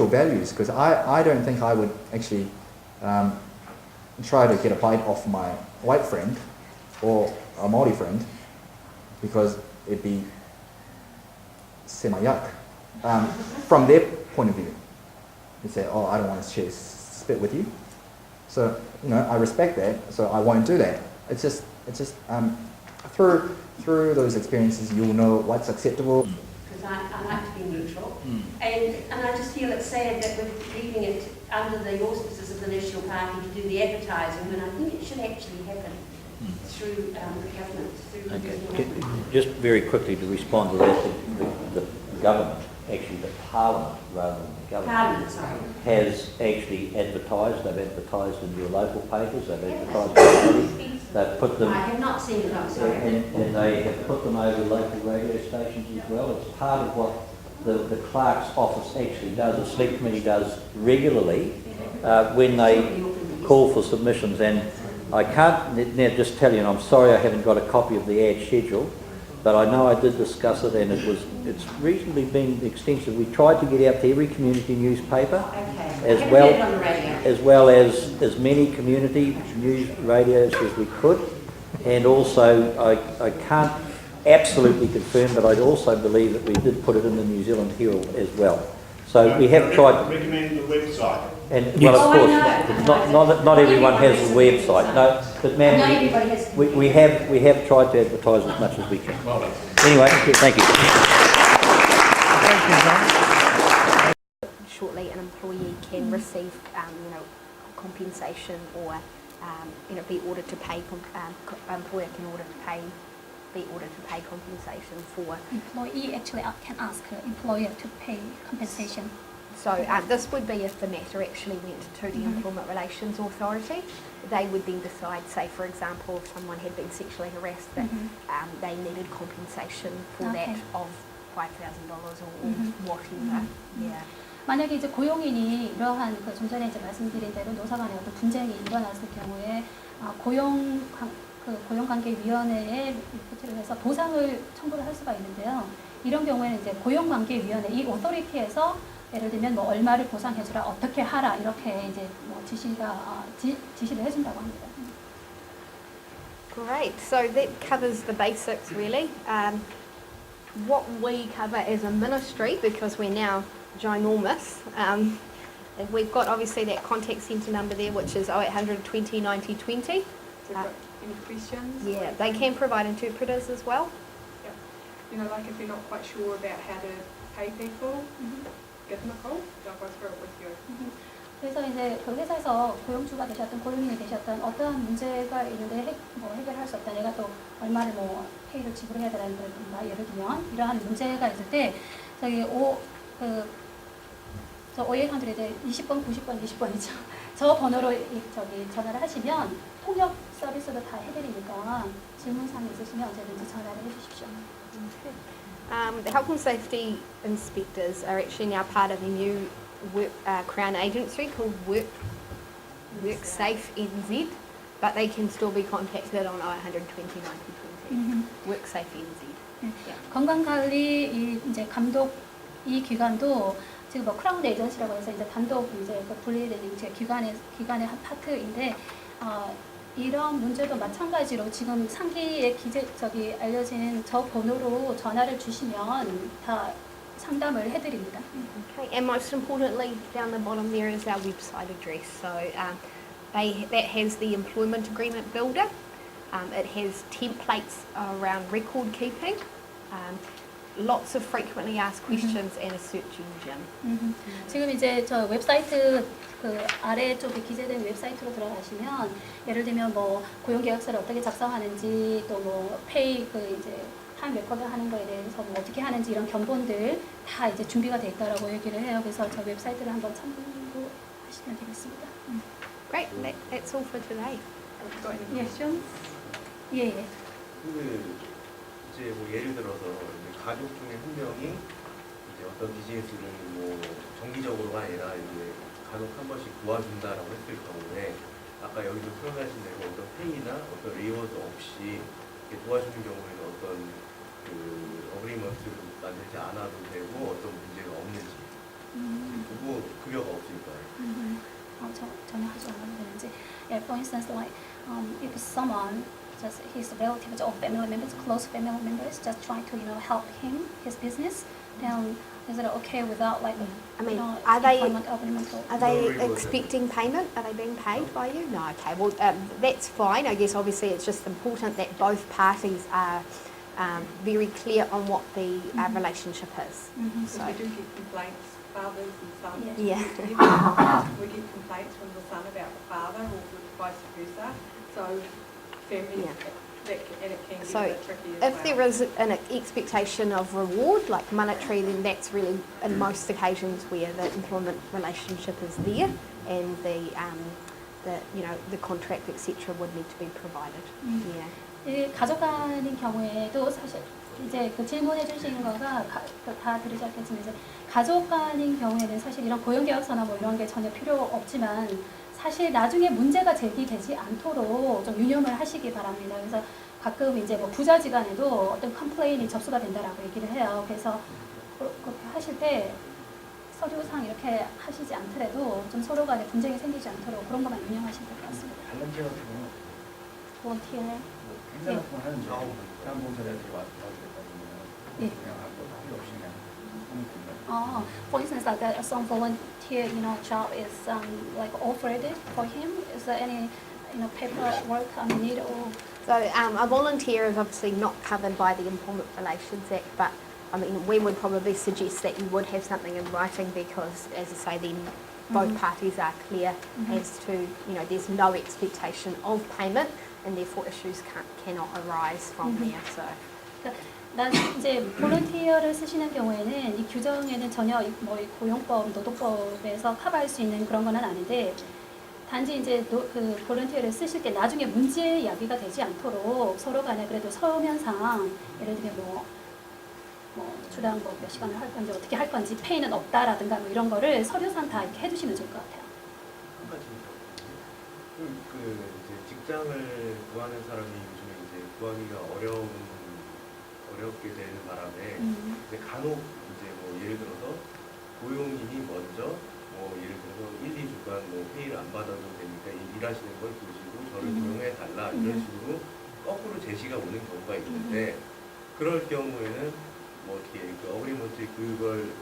values. Because I don't think I would actually try to get a bite off my white friend or a Māori friend because it'd be semi-yuck. From their point of view, they say, oh, I don't want to share spit with you. So, you know, I respect that, so I won't do that. It's just through those experiences, you'll know what's acceptable. Because I like to be neutral, and I just feel it's sad that we're leaving it under the auspices of the National Party to do the advertising, when I think it should actually happen through the government. Through Okay. Just very quickly to respond to that, the government, actually the Parliament rather than the government, Parliament, sorry, has actually advertised. They've advertised in your local papers. They've advertised. They've put them. I have not seen it. I'm sorry. And they have put them over local radio stations as well. It's part of what the clerk's office actually does. The select committee does regularly when they call for submissions. And I can't now just tell you, and I'm sorry I haven't got a copy of the ad schedule, but I know I did discuss it, and it's reasonably been extensive. We tried to get out to every community newspaper, as well as many community news radios as we could, and also I can't absolutely confirm, but I'd also believe that we did put it in the New Zealand Herald as well. So we have tried. Recommend the website. And well, of course, not everyone has a website. No, but ma'am, we have tried to advertise as much as we can. Well done. Anyway, thank you. Shortly, an employee can receive, compensation, or be ordered to pay. Employer can be ordered to pay compensation for. Employee actually can ask employer to pay compensation. So this would be if the matter actually went to the Employment Relations Authority. They would then decide, say for example, if someone had been sexually harassed, that they needed compensation for that of $5,000 or whatever. Yeah. 만약에 이제 고용인이 이러한 좀 전에 이제 말씀드린 대로 노사간의 어떤 분쟁이 일어났을 경우에 고용관계위원회에 리포트를 해서 보상을 청구를 할 수가 있는데요. 이런 경우에는 이제 고용관계위원회 이 오토리티에서 예를 들면 뭐 얼마를 보상해주라, 어떻게 하라 이렇게 이제 뭐 지시를 해준다고 합니다. Great. So that covers the basics really. What we cover as a ministry, because we're now ginormous, we've got obviously that contact centre number there, which is 0800 20 90 20. Any questions? Yeah, they can provide interpreters as well. Yeah. You know, like if you're not quite sure about how to pay people, give them a call. They'll go through it with you. 그래서 이제 그 회사에서 고용주가 되셨던 고용인이 되셨던 어떠한 문제가 있는데 해결할 수 없다. 내가 또 얼마를 페이를 지불해야 되는가 예를 들면 이러한 문제가 있을 때 저기 0800에 20번, 90번, 20번이죠. 저 번호로 전화를 하시면 통역 서비스도 다 해드리니까 질문사항이 있으시면 언제든지 전화를 해주십시오. The health and safety inspectors are actually now part of the new Crown agency called WorkSafe NZ, but they can still be contacted on 0800 20 90 20. WorkSafe NZ. Yeah. 건강관리 이제 감독 이 기관도 지금 크라운 에이전시라고 해서 이제 단독 이제 분리된 이제 기관의 한 파트인데 이런 문제도 마찬가지로 지금 상기에 알려진 저 번호로 전화를 주시면 다 상담을 해드립니다. Okay, and most importantly, down the bottom there is our website address. So that has the employment agreement builder. It has templates around record keeping. Lots of frequently asked questions and a search engine. 지금 이제 저 웹사이트 아래쪽에 기재된 웹사이트로 들어가시면 예를 들면 고용계약서를 어떻게 작성하는지 또 페이 이제 타임 레코드 하는 거에 대해서 어떻게 하는지 이런 견본들 다 이제 준비가 돼 있다라고 얘기를 해요. 그래서 저 웹사이트를 한번 참고하시면 되겠습니다. Great, that's all for today. Got any questions? 예. 이제 예를 들어서 가족 중에 한 명이 이제 어떤 비즈니스를 정기적으로가 아니라 이제 간혹 한 번씩 도와준다라고 했을 경우에 아까 여기서 표현하신 대로 어떤 페이나 어떤 리워드 없이 도와주는 경우에는 어떤 어그리먼트를 만들지 않아도 되고 어떤 문제가 없는지 그리고 급여가 없을까요? 전혀 하지 않아도 되는지. Yeah, for instance, like if someone just his relatives or family members, close family members, just trying to help him his business, then is it okay without like I mean, are they expecting payment? Are they being paid by you? No. Okay. Well, that's fine. I guess obviously it's just important that both parties are very clear on what the relationship is. So we do get complaints, fathers and sons. Yeah. We get complaints from the son about the father or vice versa. So family, and it can get a bit tricky as if there is an expectation of reward, like monetary, then that's really in most occasions where the employment relationship is there, and the contract etc. would need to be provided. Yeah. 가져가는 경우에도 사실 이제 그 질문해 주신 거가 다 들으셨겠지만 이제 가져가는 경우에는 사실 이런 고용계약서나 뭐 이런 게 전혀 필요 없지만 사실 나중에 문제가 제기되지 않도록 좀 유념을 하시기 바랍니다. 그래서 가끔 이제 뭐 부자지간에도 어떤 컴플레인이 접수가 된다라고 얘기를 해요. 그래서 그렇게 하실 때 서류상 이렇게 하시지 않더라도 좀 서로 간에 분쟁이 생기지 않도록 그런 것만 유념하시면 될 것 같습니다. 발렌티어 같은 경우는 볼런티어. 행사 같은 거 하는데 자원봉사자들이 와주겠다면 그냥 필요 없이 그냥 하면 됩니다. For instance, like that, some volunteer, job is like offered for him. Is there any, paperwork needed or? So a volunteer is obviously not covered by the Employment Relations Act, but I mean we would probably suggest that you would have something in writing because, as I say, then both parties are clear as to there's no expectation of payment, and therefore issues cannot arise from there. So. 난 이제 볼런티어를 쓰시는 경우에는 이 규정에는 전혀 뭐 고용법, 노동법에서 커버할 수 있는 그런 건 아닌데 단지 이제 그 볼런티어를 쓰실 때 나중에 문제 야기가 되지 않도록 서로 간에 그래도 서면상 예를 들면 뭐 주당 몇 시간을 할 건지 어떻게 할 건지 페이는 없다라든가 뭐 이런 거를 서류상 다 이렇게 해두시면 좋을 것 같아요. 한 가지 이제 직장을 구하는 사람이 요즘에 이제 구하기가 어렵게 되는 바람에 이제 간혹 이제 뭐 예를 들어서 고용인이 먼저 뭐 예를 들어서 1-2주간 뭐 페이를 안 받아도 되니까 일하시는 걸 보시고 저를 고용해 달라 이런 식으로 거꾸로 제시가 오는 경우가 있는데 그럴 경우에는 뭐 어떻게 그 어그리먼트에 그걸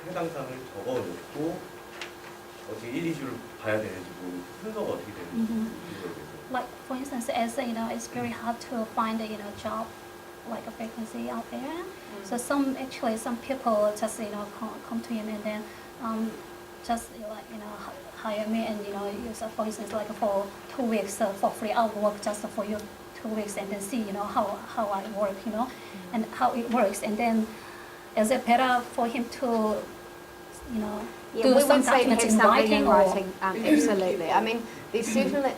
해당 사항을 적어놓고 어떻게 1-2주를 봐야 되는지 뭐 순서가 어떻게 되는지 Like for instance, as it's very hard to find a job. Like a vacancy out there, so some people just come to him and then just hire me and use for instance like for 2 weeks for free. I'll work just for you 2 weeks and then see how I work and how it works, and then is it better for him to do some documents in writing? Absolutely. I mean, there's certainly.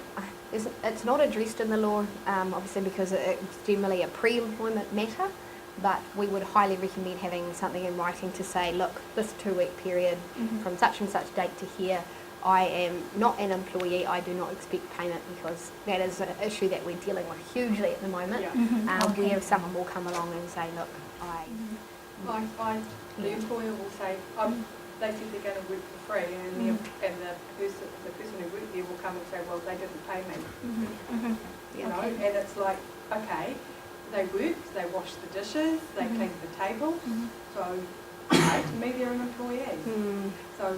It's not addressed in the law, obviously, because it's generally a pre-employment matter, but we would highly recommend having something in writing to say, look, this 2-week period from such and such date to here, I am not an employee, I do not expect payment, because that is an issue that we're dealing with hugely at the moment, where someone will come along and say, look, the employer will say, they said they're going to work for free, and the person who worked there will come and say, well, they didn't pay me. And it's like, okay, they worked, they washed the dishes, they cleaned the table, so to me they're an employee. So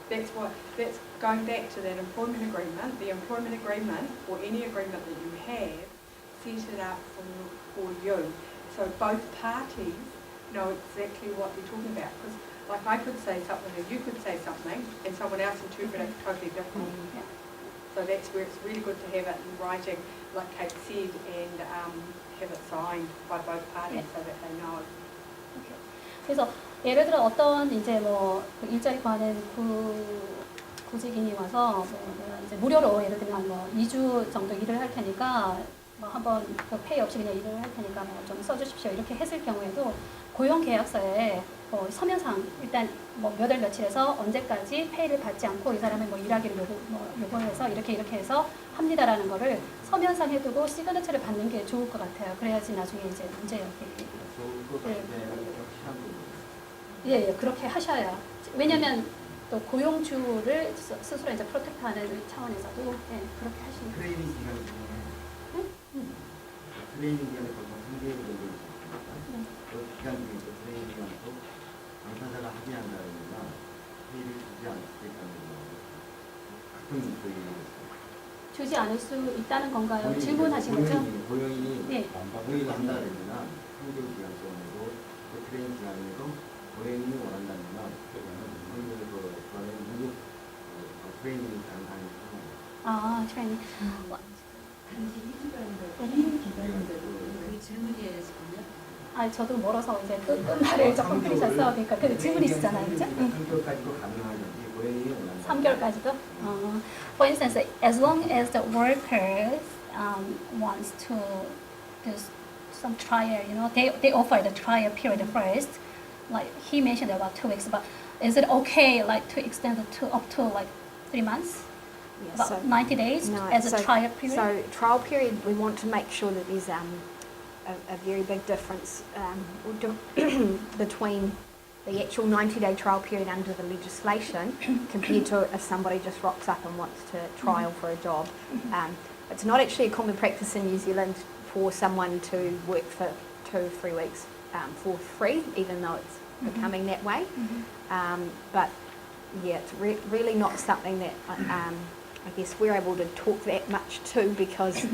that's going back to that employment agreement. The employment agreement, or any agreement that you have, set it up for you. So both parties know exactly what they're talking about. Because like I could say something and you could say something and someone else interpret it totally different. So that's where it's really good to have it in writing, like Kate said, and have it signed by both parties so that they know. 그래서 예를 들어 어떤 이제 일자리 구하는 구직인이 와서 이제 무료로 예를 들면 2주 정도 일을 할 테니까 한번 그 페이 없이 그냥 일을 할 테니까 좀 써주십시오 이렇게 했을 경우에도 고용계약서에 서면상 일단 몇 월 며칠에서 언제까지 페이를 받지 않고 이 사람이 일하기를 요구해서 이렇게 해서 합니다라는 거를 서면상 해두고 시그너처를 받는 게 좋을 것 같아요. 그래야지 나중에 이제 문제 예, 그렇게 하셔야. 왜냐면 또 고용주를 스스로 이제 프로텍트하는 차원에서도 그렇게 하시면. 트레이닝 기간 중에 트레이닝 기간이 보통 3개월 정도 있습니다. 그 기간 중에서 트레이닝 기간도 당사자가 합의한다거나 회의를 주지 않을 수 있다는 거 같은 소리였습니다. 주지 않을 수 있다는 건가요? 질문하신 거죠? 고용인이 네. 회의를 한다 그러면 3개월 기간 동안으로 그 트레이닝 기간에도 고용인이 원한다면 그거는 무급 트레이닝이 가능한 상황입니다. 아, 트레이닝. 단지 2주간인데 기간인데도 그 질문이에요 지금요? 아, 저도 멀어서 이제 끝말을 조금 들으셨어. 그러니까 그 질문 있으잖아요, 그죠? 3개월까지도 가능하는지 고용인이 원한다. 3개월까지도. For instance, as long as the worker wants to do some trial, you know, they offer the trial period first. Like he mentioned about 2 weeks, but is it okay, like, to extend it to up to like 3 months? Yeah, About so- 90 days No, as a so- trial period? So trial period, we want to make sure that there's a very big difference between the actual 90-day trial period under the legislation compared to if somebody just rocks up and wants to trial for a job. It's not actually a common practice in New Zealand for someone to work for 2 or 3 weeks for free, even though it's becoming that way. But yeah, it's really not something that I guess we're able to talk that much to, because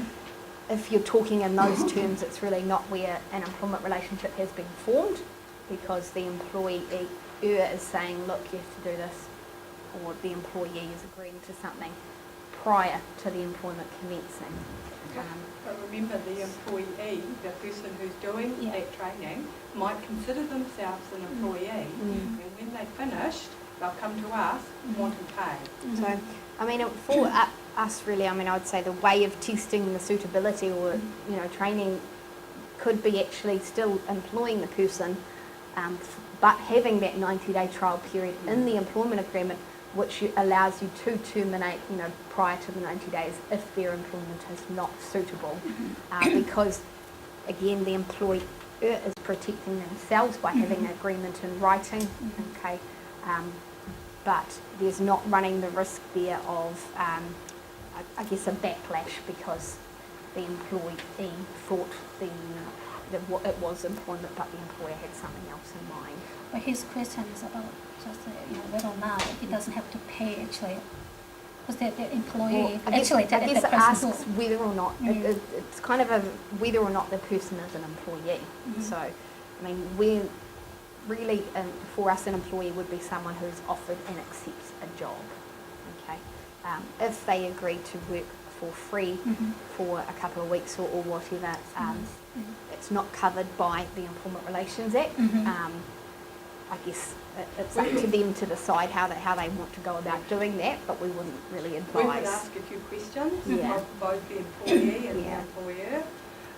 if you're talking in those terms, it's really not where an employment relationship has been formed, because the employee is saying, look, you have to do this, or the employee is agreeing to something prior to the employment commencing. But remember, the employee, the person who's doing that training, might consider themselves an employee, and when they finish, they'll come to us wanting pay. So, I mean, for us really, I mean, I would say the way of testing the suitability or, you know, training could be actually still employing the person, but having that 90-day trial period in the employment agreement, which allows you to terminate, you know, prior to the 90 days if their employment is not suitable. Because, again, the employer is protecting themselves by having an agreement in writing, okay, but there's not running the risk there of, I guess, a backlash because the employee thought it was employment, but the employer had something else in mind. But his question is about just whether or not he doesn't have to pay actually, because the employee Well, I guess the it person asks who, whether or not it's kind of whether or not the person is an employee. So, I mean, we really for us an employee would be someone who's offered and accepts a job. Okay, if they agree to work for free for a couple of weeks or whatever, it's not covered by the Employment Relations Act. I guess it's up to them to decide how they want to go about doing that, but we wouldn't really advise. We would ask a few questions Yeah. of both the employee and Yeah. the employer,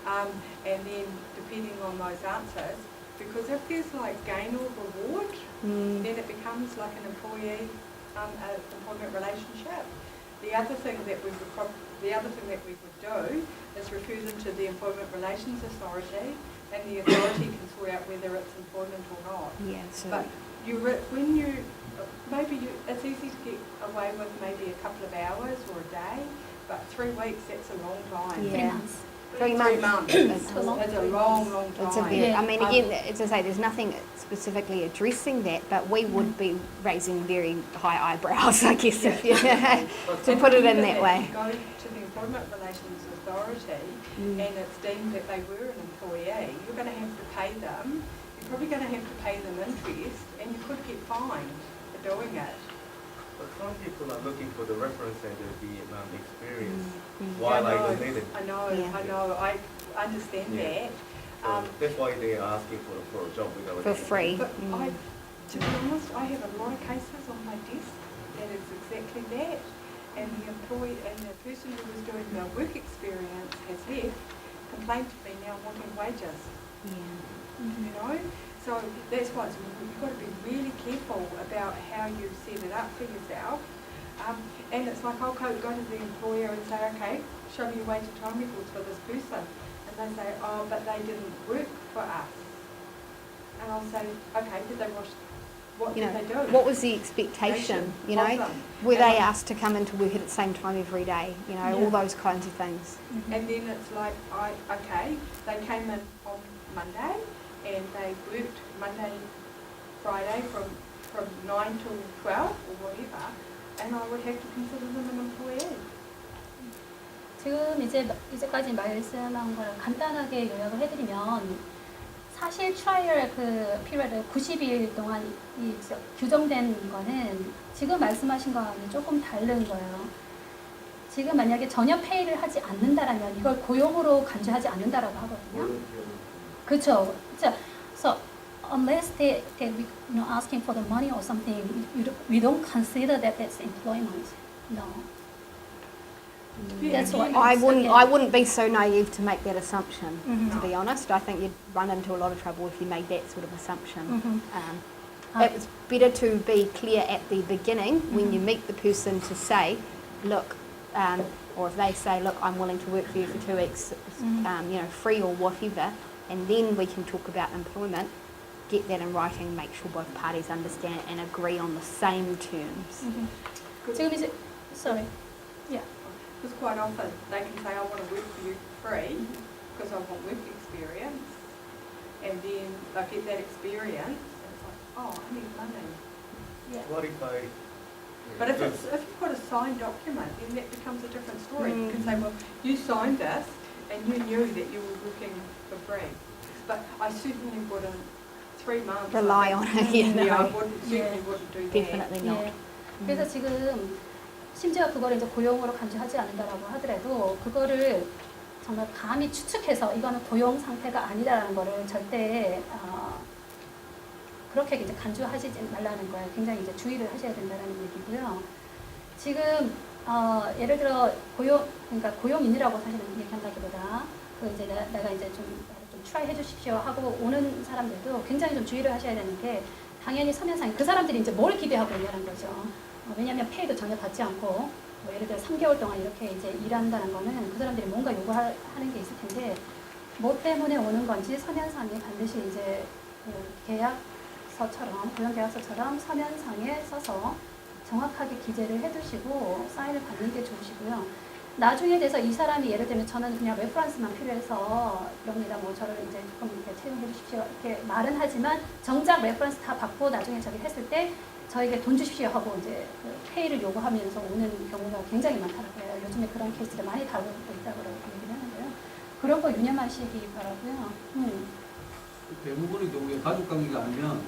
and then depending on those answers, because if there's like gain or reward, then it becomes like an employee employment relationship. The other thing that we would do is refer them to the Employment Relations Authority, and the authority can sort out whether it's employment or not. Yeah, so But it's easy to get away with maybe a couple of hours or a day, but 3 weeks, that's a long time. Yeah. 3 months. 3 3 months. months. It's Too long. It's a long, long time. It's a very, I mean, again, as I say, there's nothing specifically addressing that, but we would be raising very high eyebrows, I guess, if you, to put it in that way. If you go to the Employment Relations Authority and it's deemed that they were an employee, you're going to have to pay them. You're probably going to have to pay them interest, and you could get fined for doing it. But some people are looking for the reference and the Vietnam experience Yeah, while I don't need it. I know, Yeah. I know, I understand Yeah. that. So that's why they are asking for a job without For getting free. But to be honest, I have a lot of cases on my desk that is exactly that. And the employee and the person who was doing the work experience has left, complained to me now wanting wages. You know? So that's why you've got to be really careful about how you set it up for yourself. And it's like I'll go to the employer and say, okay, show me your wage and time records for this person. And they say, oh, but they didn't work for us. And I'll say, okay, did they wash What You did know, they do? what was the expectation? You know, Of them. were they And- asked to come into work at the same time every day? You know, Yeah. all those kinds of things. And then it's like, they came in on Monday and they worked Monday, Friday from 9 till 12 or whatever, and I would have to consider them an employee. 지금 이제까지 말씀한 걸 간단하게 요약을 해드리면 사실 트라이얼 그 피리어드 90일 동안 규정된 거는 지금 말씀하신 거와는 조금 다른 거예요. 지금 만약에 전혀 페이를 하지 않는다라면 이걸 고용으로 간주하지 않는다라고 하거든요. 그렇죠. So unless they asking for the money or something, we don't consider that that's employment. No. That's what I wouldn't be so naive to make that assumption. To be honest, I think you'd run into a lot of trouble if you made that sort of assumption. It's better to be clear at the beginning when you meet the person to say, look, or if they say, look, I'm willing to work for you for 2 weeks, free or whatever, and then we can talk about employment. Get that in writing, make sure both parties understand and agree on the same terms. 지금 이제 sorry. Yeah. Because quite often they can say, I want to work for you free because I want work experience, and then they get that experience, and it's like, oh, I need money. Yeah. What if I? But if you've got a signed document, then that becomes a different story. You can say, well, you signed this and you knew that you were working for free. But I certainly wouldn't, 3 months. Rely on it, you know. I certainly wouldn't do that. Definitely not. 예. 그래서 지금 심지어 그거를 이제 고용으로 간주하지 않는다라고 하더라도 그거를 정말 감히 추측해서 이거는 고용 상태가 아니다라는 거를 절대 그렇게 이제 간주하지 말라는 거예요. 굉장히 이제 주의를 하셔야 된다는 얘기고요. 지금 예를 들어 그러니까 고용인이라고 사실은 얘기한다기보다 그 이제 내가 이제 좀 트라이 해주십시오 하고 오는 사람들도 굉장히 좀 주의를 하셔야 되는 게 당연히 서면상 그 사람들이 이제 뭘 기대하고 있냐는 거죠. 왜냐하면 페이도 전혀 받지 않고 뭐 예를 들어 3개월 동안 이렇게 이제 일한다는 거는 그 사람들이 뭔가 요구하는 게 있을 텐데 뭐 때문에 오는 건지 서면상에 반드시 이제 그 계약서처럼 고용계약서처럼 서면상에 써서 정확하게 기재를 해두시고 사인을 받는 게 좋으시고요. 나중에 돼서 이 사람이 예를 들면 저는 그냥 레퍼런스만 필요해서 그럽니다. 뭐 저를 이제 조금 이렇게 채용해 주십시오. 이렇게 말은 하지만 정작 레퍼런스 다 받고 나중에 저기 했을 때 저에게 돈 주십시오 하고 이제 그 페이를 요구하면서 오는 경우가 굉장히 많더라고요. 요즘에 그런 케이스를 많이 다루고 있다고 얘기를 하는데요. 그런 거 유념하시기 바라고요. 대부분의 경우에 가족관계가 아니면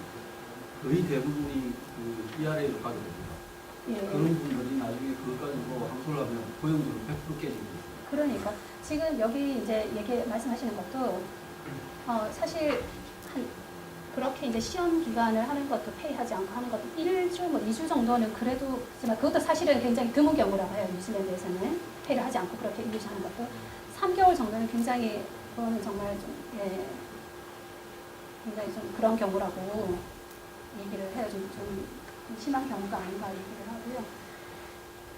거의 대부분이 그 ERA로 가게 됩니다. 예. 그런 분들이 나중에 그것 가지고 항소를 하면 고용주로 100% 깨지고 있어요. 그러니까 지금 여기 이제 말씀하시는 것도 사실 그렇게 이제 시험 기간을 하는 것도 페이하지 않고 하는 것도 1주, 뭐 2주 정도는 그래도 그렇지만 그것도 사실은 굉장히 드문 경우라고 해요. 뉴질랜드에서는 페이를 하지 않고 그렇게 1주 하는 것도 3개월 정도는 굉장히 그거는 정말 좀 굉장히 좀 그런 경우라고 얘기를 해요. 좀 심한 경우가 아닌가 얘기를 하고요.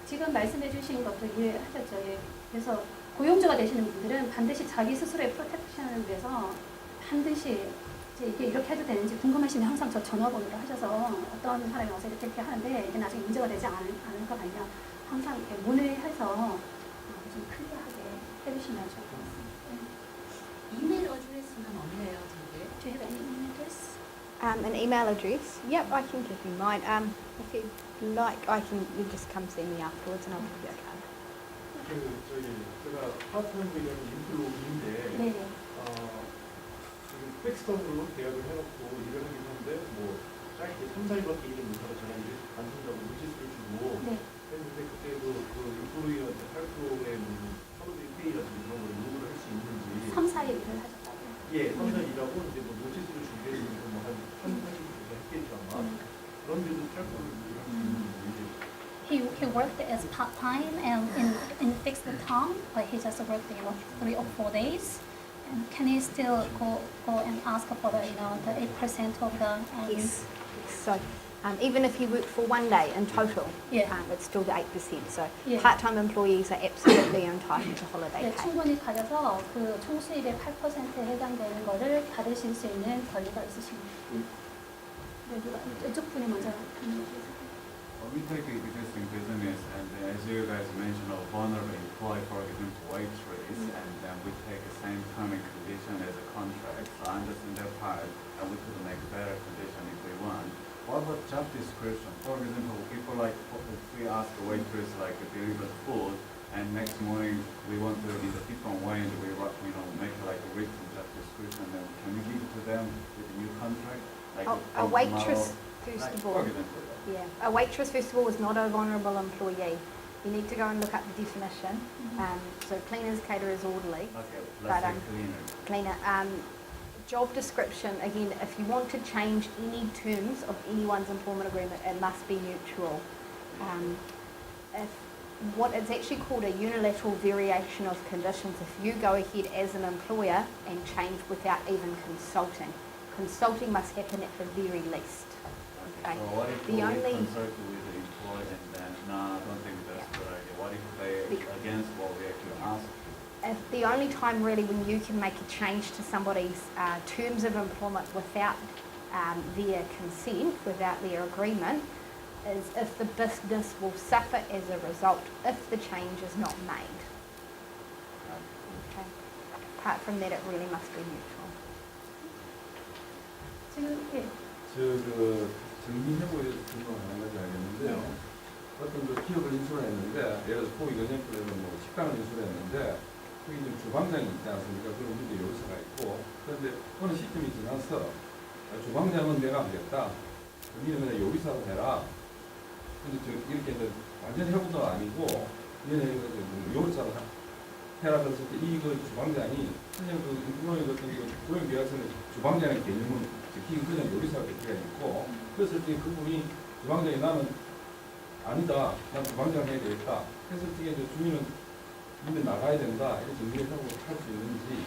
지금 말씀해 주신 것도 이해하셨죠? 예. 그래서 고용주가 되시는 분들은 반드시 자기 스스로의 프로텍션을 위해서 반드시 이게 이렇게 해도 되는지 궁금하시면 항상 저 전화번호로 하셔서 어떤 사람이 와서 이렇게 하는데 이게 나중에 문제가 되지 않을 것 같냐 항상 이렇게 문의해서 좀 클리어하게 해주시면 좋을 것 같습니다. 이메일 어드레스는 없네요, 저게. Do you have any email address? An email address? Yep, I can give you mine. If you'd like, you just come see me afterwards and I'll give you a card. 제가 파트너에 대한 인플로인데 네. 지금 백스톱으로 계약을 해놓고 일을 하긴 하는데 뭐 짧게 3-4일밖에 일을 못하고 제가 일을 간선자고 노티스를 주고 했는데 그때도 그 인플로이한테 8%의 하루비 페이라든지 그런 걸 요구를 할 수 있는지 3-4일 일을 하셨다고요? 예, 3-4일하고 이제 뭐 노티스를 준비해주니까 뭐한 3-4일 했겠죠 아마 그런데도 8%를 요구를 할 수 있는지 He worked as part-time and in fixed time, but he just worked 3 or 4 days. And can he still go and ask for the 8% of the? Yes. So even if he worked for 1 day in total, Yeah. it's still the 8%. So Yeah. part-time employees are absolutely entitled to holiday 네, pay. 충분히 가져서 그 총수입의 8%에 해당되는 거를 받으실 수 있는 권리가 있으십니다. 네, 누가 이쪽 분이 먼저. We take existing business and as you guys mentioned, a vulnerable employee, for example, waitress, and then we take the same term and condition as a contract. So I understand that part, and we could make better condition if we want. What about job description? For example, people like, if we ask the waitress like deliver food, and next morning we want to in a different way, and we make like a written job description, then can we give it to them with a new contract? Like A waitress, first of all. For example, Yeah, a waitress, first of all, is not a vulnerable employee. You need to go and look up the definition. So cleaners, caterers, orderly. okay, But, let's say cleaner. Cleaner. Job description, again, if you want to change any terms of anyone's employment agreement, it must be mutual. What it's actually called a unilateral variation of conditions if you go ahead as an employer and change without even consulting. Consulting must happen at the very least. Okay. So what if The we only- consult with the employee and then, no, I don't think that's a good idea. What if they against what we actually asked? The only time really when you can make a change to somebody's terms of employment without their consent, without their agreement, is if the business will suffer as a result if the change is not made. Okay. Apart from that, it really must be mutual. 지금 예. 정리해보여 질문 하는 건지 알겠는데요. 어떤 기업을 인수를 했는데, 예를 들어서 고기 건설에는 식당을 인수를 했는데, 거기 이제 주방장이 있지 않습니까? 그럼 우리도 요리사가 있고, 그런데 어느 시점이 지나서 주방장은 내가 하겠다. 니는 그냥 요리사로 해라. 근데 이렇게 이제 완전히 해고도 아니고, 얘는 요리사로 해라 그랬을 때, 이 주방장이 그냥 인구의 고용계약서는 주방장의 개념은 그냥 요리사가 되어 있고, 그랬을 때 그분이 주방장이 나는 아니다, 난 주방장을 해야 되겠다. 그래서 어떻게 이제 주민은 문제 나가야 된다, 이렇게 정리를 하고 할 수 있는지.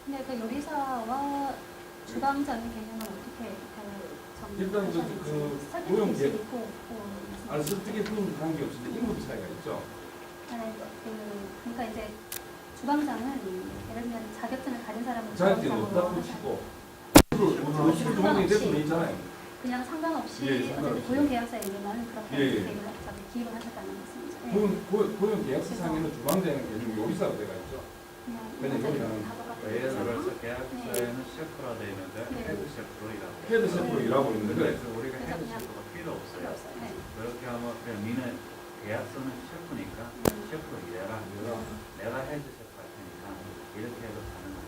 근데 그 요리사와 주방장의 개념은 어떻게 일단 고용 계약, 설득에 그런 관계 없이 임금 차이가 있죠. 그러니까 이제 주방장은 예를 들면 자격증을 가진 사람은 자격증이 주방장으로 없다 치고. 주방장이 대부분 있잖아요. 그냥 상관없이 예, 상관없이. 고용계약서에 있는 그렇게 예. 기입을 하셨다는 말씀이죠. 고용계약서상에는 주방장의 개념이 요리사로 되어 있죠. 그냥 요리하는. 예를 들어서 계약서에는 셰프라 되어 있는데 헤드 셰프로 일하고 헤드 셰프로 일하고 있는데 그래서 우리가 헤드 셰프가 필요 없어요. 그렇게 하면 그냥 니는 계약서는 셰프니까 셰프로 일해라. 내가 헤드 셰프 할 테니까 이렇게 해도 가능하죠.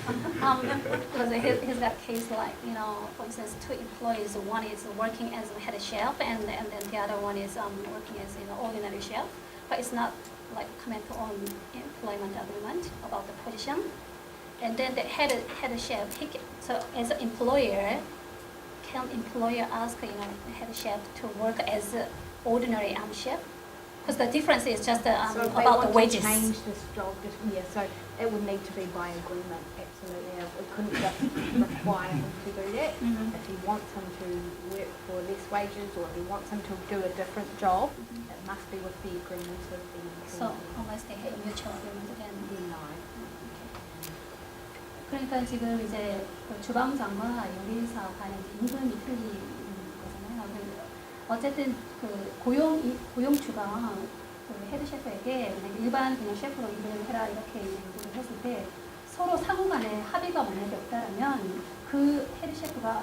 Because he's got case like, for instance, two employees. One is working as a head chef, and then the other one is working as ordinary chef. But it's not like comment on employment agreement about the position. And then the head chef, so as an employer, can employer ask head chef to work as an ordinary chef? Because the difference is just So if they about the want to wages. change this job, so it would need to be by agreement, absolutely. It couldn't just require him to do that. If he wants him to work for less wages or if he wants him to do a different job, it must be with the agreement of the So unless they have mutual agreement, then no. 그러니까 지금 이제 그 주방장과 요리사 간의 임금이 틀린 거잖아요. 어쨌든 그 고용주가 그 헤드 셰프에게 일반 그냥 셰프로 일을 해라 이렇게 요구를 했을 때 서로 상호간에 합의가 만약에 없다라면 그 헤드 셰프가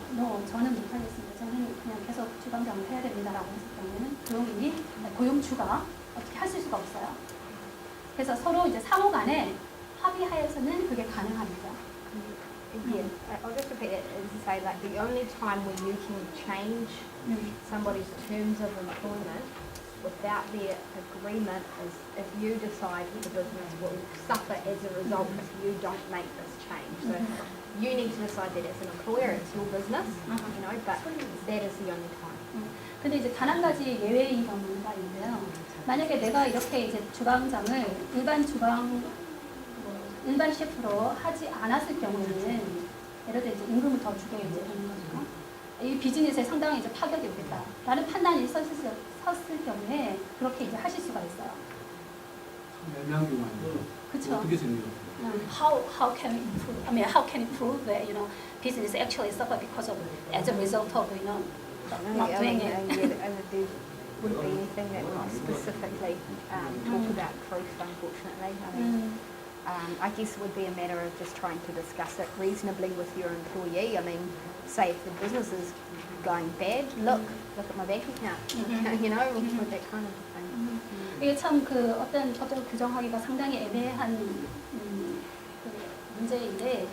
저는 못하겠습니다. 저는 그냥 계속 주방장을 해야 됩니다라고 했을 경우에는 고용주가 어떻게 하실 수가 없어요. 그래서 서로 이제 상호간에 합의하에서는 그게 가능합니다. Yeah, I'll just repeat it and say that the only time when you can change somebody's terms of employment without their agreement is if you decide the business will suffer as a result if you don't make this change. So you need to decide that as an employer, it's your business, but that is the only time. 근데 이제 단 한 가지 예외인 경우가 있는데요. 만약에 내가 이렇게 이제 주방장을 일반 셰프로 하지 않았을 경우에는 예를 들어 이제 임금을 더 주게 이제 되는 거죠. 이 비즈니스에 상당히 이제 파격이 오겠다라는 판단이 섰을 경우에 그렇게 이제 하실 수가 있어요. 애매한 경우 아니에요. 그렇죠. 어떻게 생각해요? how can we improve? I mean, how can it prove that business actually suffer because of as a result of not doing it? There wouldn't be anything that specifically talk about proof, unfortunately. I mean, I guess it would be a matter of just trying to discuss it reasonably with your employee. I mean, say if the business is going bad, look at my bank account, with that kind of thing. 이게 참 그 어떤 법적으로 규정하기가 상당히 애매한 그 문제인데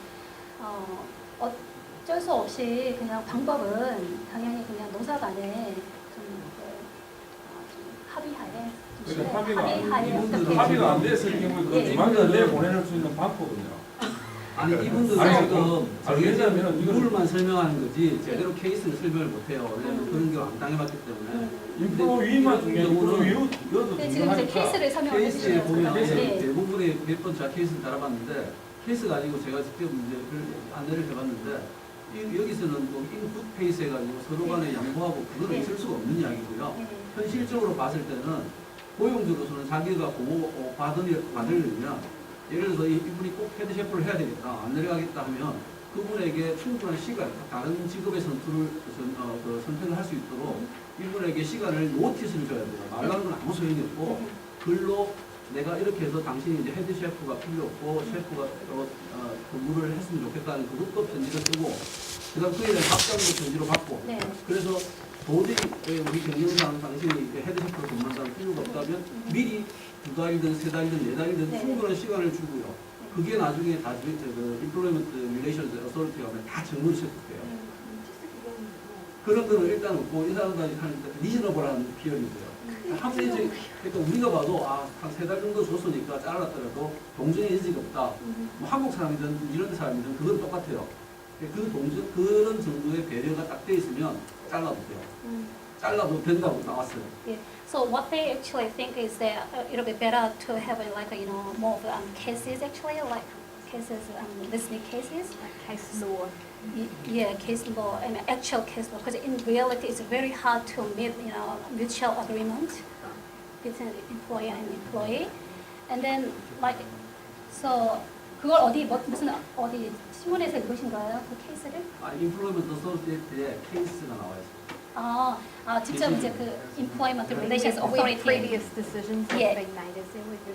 어쩔 수 없이 그냥 방법은 당연히 그냥 노사 간에 좀 합의하에 합의가 안 됐을 경우에 그 중앙에 내보내줄 수 있는 방법은요. 아니 이분들은 지금 저희는 룰만 설명하는 거지 제대로 케이스를 설명을 못해요. 왜냐면 그런 경우 안 당해봤기 때문에. 인프로 위만 중요한 경우는 지금 이제 케이스를 설명해 케이스에 주시면 보면 네. 대부분의 몇 번 제가 케이스를 달아봤는데 케이스 가지고 제가 직접 이제 안내를 해봤는데 여기서는 뭐 인풋 페이스 해가지고 서로 간에 양보하고 그거는 있을 수가 없는 이야기고요. 현실적으로 봤을 때는 고용주로서는 자기가 받으려면 예를 들어서 이분이 꼭 헤드 셰프를 해야 되겠다, 안 내려가겠다 하면 그분에게 충분한 시간, 다른 직업의 선택을 할 수 있도록 이분에게 시간을 노티스를 줘야 돼요. 말하는 건 아무 소용이 없고 글로 내가 이렇게 해서 당신이 이제 헤드 셰프가 필요 없고 셰프가 근무를 했으면 좋겠다는 그것도 편지를 쓰고 그다음 그에 대한 답장도 편지로 받고 그래서 도저히 우리 경영상 당신이 헤드 셰프로 근무한다는 필요가 없다면 미리 2달이든 3달이든 4달이든 충분한 시간을 주고요. 그게 나중에 다 Employment Relations Authority가 다 정문을 체크해요. 그런 거는 일단 없고 이 사람들이 하는 리즈너블한 피언이고요. 합리적, 그러니까 우리가 봐도 한 3달 정도 줬으니까 잘랐더라도 동정의 의지가 없다. 뭐 한국 사람이든 이런 사람이든 그건 똑같아요. 그런 정도의 배려가 딱 돼 있으면 잘라도 돼요. 잘라도 된다고 나왔어요. Yeah. So what they actually think is that it'll be better to have more of cases actually, like cases, listening cases. Case law. Yeah, case law and actual case law. Because in reality, it's very hard to meet mutual agreement between employer and employee. And then so 그걸 무슨 신문에서 읽으신가요? 그 케이스를? Employment Authority에 케이스가 나와 있어요. 직접 이제 그 Employment Relations Authority. Previous decisions have been made, is there with the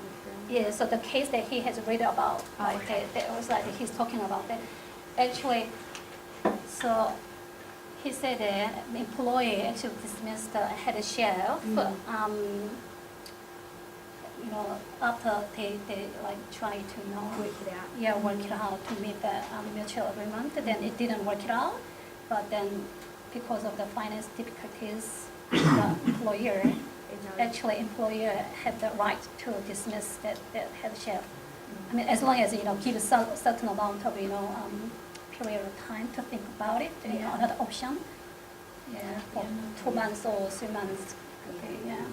Yeah, so the case that he has read about, that was he's talking about that. Actually, so he said that the employee actually dismissed the head chef. After they try to work it out. Yeah, work it out to meet the mutual agreement. Then it didn't work it out, but then because of the finance difficulties, the employer had the right to dismiss that head chef. I mean, as long as give a certain amount of period of time to think about it, another option. Yeah, for 2 months or 3 months. Okay, yeah.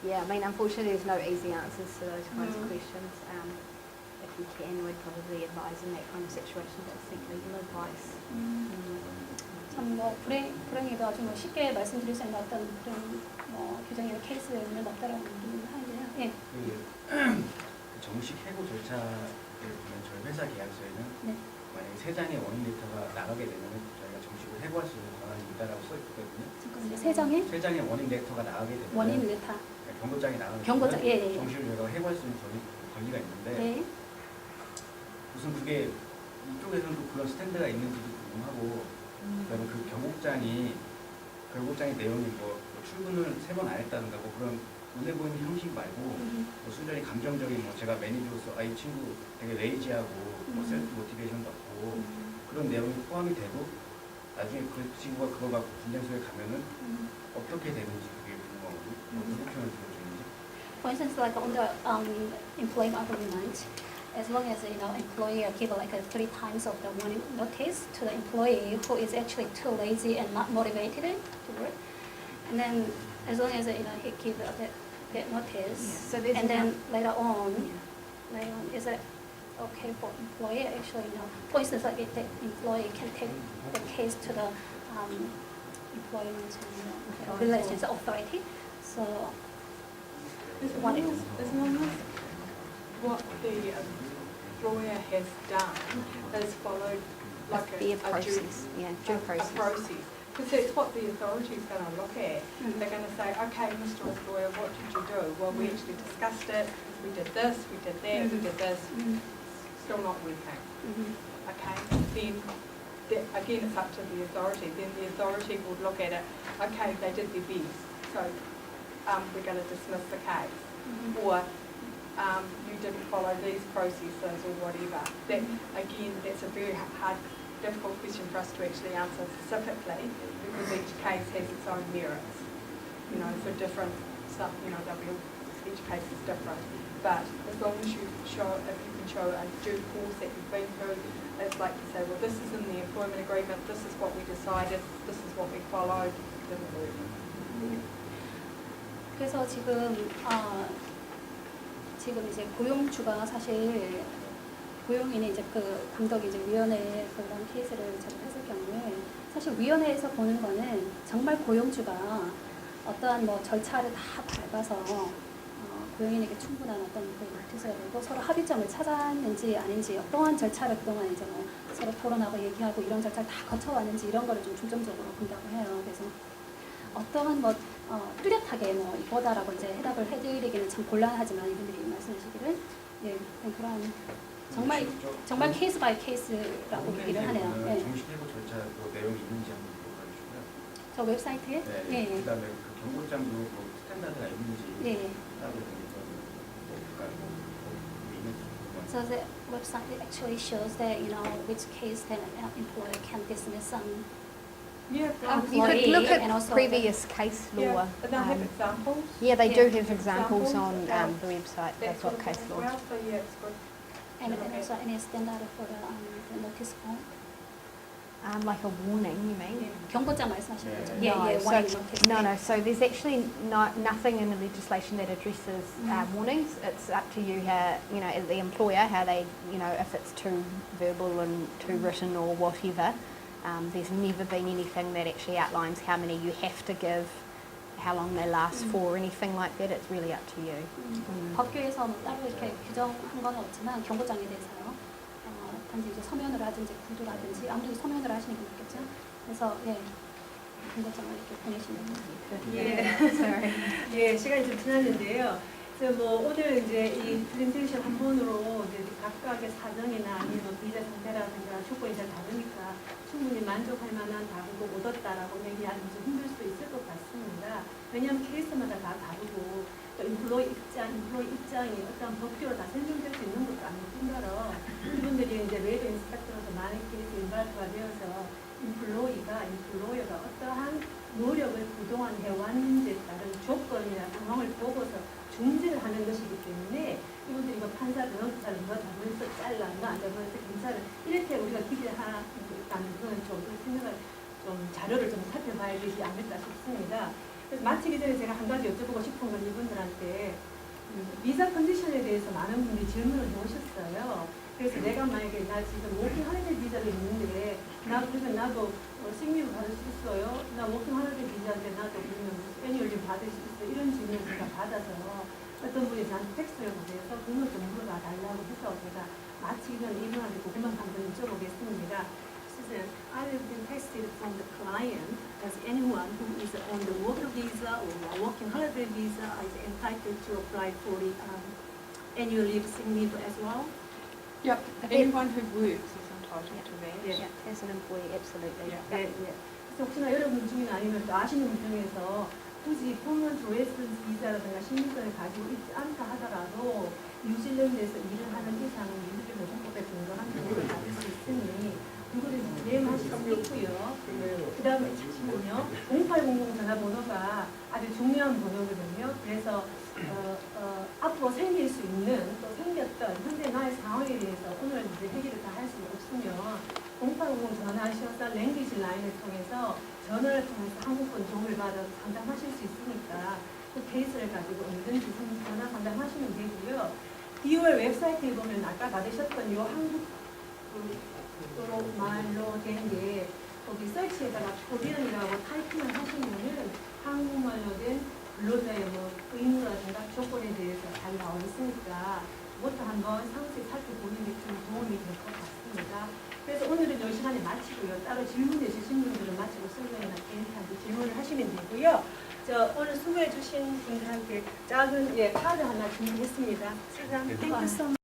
Yeah, I mean, unfortunately, there's no easy answers to those kinds of questions. If we can, we'd probably advise in that kind of situation to seek legal advice. 참 불행히도 아주 쉽게 말씀드릴 수 있는 어떤 그런 규정이나 케이스는 없다라고 하는데요. 예. 정식 해고 절차를 보면 저희 회사 계약서에는 만약에 3장의 원인 레터가 나가게 되면 저희가 정식으로 해고할 수 있는 권한이 있다라고 써 있거든요. 잠깐만요. 3장의 원인 레터가 나가게 되면 원인 레터. 경고장이 나가면 정식으로 저희가 해고할 수 있는 권리가 있는데 무슨 그게 이쪽에서는 또 그런 스탠드가 있는지도 궁금하고 그다음에 그 경고장의 내용이 뭐 출근을 3번 안 했다든가 뭐 그런 눈에 보이는 형식 말고 뭐 순전히 감정적인 제가 매니저로서 이 친구 되게 레이지하고 셀프 모티베이션도 없고 그런 내용이 포함이 돼도 나중에 그 친구가 그걸 갖고 분쟁소에 가면은 어떻게 되는지 그게 궁금하거든요. 어떻게 표현을 들어주는지. For instance, like on the employment agreement, as long as employer give a 3 times of the warning notice to the employee who is actually too lazy and not motivated to work, and then as long as he give that notice, and then later on, is it okay for employer actually for instance, like the employee can take the case to the employment relations authority. So as long as what the employer has done is followed like A fair process, due process. A process. Because that's what the authority is going to look at. They're going to say, okay, Mr. Employer, what did you do? Well, we actually discussed it. We did this, we did that, we did this. Still not working. Okay, then again, it's up to the authority. Then the authority would look at it. Okay, they did their best, so we're going to dismiss the case. Or you didn't follow these processes or whatever. That again, that's a very hard, difficult question for us to actually answer specifically because each case has its own merits. You know, for different stuff, you know, each case is different. But as long as you show, if you can show a due course that you've been through, it's like to say, well, this is in the employment agreement, this is what we decided, this is what we followed, didn't work. 그래서 지금 이제 고용주가 사실 고용인이 이제 그 감독이 이제 위원회에 그런 케이스를 제출했을 경우에 사실 위원회에서 보는 거는 정말 고용주가 어떠한 뭐 절차를 다 밟아서 고용인에게 충분한 어떤 그 노티스가 되고 서로 합의점을 찾았는지 아닌지 어떠한 절차를 그동안 이제 뭐 서로 토론하고 얘기하고 이런 절차를 다 거쳐왔는지 이런 거를 좀 중점적으로 본다고 해요. 그래서 어떠한 뭐 뚜렷하게 뭐 이거다라고 이제 해답을 해드리기는 참 곤란하지만 이분들이 말씀하시기를 예 그런 정말 케이스 바이 케이스라고 얘기를 하네요. 예. 정식 해고 절차 그 내용이 있는지 한번 물어봐 주시고요. 저 웹사이트에 네. 예. 그다음에 그 경고장도 뭐 스탠다드가 있는지 예. 따로 보니까 So the website actually shows that which case that an employer can dismiss some You could look and at also previous case law. Yeah, but they have examples. Yeah, they do have Examples examples on about the website. They've that got sort of case thing as laws. well, so yeah, it's good. and also any standard for the notice form. Like a warning, you mean? 경고장 말씀하시는 거죠? No, so there's actually nothing in the legislation that addresses warnings. It's up to you how, as the employer, how they, if it's too verbal and too written or whatever. There's never been anything that actually outlines how many you have to give, how long they last for, anything like that. It's really up to you. 법규에서 뭐 따로 이렇게 규정한 건 없지만 경고장에 대해서요. 단지 이제 서면으로 하든지 구두라든지 아무래도 서면으로 하시는 게 맞겠죠. 그래서 경고장을 이렇게 보내시면 예, 시간이 좀 지났는데요. 오늘 이제 이 프레젠테이션 한 번으로 이제 각각의 사정이나 아니면 비자 상태라든가 조건이 잘 다르니까 충분히 만족할 만한 답을 얻었다라고 얘기하는 좀 힘들 수 있을 것 같습니다. 왜냐하면 케이스마다 다 다르고 또 인플로이 입장이 어떤 법규로 다 설명될 수 있는 것도 아닐 뿐더러 이분들이 이제 웨이브 인스펙터로서 많은 케이스 인발트가 되어서 인플로이어가 어떠한 노력을 그동안 해왔는지에 따른 조건이나 상황을 보고서 중지를 하는 것이기 때문에 이분들이 판사를 잘라, 너 잘못해서 잘라, 너 안 잘못해서 괜찮아. 이렇게 우리가 기대하는 그런 좀 생각을 자료를 좀 살펴봐야 되지 않을까 싶습니다. 그래서 마치기 전에 제가 한 가지 여쭤보고 싶은 건 이분들한테 비자 컨디션에 대해서 많은 분들이 질문을 해오셨어요. 그래서 내가 만약에 나 지금 워킹 할리데이 비자를 있는데 그러면 나도 식리를 받을 수 있어요? 나 워킹 할리데이 비자인데 나도 그러면 애니얼리 받을 수 있어요? 이런 질문을 제가 받아서 어떤 분이 저한테 텍스트를 보내서 그걸 좀 물어봐 달라고 해서 제가 마치기 전에 이분한테 궁금한 한번 여쭤보겠습니다. I have been texted from the client as anyone who is on the worker visa or working holiday visa is entitled to apply for the annual leave sick leave as well. Yep, anyone who works is entitled to that. Yeah, as an employee, absolutely. 네, 네. 그래서 혹시나 여러분 중이나 아니면 또 아시는 분 중에서 굳이 퍼먼트 레지던스 비자라든가 시민권을 가지고 있지 않다 하더라도 뉴질랜드에서 일을 하는 이상은 뉴질랜드 헌법에 근거한 권리를 받을 수 있으니 이거를 이해하실 수 있고요. 그 다음에 잠시만요. 0800 전화번호가 아주 중요한 번호거든요. 그래서 앞으로 생길 수 있는 또 생겼던 현재 나의 상황에 대해서 오늘 이제 해결을 다 할 수는 없으면 0800 전화하셔서 랭귀지 라인을 통해서 전화를 통해서 한국권 도움을 받아 상담하실 수 있으니까 그 케이스를 가지고 언제든지 전화 상담하시면 되고요. 2월 웹사이트에 보면 아까 받으셨던 이 한국어로 말로 된 게 거기 서치에다가 코리안이라고 타이핑을 하시면은 한국말로 된 근로자의 의무라든가 조건에 대해서 잘 나와 나와 있으니까 그것도 한번 상세히 살펴보는 게 좀 도움이 될 것 같습니다. 그래서 오늘은 이 시간에 마치고요. 따로 질문 있으신 분들은 마치고 설명이나 개인한테 질문을 하시면 되고요. 오늘 수고해 주신 분들한테 작은 카드 하나 준비했습니다. Thank you so much.